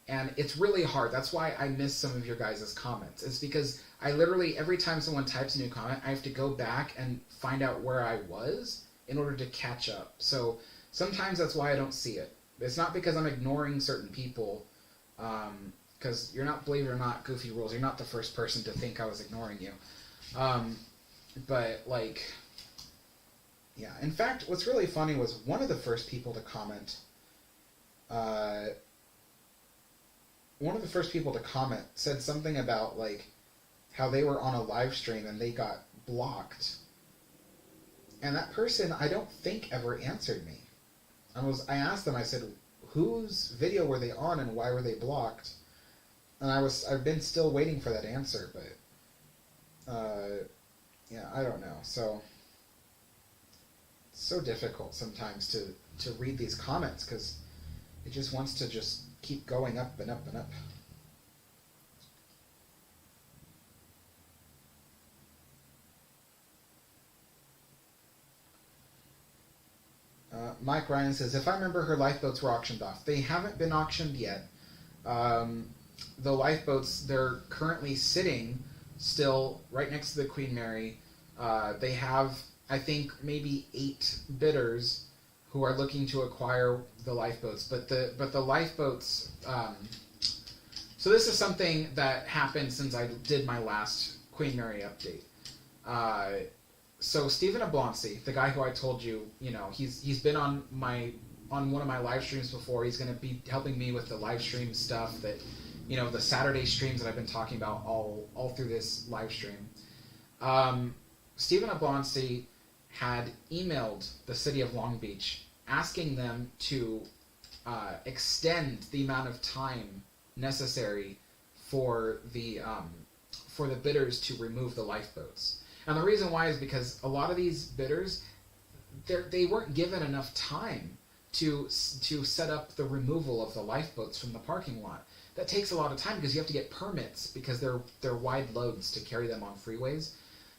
And it's really hard. That's why I miss some of your guys' comments. It's because I literally, every time someone types a new comment, I have to go back and find out where I was in order to catch up. So sometimes that's why I don't see it. It's not because I'm ignoring certain people, because you're not, believe it or not, Goofy Rules, you're not the first person to think I was ignoring you. But, like, yeah. In fact, what's really funny was one of the first people to comment, said something about, like, how they were on a live stream and they got blocked. And that person, I don't think, ever answered me. I asked them, I said, whose video were they on and why were they blocked? And I've been still waiting for that answer, but, yeah, I don't know. So, it's so difficult sometimes to read these comments, because it just wants to just keep going up and up and up. Mike Ryan says, if I remember, her lifeboats were auctioned off. They haven't been auctioned yet. The lifeboats, they're currently sitting still right next to the Queen Mary. They have, I think, maybe 8 bidders who are looking to acquire the lifeboats. But the lifeboats, so this is something that happened since I did my last Queen Mary update. So Stephen Ablonsi, the guy who I told you, he's been on one of my live streams before. He's going to be helping me with the live stream stuff that, the Saturday streams that I've been talking about all through this live stream. Stephen Ablonsi had emailed the city of Long Beach asking them to extend the amount of time necessary for the bidders to remove the lifeboats. And the reason why is because a lot of these bidders, they weren't given enough time to set up the removal of the lifeboats from the parking lot. That takes a lot of time because you have to get permits, because they're wide loads to carry them on freeways.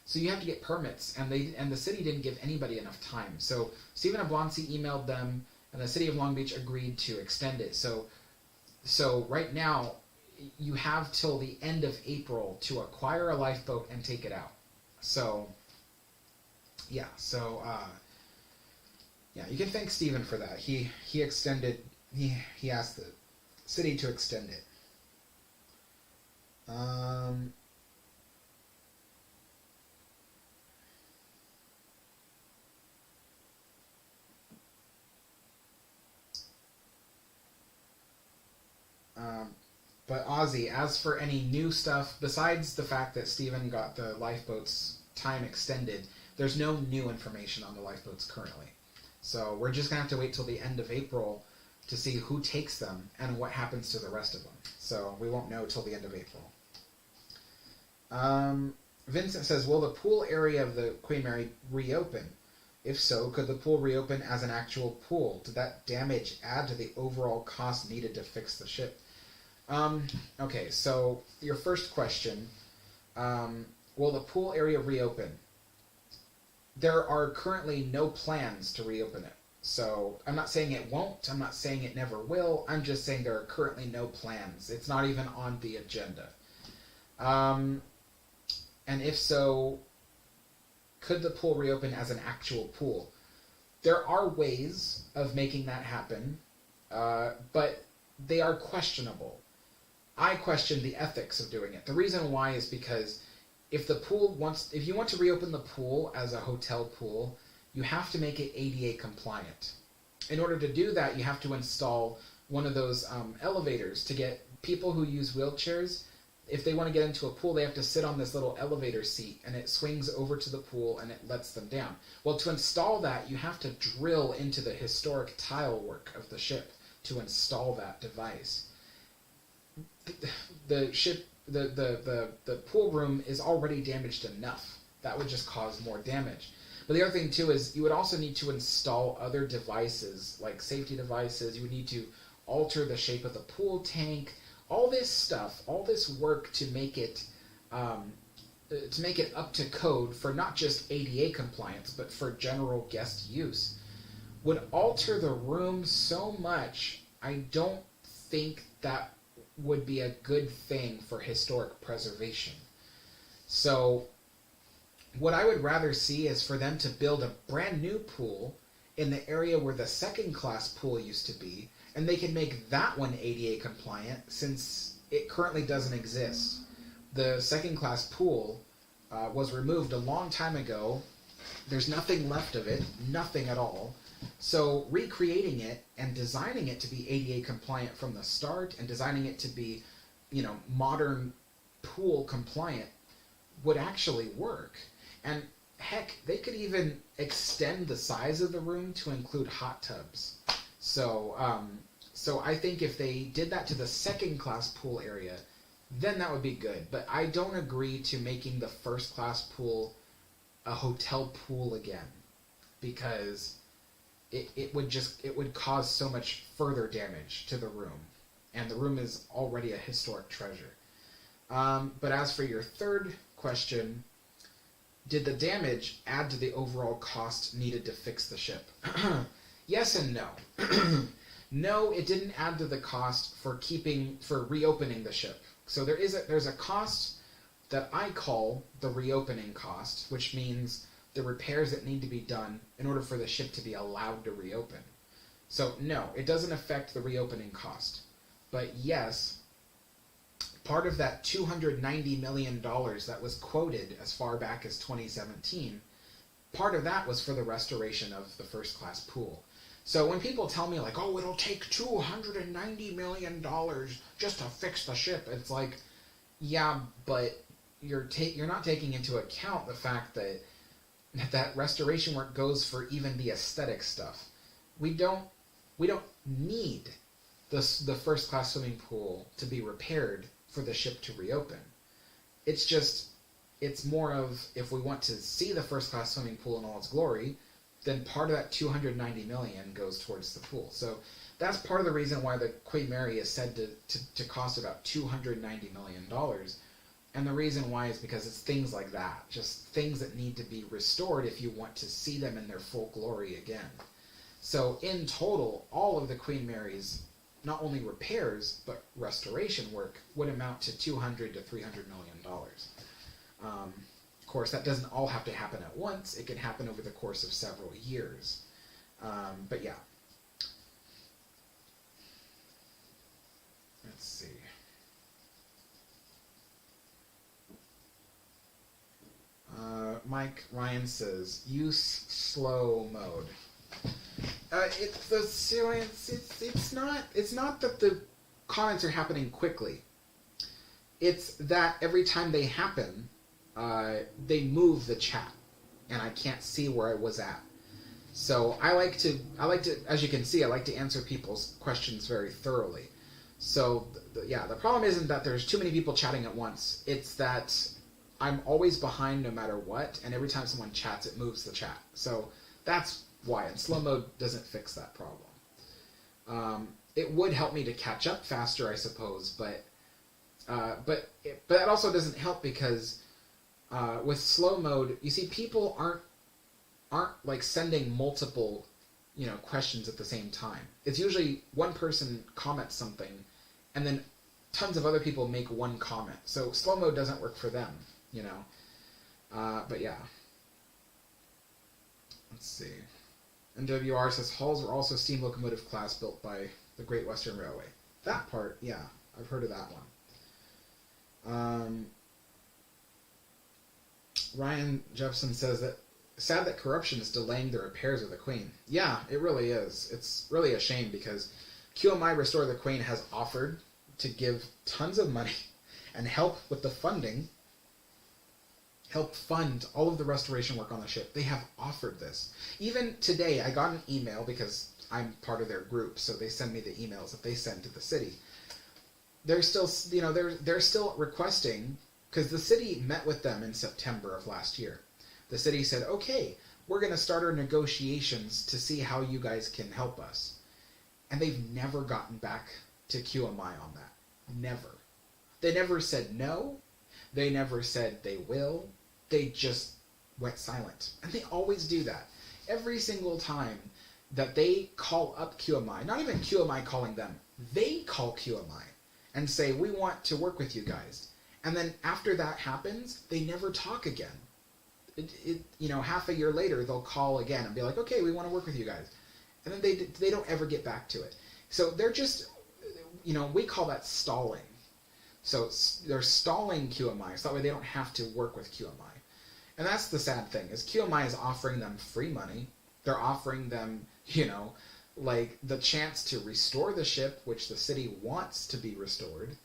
So you have to get permits, and the city didn't give anybody enough time. So Stephen Ablonsi emailed them, and the city of Long Beach agreed to extend it. So right now, you have till the end of April to acquire a lifeboat and take it out. So, yeah, you can thank Stephen for that. He asked the city to extend it. But Ozzy, as for any new stuff, besides the fact that Steven got the lifeboats time extended, there's no new information on the lifeboats currently. So we're just going to have to wait till the end of April to see who takes them and what happens to the rest of them. So we won't know till the end of April. Vincent says, will the pool area of the Queen Mary reopen? If so, could the pool reopen as an actual pool? Did that damage add to the overall cost needed to fix the ship? Okay, so your first question, will the pool area reopen? There are currently no plans to reopen it. So I'm not saying it won't, I'm not saying it never will, I'm just saying there are currently no plans. It's not even on the agenda. And if so, could the pool reopen as an actual pool? There are ways of making that happen, but they are questionable. I question the ethics of doing it. The reason why is because if you want to reopen the pool as a hotel pool, you have to make it ADA compliant. In order to do that, you have to install one of those elevators to get people who use wheelchairs. If they want to get into a pool, they have to sit on this little elevator seat, and it swings over to the pool, and it lets them down. Well, to install that, you have to drill into the historic tile work of the ship to install that device. The ship, the pool room is already damaged enough. That would just cause more damage. But the other thing too is you would also need to install other devices, like safety devices. You would need to alter the shape of the pool tank, all this stuff, all this work to make it up to code for not just ADA compliance, but for general guest use, would alter the room so much. I don't think that would be a good thing for historic preservation. So what I would rather see is for them to build a brand new pool in the area where the second class pool used to be, and they can make that one ADA compliant since it currently doesn't exist. The second class pool was removed a long time ago. There's nothing left of it, nothing at all. So recreating it and designing it to be ADA compliant from the start and designing it to be, modern pool compliant would actually work. And heck, they could even extend the size of the room to include hot tubs. So I think if they did that to the second class pool area, then that would be good. But I don't agree to making the first class pool a hotel pool again, because it would cause so much further damage to the room, and the room is already a historic treasure. But as for your third question, did the damage add to the overall cost needed to fix the ship? Yes and no. No, it didn't add to the cost for reopening the ship. So there's a cost that I call the reopening cost, which means the repairs that need to be done in order for the ship to be allowed to reopen. So no, it doesn't affect the reopening cost. But yes, part of that $290 million that was quoted as far back as 2017, part of that was for the restoration of the first class pool. So when people tell me like, oh, it'll take $290 million just to fix the ship, it's like, yeah, but you're not taking into account the fact that restoration work goes for even the aesthetic stuff. We don't need the first class swimming pool to be repaired for the ship to reopen. It's more of, if we want to see the first class swimming pool in all its glory, then part of that $290 million goes towards the pool. So that's part of the reason why the Queen Mary is said to cost about $290 million. And the reason why is because it's things like that, just things that need to be restored if you want to see them in their full glory again. So in total, all of the Queen Mary's, not only repairs, but restoration work would amount to $200 to $300 million. Of course, that doesn't all have to happen at once. It can happen over the course of several years. But yeah. Let's see. Mike Ryan says, use slow mode. It's not that the comments are happening quickly. It's that every time they happen, they move the chat, and I can't see where I was at. So I like to, as you can see, I like to answer people's questions very thoroughly. So the problem isn't that there's too many people chatting at once. It's that I'm always behind no matter what, and every time someone chats, it moves the chat. So that's why, and slow mode doesn't fix that problem. It would help me to catch up faster, I suppose, but that also doesn't help because with slow mode, you see, people aren't like sending multiple, questions at the same time. It's usually one person comments something, and then tons of other people make one comment. So slow mode doesn't work for them, But yeah. Let's see. NWR says hulls were also steam locomotive class built by the Great Western Railway. That part, yeah, I've heard of that one. Ryan Jeffson says that sad that corruption is delaying the repairs of the Queen. Yeah, it really is. It's really a shame because QMI Restore the Queen has offered to give tons of money and help with the funding, help fund all of the restoration work on the ship. They have offered this. Even today, I got an email because I'm part of their group, so they send me the emails that they send to the city. They're still, they're still requesting, because the city met with them in September of last year. The city said, okay, we're going to start our negotiations to see how you guys can help us. And they've never gotten back to QMI on that. Never. They never said no. They never said they will. They just went silent. And they always do that. Every single time that they call up QMI, not even QMI calling them, they call QMI and say, we want to work with you guys. And then after that happens, they never talk again. Half a year later, they'll call again and be like, okay, we want to work with you guys. And then they don't ever get back to it. So they're just, we call that stalling. So they're stalling QMI, so that way they don't have to work with QMI. And that's the sad thing, is QMI is offering them free money. They're offering them, the chance to restore the ship, which the city wants to be restored.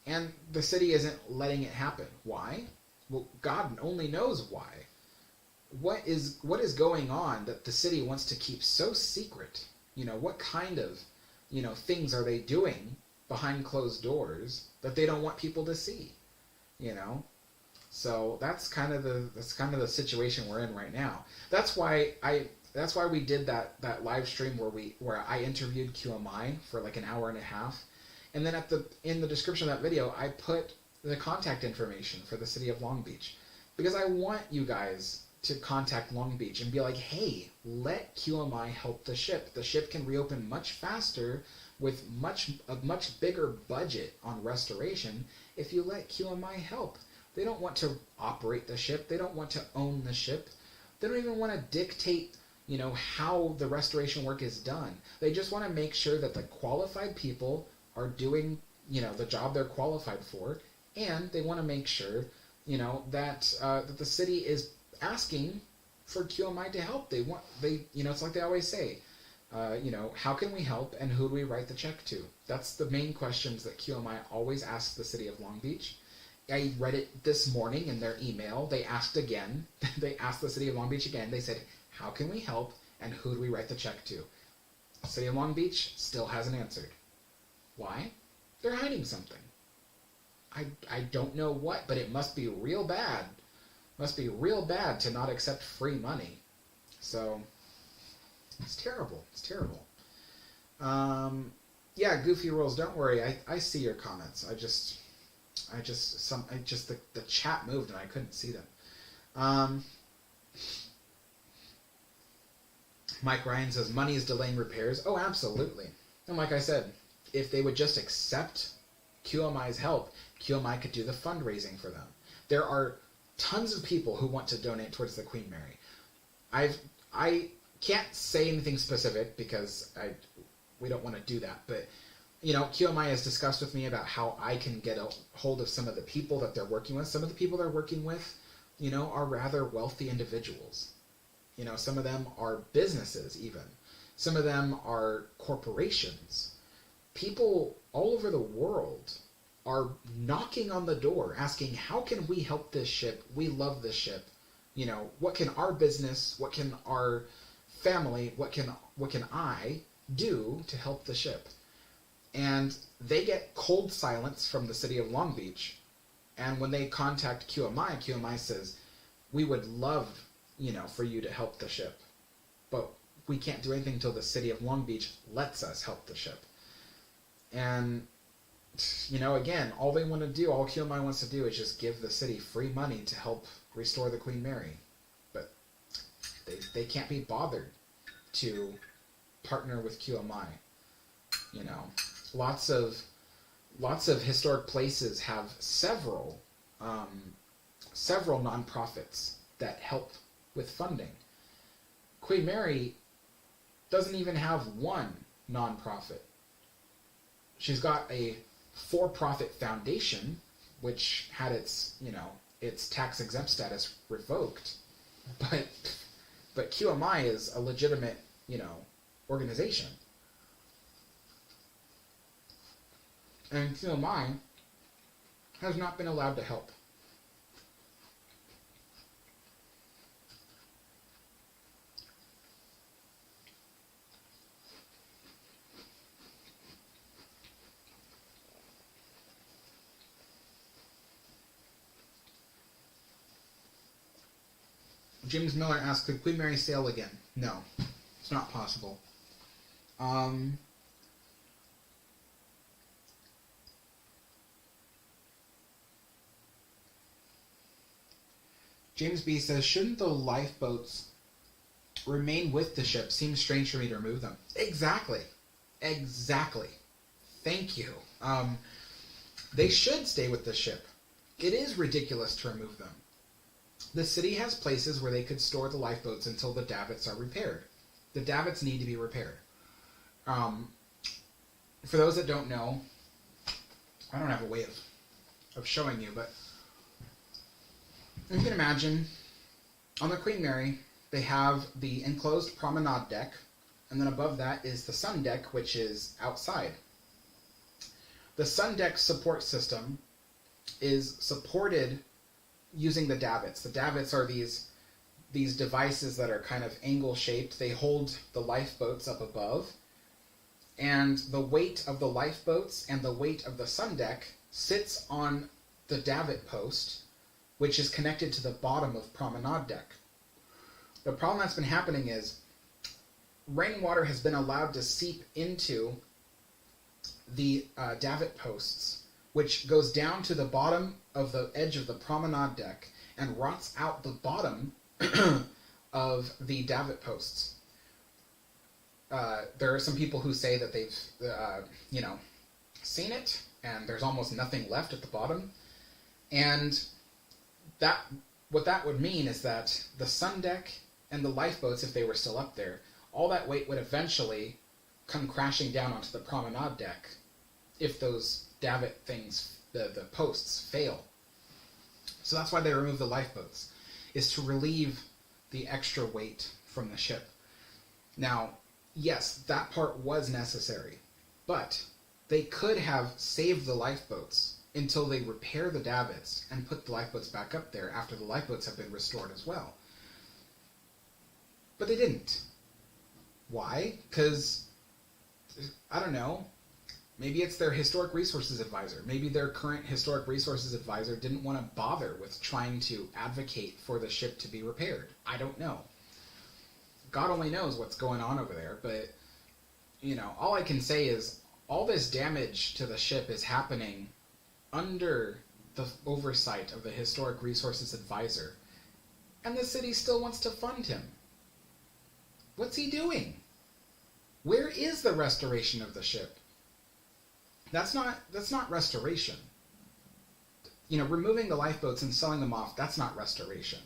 And the city isn't letting it happen. Why? Well, God only knows why. What is going on that the city wants to keep so secret? What kind of, things are they doing behind closed doors that they don't want people to see? So that's kind of the situation we're in right now. That's why we did that live stream where I interviewed QMI for like an hour and a half, and then in the description of that video I put the contact information for the city of Long Beach, because I want you guys to contact Long Beach and be like, hey, let QMI help the ship. The ship can reopen much faster with a much bigger budget on restoration if you let QMI help. They don't want to operate the ship. They don't want to own the ship. They don't even want to dictate, how the restoration work is done. They just want to make sure that the qualified people are doing, the job they're qualified for, and they want to make sure, that the city is asking for QMI to help. It's like they always say, how can we help and who do we write the check to? That's the main questions that QMI always asks the city of Long Beach. I read it this morning in their email. They asked again. They asked the city of Long Beach again. They said, how can we help and who do we write the check to? The city of Long Beach still hasn't answered. Why? They're hiding something. I don't know what, but it must be real bad. Must be real bad to not accept free money. So it's terrible. It's terrible. Yeah, Goofy Rolls, don't worry. I see your comments. The chat moved and I couldn't see them. Mike Ryan says money is delaying repairs. Oh, absolutely. And like I said, if they would just accept QMI's help, QMI could do the fundraising for them. There are tons of people who want to donate towards the Queen Mary. I can't say anything specific because we don't want to do that, but QMI has discussed with me about how I can get a hold of some of the people that they're working with. Some of the people they're working with, are rather wealthy individuals. Some of them are businesses even. Some of them are corporations. People all over the world are knocking on the door asking, how can we help this ship? We love this ship. What can our business, what can our family, what can I do to help the ship? And they get cold silence from the city of Long Beach. And when they contact QMI, QMI says, we would love, for you to help the ship. But we can't do anything until the city of Long Beach lets us help the ship. And, again, all they want to do, all QMI wants to do is just give the city free money to help restore the Queen Mary. But they can't be bothered to partner with QMI. Lots of historic places have several nonprofits that help with funding. Queen Mary doesn't even have one nonprofit. She's got a for-profit foundation, which had its tax-exempt status revoked, but QMI is a legitimate, organization. And QMI has not been allowed to help. James Miller asks, could Queen Mary sail again? No, it's not possible. James B says, shouldn't the lifeboats remain with the ship? Seems strange for me to remove them. Exactly. Exactly. Thank you. They should stay with the ship. It is ridiculous to remove them. The city has places where they could store the lifeboats until the davits are repaired. The davits need to be repaired. For those that don't know, I don't have a way of showing you, but you can imagine on the Queen Mary, they have the enclosed promenade deck, and then above that is the sun deck, which is outside. The sun deck support system is supported using the davits. The davits are these devices that are kind of angle shaped. They hold the lifeboats up above, and the weight of the lifeboats and the weight of the sun deck sits on the davit post, which is connected to the bottom of promenade deck. The problem that's been happening is rainwater has been allowed to seep into the davit posts, which goes down to the bottom of the edge of the promenade deck and rots out the bottom of the davit posts. There are some people who say that they've, seen it, and there's almost nothing left at the bottom. And what that would mean is that the sun deck and the lifeboats, if they were still up there, all that weight would eventually come crashing down onto the promenade deck if those davit things, the posts, fail. So that's why they remove the lifeboats, is to relieve the extra weight from the ship. Now, yes, that part was necessary, but they could have saved the lifeboats until they repair the davits and put the lifeboats back up there after the lifeboats have been restored as well. But they didn't. Why? Because, I don't know, maybe it's their historic resources advisor. Maybe their current historic resources advisor didn't want to bother with trying to advocate for the ship to be repaired. I don't know. God only knows what's going on over there, but, all I can say is all this damage to the ship is happening under the oversight of the historic resources advisor, and the city still wants to fund him. What's he doing? Where is the restoration of the ship? That's not restoration. Removing the lifeboats and selling them off, that's not restoration.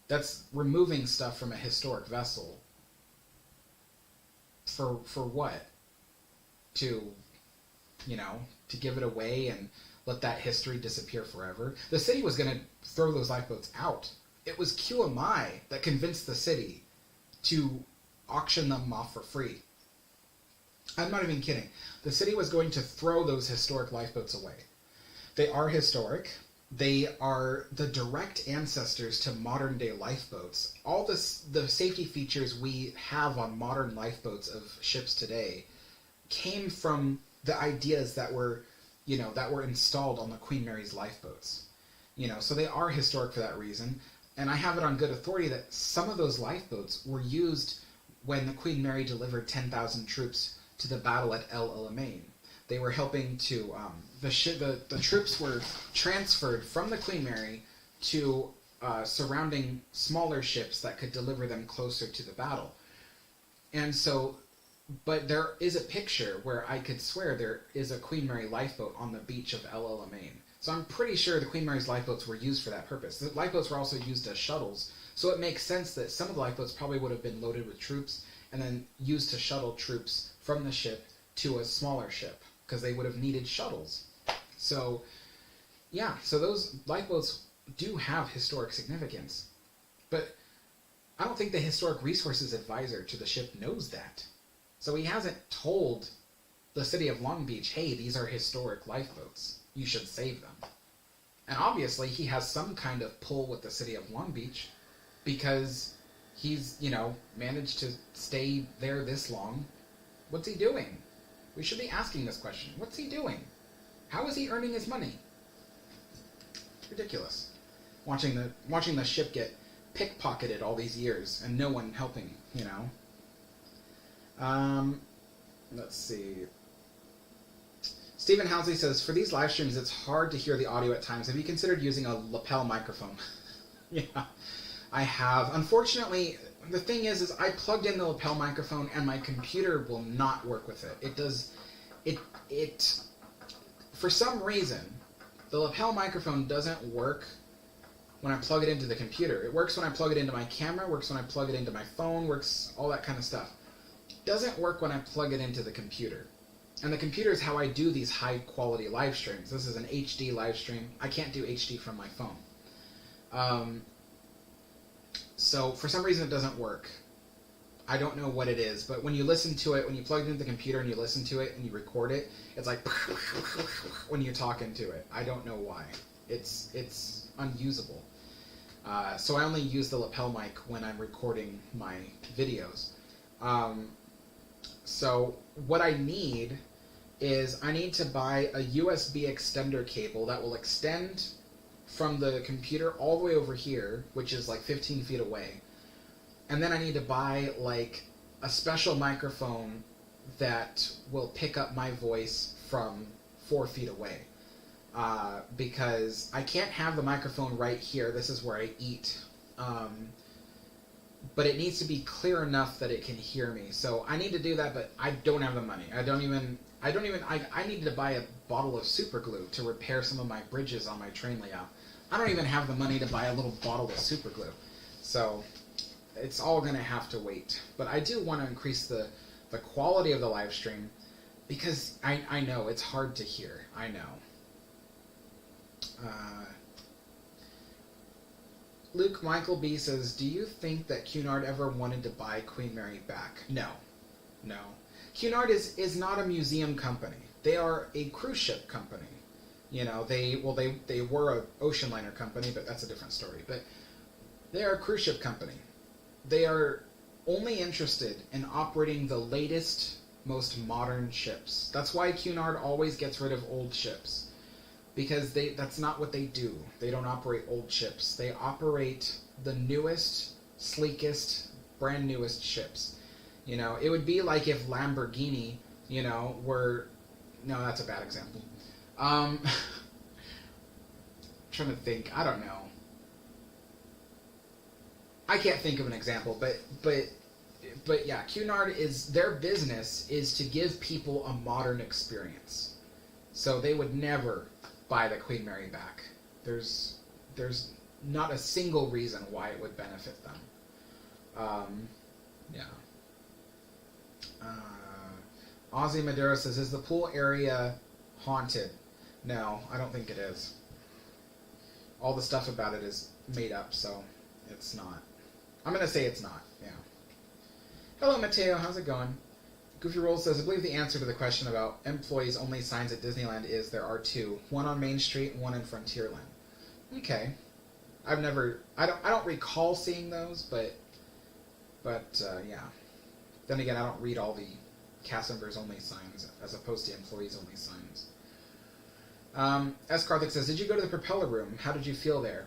That's removing stuff from a historic vessel. For what? To give it away and let that history disappear forever? The city was going to throw those lifeboats out. It was QMI that convinced the city to auction them off for free. I'm not even kidding. The city was going to throw those historic lifeboats away. They are historic. They are the direct ancestors to modern day lifeboats. All the safety features we have on modern lifeboats of ships today came from the ideas that were installed on the Queen Mary's lifeboats. So they are historic for that reason. And I have it on good authority that some of those lifeboats were used when the Queen Mary delivered 10,000 troops to the battle at El Alamein. They were helping to, the troops were transferred from the Queen Mary to surrounding smaller ships that could deliver them closer to the battle. And so, but there is a picture where I could swear there is a Queen Mary lifeboat on the beach of El Alamein. So I'm pretty sure the Queen Mary's lifeboats were used for that purpose. The lifeboats were also used as shuttles, so it makes sense that some of the lifeboats probably would have been loaded with troops and then used to shuttle troops from the ship to a smaller ship, because they would have needed shuttles. So, yeah, so those lifeboats do have historic significance. But I don't think the historic resources advisor to the ship knows that. So he hasn't told the city of Long Beach, hey, these are historic lifeboats. You should save them. And obviously he has some kind of pull with the city of Long Beach because he's, managed to stay there this long. What's he doing? We should be asking this question. What's he doing? How is he earning his money? Ridiculous. Watching the ship get pickpocketed all these years and no one helping, Let's see. Stephen Housley says, for these live streams, it's hard to hear the audio at times. Have you considered using a lapel microphone? Yeah, I have. Unfortunately, the thing is I plugged in the lapel microphone and my computer will not work with it. It for some reason, the lapel microphone doesn't work when I plug it into the computer. It works when I plug it into my camera, works when I plug it into my phone, works all that kind of stuff. It doesn't work when I plug it into the computer. And the computer is how I do these high quality live streams. This is an HD live stream. I can't do HD from my phone. So for some reason it doesn't work. I don't know what it is, but when you listen to it, when you plug it into the computer and you listen to it and you record it, it's like when you're talking to it. I don't know why. It's unusable. So I only use the lapel mic when I'm recording my videos. So what I need is I need to buy a USB extender cable that will extend from the computer all the way over here, which is like 15 feet away. And then I need to buy like a special microphone that will pick up my voice from 4 feet away. Because I can't have the microphone right here. This is where I eat. But it needs to be clear enough that it can hear me. So I need to do that, but I don't have the money. I needed to buy a bottle of super glue to repair some of my bridges on my train layout. I don't even have the money to buy a little bottle of super glue. So it's all going to have to wait. But I do want to increase the quality of the live stream because I know it's hard to hear. I know. Luke Michael B says, do you think that Cunard ever wanted to buy Queen Mary back? No. No. Cunard is not a museum company. They are a cruise ship company. You know, they were an ocean liner company, but that's a different story. But they are a cruise ship company. They are only interested in operating the latest, most modern ships. That's why Cunard always gets rid of old ships. Because that's not what they do. They don't operate old ships. They operate the newest, sleekest, brand newest ships. You know, it would be like if Lamborghini, you know, were... No, that's a bad example. Trying to think. I don't know. I can't think of an example, but yeah, Cunard is... Their business is to give people a modern experience. So they would never buy the Queen Mary back. There's not a single reason why it would benefit them. Yeah. Ozzy Madero says, is the pool area haunted? No, I don't think it is. All the stuff about it is made up, so it's not. I'm going to say it's not, yeah. Hello, Mateo. How's it going? Goofy Roll says, I believe the answer to the question about employees only signs at Disneyland is there are two. One on Main Street and one in Frontierland. Okay. I don't recall seeing those, but yeah. Then again, I don't read all the cast members only signs as opposed to employees only signs. S. Karthik says, did you go to the propeller room? How did you feel there?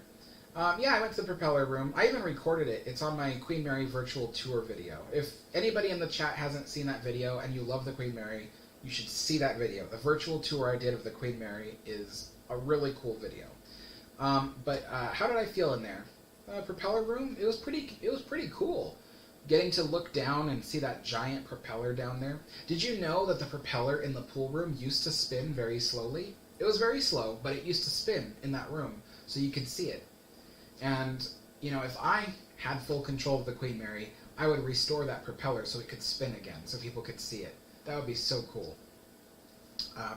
Yeah, I went to the propeller room. I even recorded it. It's on my Queen Mary virtual tour video. If anybody in the chat hasn't seen that video and you love the Queen Mary, you should see that video. The virtual tour I did of the Queen Mary is a really cool video. But how did I feel in there? Propeller room? It was pretty cool. Getting to look down and see that giant propeller down there. Did you know that the propeller in the pool room used to spin very slowly? It was very slow, but it used to spin in that room, so you could see it. And, you know, if I had full control of the Queen Mary, I would restore that propeller so it could spin again, so people could see it. That would be so cool.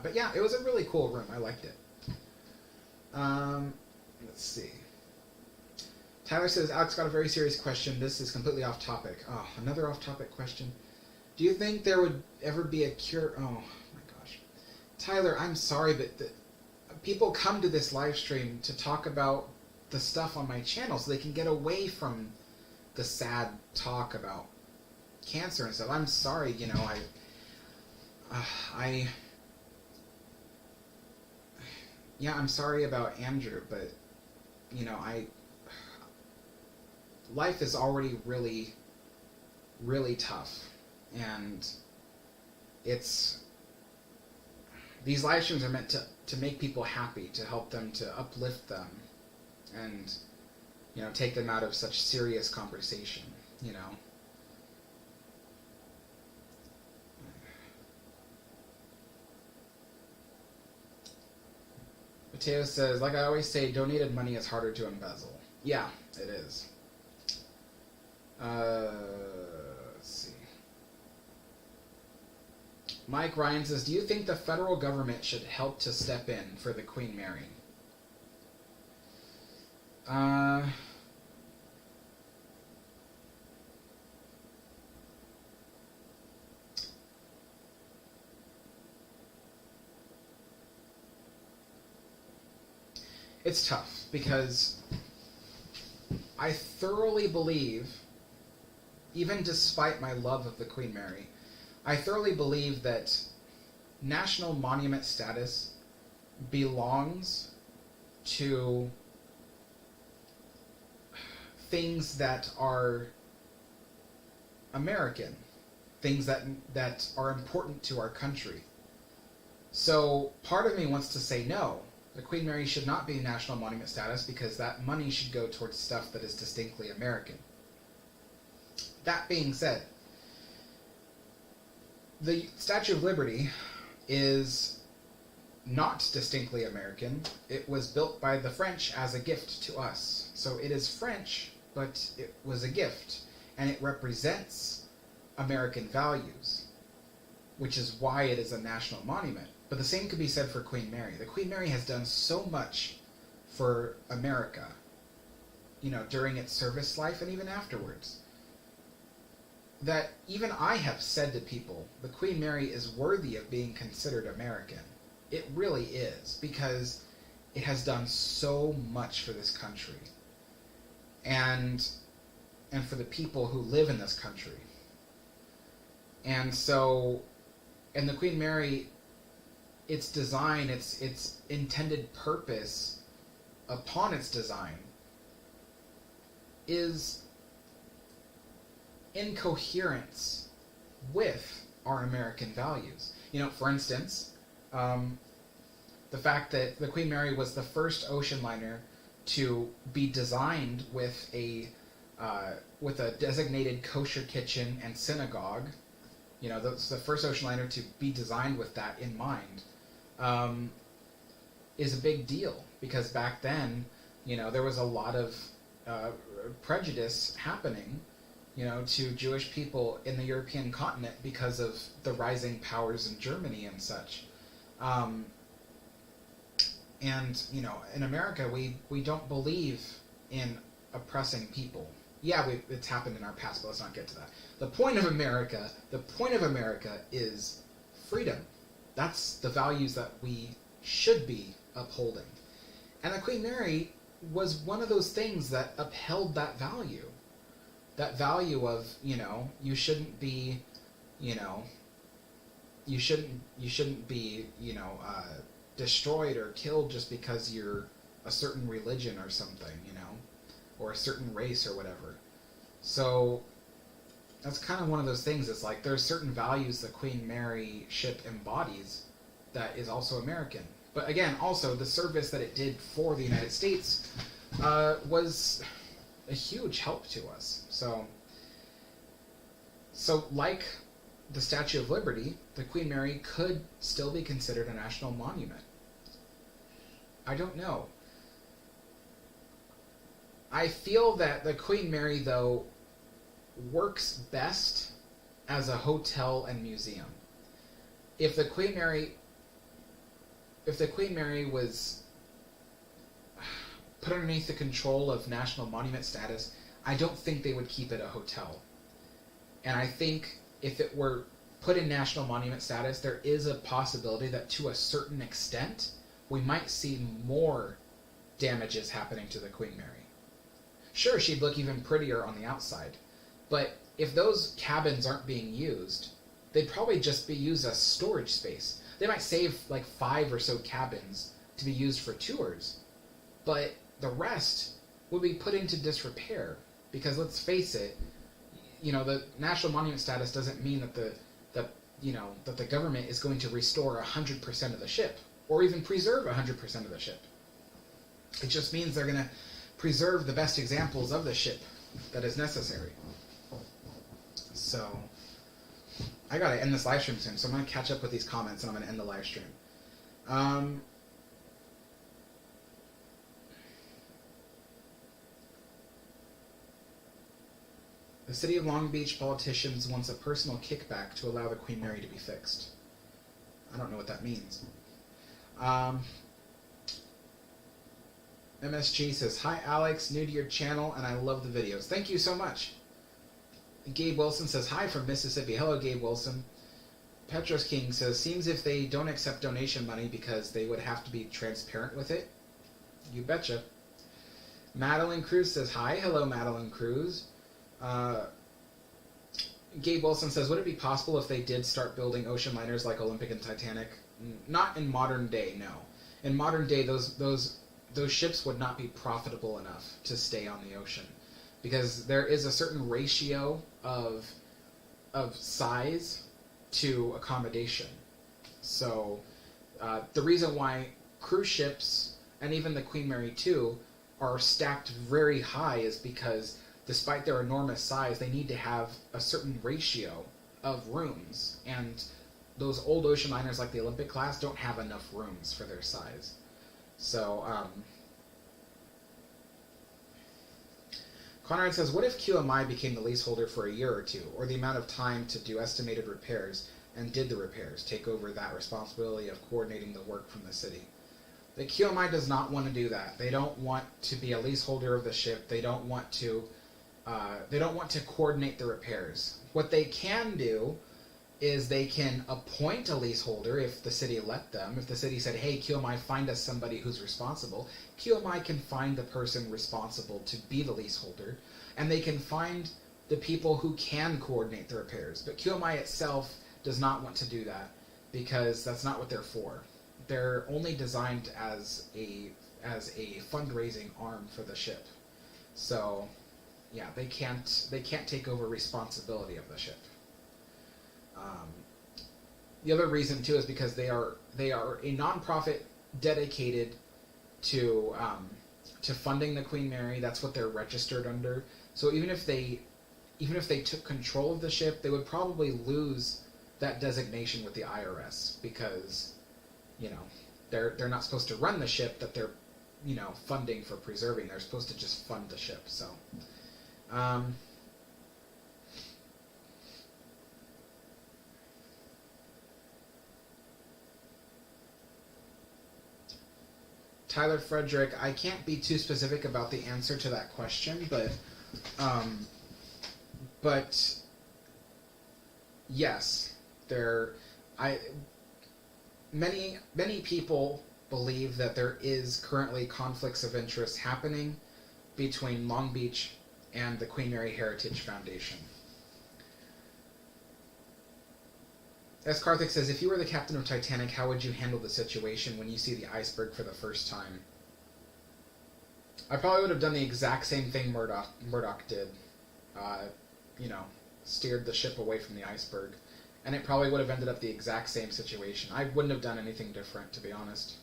But yeah, it was a really cool room. I liked it. Let's see. Tyler says, Alex got a very serious question. This is completely off topic. Oh, another off topic question. Do you think there would ever be a cure? Oh, my gosh. Tyler, I'm sorry, but people come to this live stream to talk about the stuff on my channel so they can get away from the sad talk about cancer and stuff. I'm sorry, you know, yeah, I'm sorry about Andrew, but, you know, life is already really, really tough, and these live streams are meant to make people happy, to help them, to uplift them, and take them out of such serious conversation, Mateo says, like I always say, donated money is harder to embezzle. Yeah, it is. Let's see. Mike Ryan says, do you think the federal government should help to step in for the Queen Mary? It's tough because I thoroughly believe, even despite my love of the Queen Mary, I thoroughly believe that national monument status belongs to things that are American, things that are important to our country. So part of me wants to say no. The Queen Mary should not be national monument status because that money should go towards stuff that is distinctly American. That being said, the Statue of Liberty is not distinctly American. It was built by the French as a gift to us. So it is French, but it was a gift, and it represents American values, which is why it is a national monument. But the same could be said for Queen Mary. The Queen Mary has done so much for America, during its service life and even afterwards, that even I have said to people, the Queen Mary is worthy of being considered American. It really is, because it has done so much for this country and for the people who live in this country. And the Queen Mary, its design, its intended purpose upon its design is in coherence with our American values. For instance, the fact that the Queen Mary was the first ocean liner to be designed with a designated kosher kitchen and synagogue. That's the first ocean liner to be designed with that in mind. Is a big deal, because back then, there was a lot of prejudice happening, to Jewish people in the European continent because of the rising powers in Germany and such. In America, we don't believe in oppressing people. Yeah, it's happened in our past, but let's not get to that. The point of America is freedom. That's the values that we should be upholding. And the Queen Mary was one of those things that upheld that value. That value of, you shouldn't be, you shouldn't be, destroyed or killed just because you're a certain religion or something, or a certain race or whatever. So that's kind of one of those things. It's like there are certain values the Queen Mary ship embodies that is also American. But again, also the service that it did for the United States was a huge help to us. So like the Statue of Liberty, the Queen Mary could still be considered a national monument. I don't know. I feel that the Queen Mary, though, works best as a hotel and museum. If the Queen Mary was put underneath the control of national monument status, I don't think they would keep it a hotel. And I think if it were put in national monument status, there is a possibility that to a certain extent, we might see more damages happening to the Queen Mary. Sure, she'd look even prettier on the outside, but if those cabins aren't being used, they'd probably just be used as storage space. They might save like 5 or so cabins to be used for tours, but the rest would be put into disrepair, because let's face it, the national monument status doesn't mean that the government is going to restore 100% of the ship, or even preserve 100% of the ship. It just means they're going to preserve the best examples of the ship that is necessary. So, I gotta end this live stream soon, so I'm gonna catch up with these comments and I'm gonna end the live stream. The City of Long Beach politicians wants a personal kickback to allow the Queen Mary to be fixed. I don't know what that means. MSG says, "Hi Alex, new to your channel and I love the videos." Thank you so much. Gabe Wilson says, "Hi from Mississippi." Hello, Gabe Wilson. Petros King says, "Seems if they don't accept donation money because they would have to be transparent with it." You betcha. Madeline Cruz says, "Hi." Hello, Madeline Cruz. Gabe Wilson says, "Would it be possible if they did start building ocean liners like Olympic and Titanic?" Not in modern day, no. In modern day, those ships would not be profitable enough to stay on the ocean, because there is a certain ratio of size to accommodation. So the reason why cruise ships, and even the Queen Mary too, are stacked very high is because despite their enormous size, they need to have a certain ratio of rooms, and those old ocean liners like the Olympic class don't have enough rooms for their size. So, Cunard says, "What if QMI became the leaseholder for a year or two, or the amount of time to do estimated repairs, and did the repairs, take over that responsibility of coordinating the work from the city?" The QMI does not want to do that. They don't want to be a leaseholder of the ship. They don't want to coordinate the repairs. What they can do is they can appoint a leaseholder if the city let them. If the city said, "Hey, QMI, find us somebody who's responsible," QMI can find the person responsible to be the leaseholder, and they can find the people who can coordinate the repairs. But QMI itself does not want to do that, because that's not what they're for. They're only designed as a fundraising arm for the ship. So, yeah, they can't take over responsibility of the ship. The other reason too is because they are a nonprofit dedicated to funding the Queen Mary. That's what they're registered under. So even if they took control of the ship, they would probably lose that designation with the IRS, because they're not supposed to run the ship that they're funding for preserving. They're supposed to just fund the ship. So. Tyler Frederick, I can't be too specific about the answer to that question, but yes, many people believe that there is currently conflicts of interest happening between Long Beach and the Queen Mary Heritage Foundation. As Karthik says, "If you were the captain of Titanic, how would you handle the situation when you see the iceberg for the first time?" I probably would have done the exact same thing Murdoch did. Steered the ship away from the iceberg. And it probably would have ended up the exact same situation. I wouldn't have done anything different, to be honest.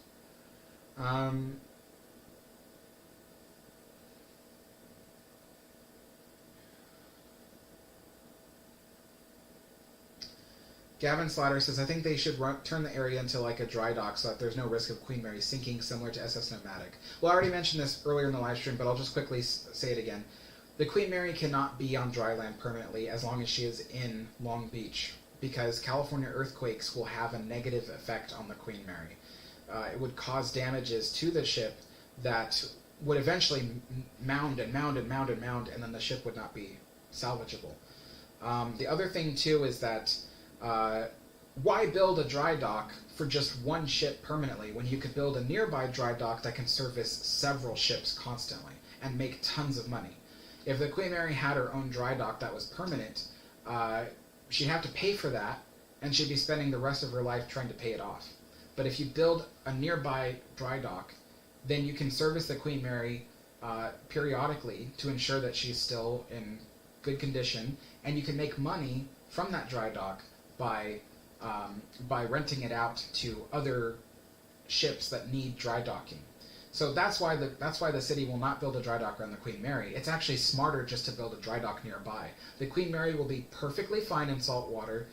Gavin Slaughter says, "I think they should turn the area into like a dry dock so that there's no risk of Queen Mary sinking, similar to SS Nomadic." Well, I already mentioned this earlier in the live stream, but I'll just quickly say it again. The Queen Mary cannot be on dry land permanently as long as she is in Long Beach, because California earthquakes will have a negative effect on the Queen Mary. It would cause damages to the ship that would eventually mound, and then the ship would not be salvageable. The other thing, too, is that why build a dry dock for just one ship permanently when you could build a nearby dry dock that can service several ships constantly and make tons of money? If the Queen Mary had her own dry dock that was permanent, she'd have to pay for that, and she'd be spending the rest of her life trying to pay it off. But if you build a nearby dry dock, then you can service the Queen Mary periodically to ensure that she's still in good condition, and you can make money from that dry dock by renting it out to other ships that need dry docking. So that's why the city will not build a dry dock around the Queen Mary. It's actually smarter just to build a dry dock nearby. The Queen Mary will be perfectly fine in salt water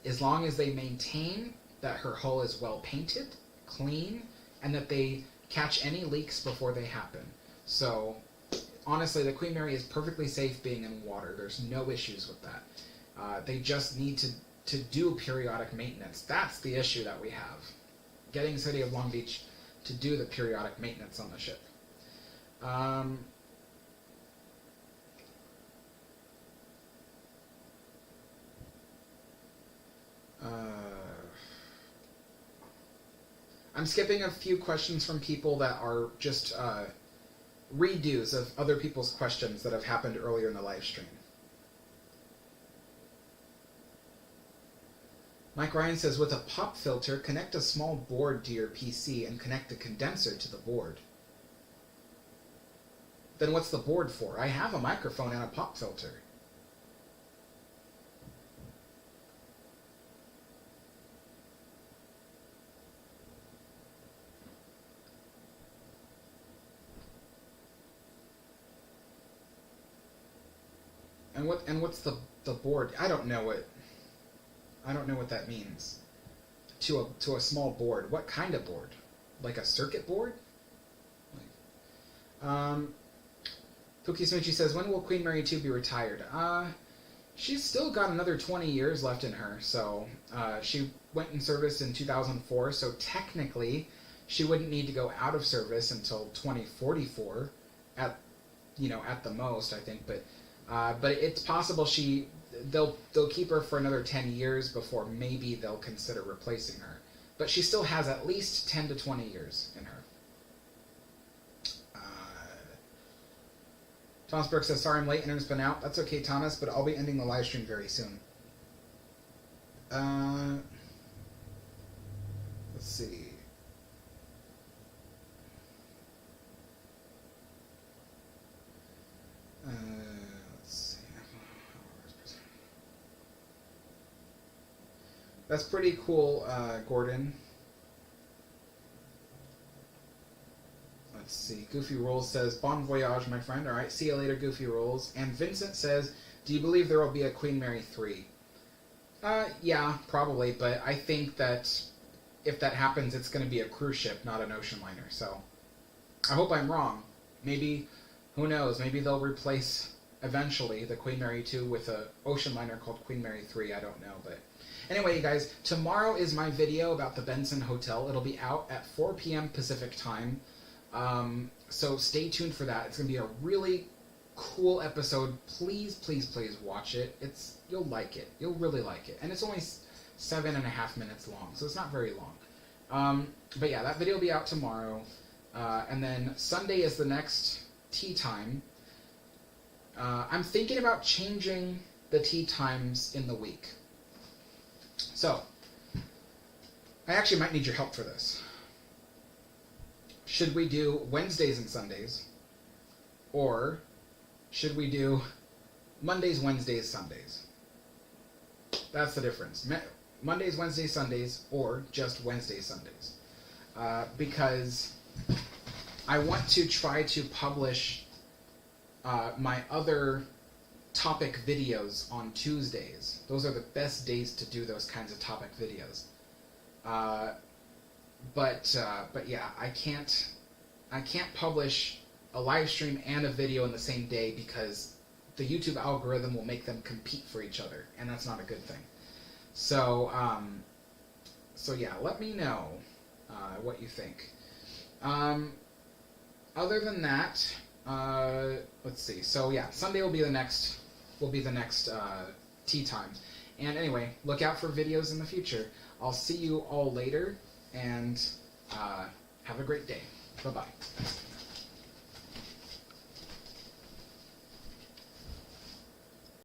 as long as they maintain that her hull is well painted, clean, and that they catch any leaks before they happen. So honestly, the Queen Mary is perfectly safe being in water. There's no issues with that. They just need to do periodic maintenance. That's the issue that we have. Getting City of Long Beach to do the periodic maintenance on the ship. I'm skipping a few questions from people that are just redos of other people's questions that have happened earlier in the live stream. Mike Ryan says, with a pop filter, connect a small board to your PC and connect a condenser to the board. Then what's the board for? I have a microphone and a pop filter. And what's the board? I don't know what that means. To a small board. What kind of board? Like a circuit board? Pookie Smoochie says, when will Queen Mary 2 be retired? She's still got another 20 years left in her. So she went in service in 2004. So technically, she wouldn't need to go out of service until 2044, at the most, I think. But it's possible they'll keep her for another 10 years before maybe they'll consider replacing her. But she still has at least 10 to 20 years in her. Thomas Brooks says, sorry I'm late, internet's been out. That's okay, Thomas, but I'll be ending the live stream very soon. Let's see. That's pretty cool, Gordon. Let's see. Goofy Rolls says, bon voyage, my friend. All right, see you later, Goofy Rolls. And Vincent says, do you believe there will be a Queen Mary 3? Yeah, probably, but I think that if that happens, it's going to be a cruise ship, not an ocean liner. So I hope I'm wrong. Maybe, who knows, maybe they'll replace, eventually, the Queen Mary 2 with an ocean liner called Queen Mary 3. I don't know, but... Anyway, you guys, tomorrow is my video about the Benson Hotel. It'll be out at 4 p.m. Pacific time. So stay tuned for that. It's going to be a really cool episode. Please, please, please watch it. You'll like it. You'll really like it. And it's only 7.5 minutes long, so it's not very long. But yeah, that video will be out tomorrow. And then Sunday is the next tea time. I'm thinking about changing the tea times in the week. So, I actually might need your help for this. Should we do Wednesdays and Sundays? Or should we do Mondays, Wednesdays, Sundays? That's the difference. Mondays, Wednesdays, Sundays, or just Wednesdays, Sundays. Because I want to try to publish my other topic videos on Tuesdays. Those are the best days to do those kinds of topic videos. But yeah, I can't publish a live stream and a video in the same day because the YouTube algorithm will make them compete for each other, and that's not a good thing. So yeah, let me know what you think. Other than that, let's see. So yeah, Sunday will be the next tea time. And anyway, look out for videos in the future. I'll see you all later, and have a great day. Bye-bye.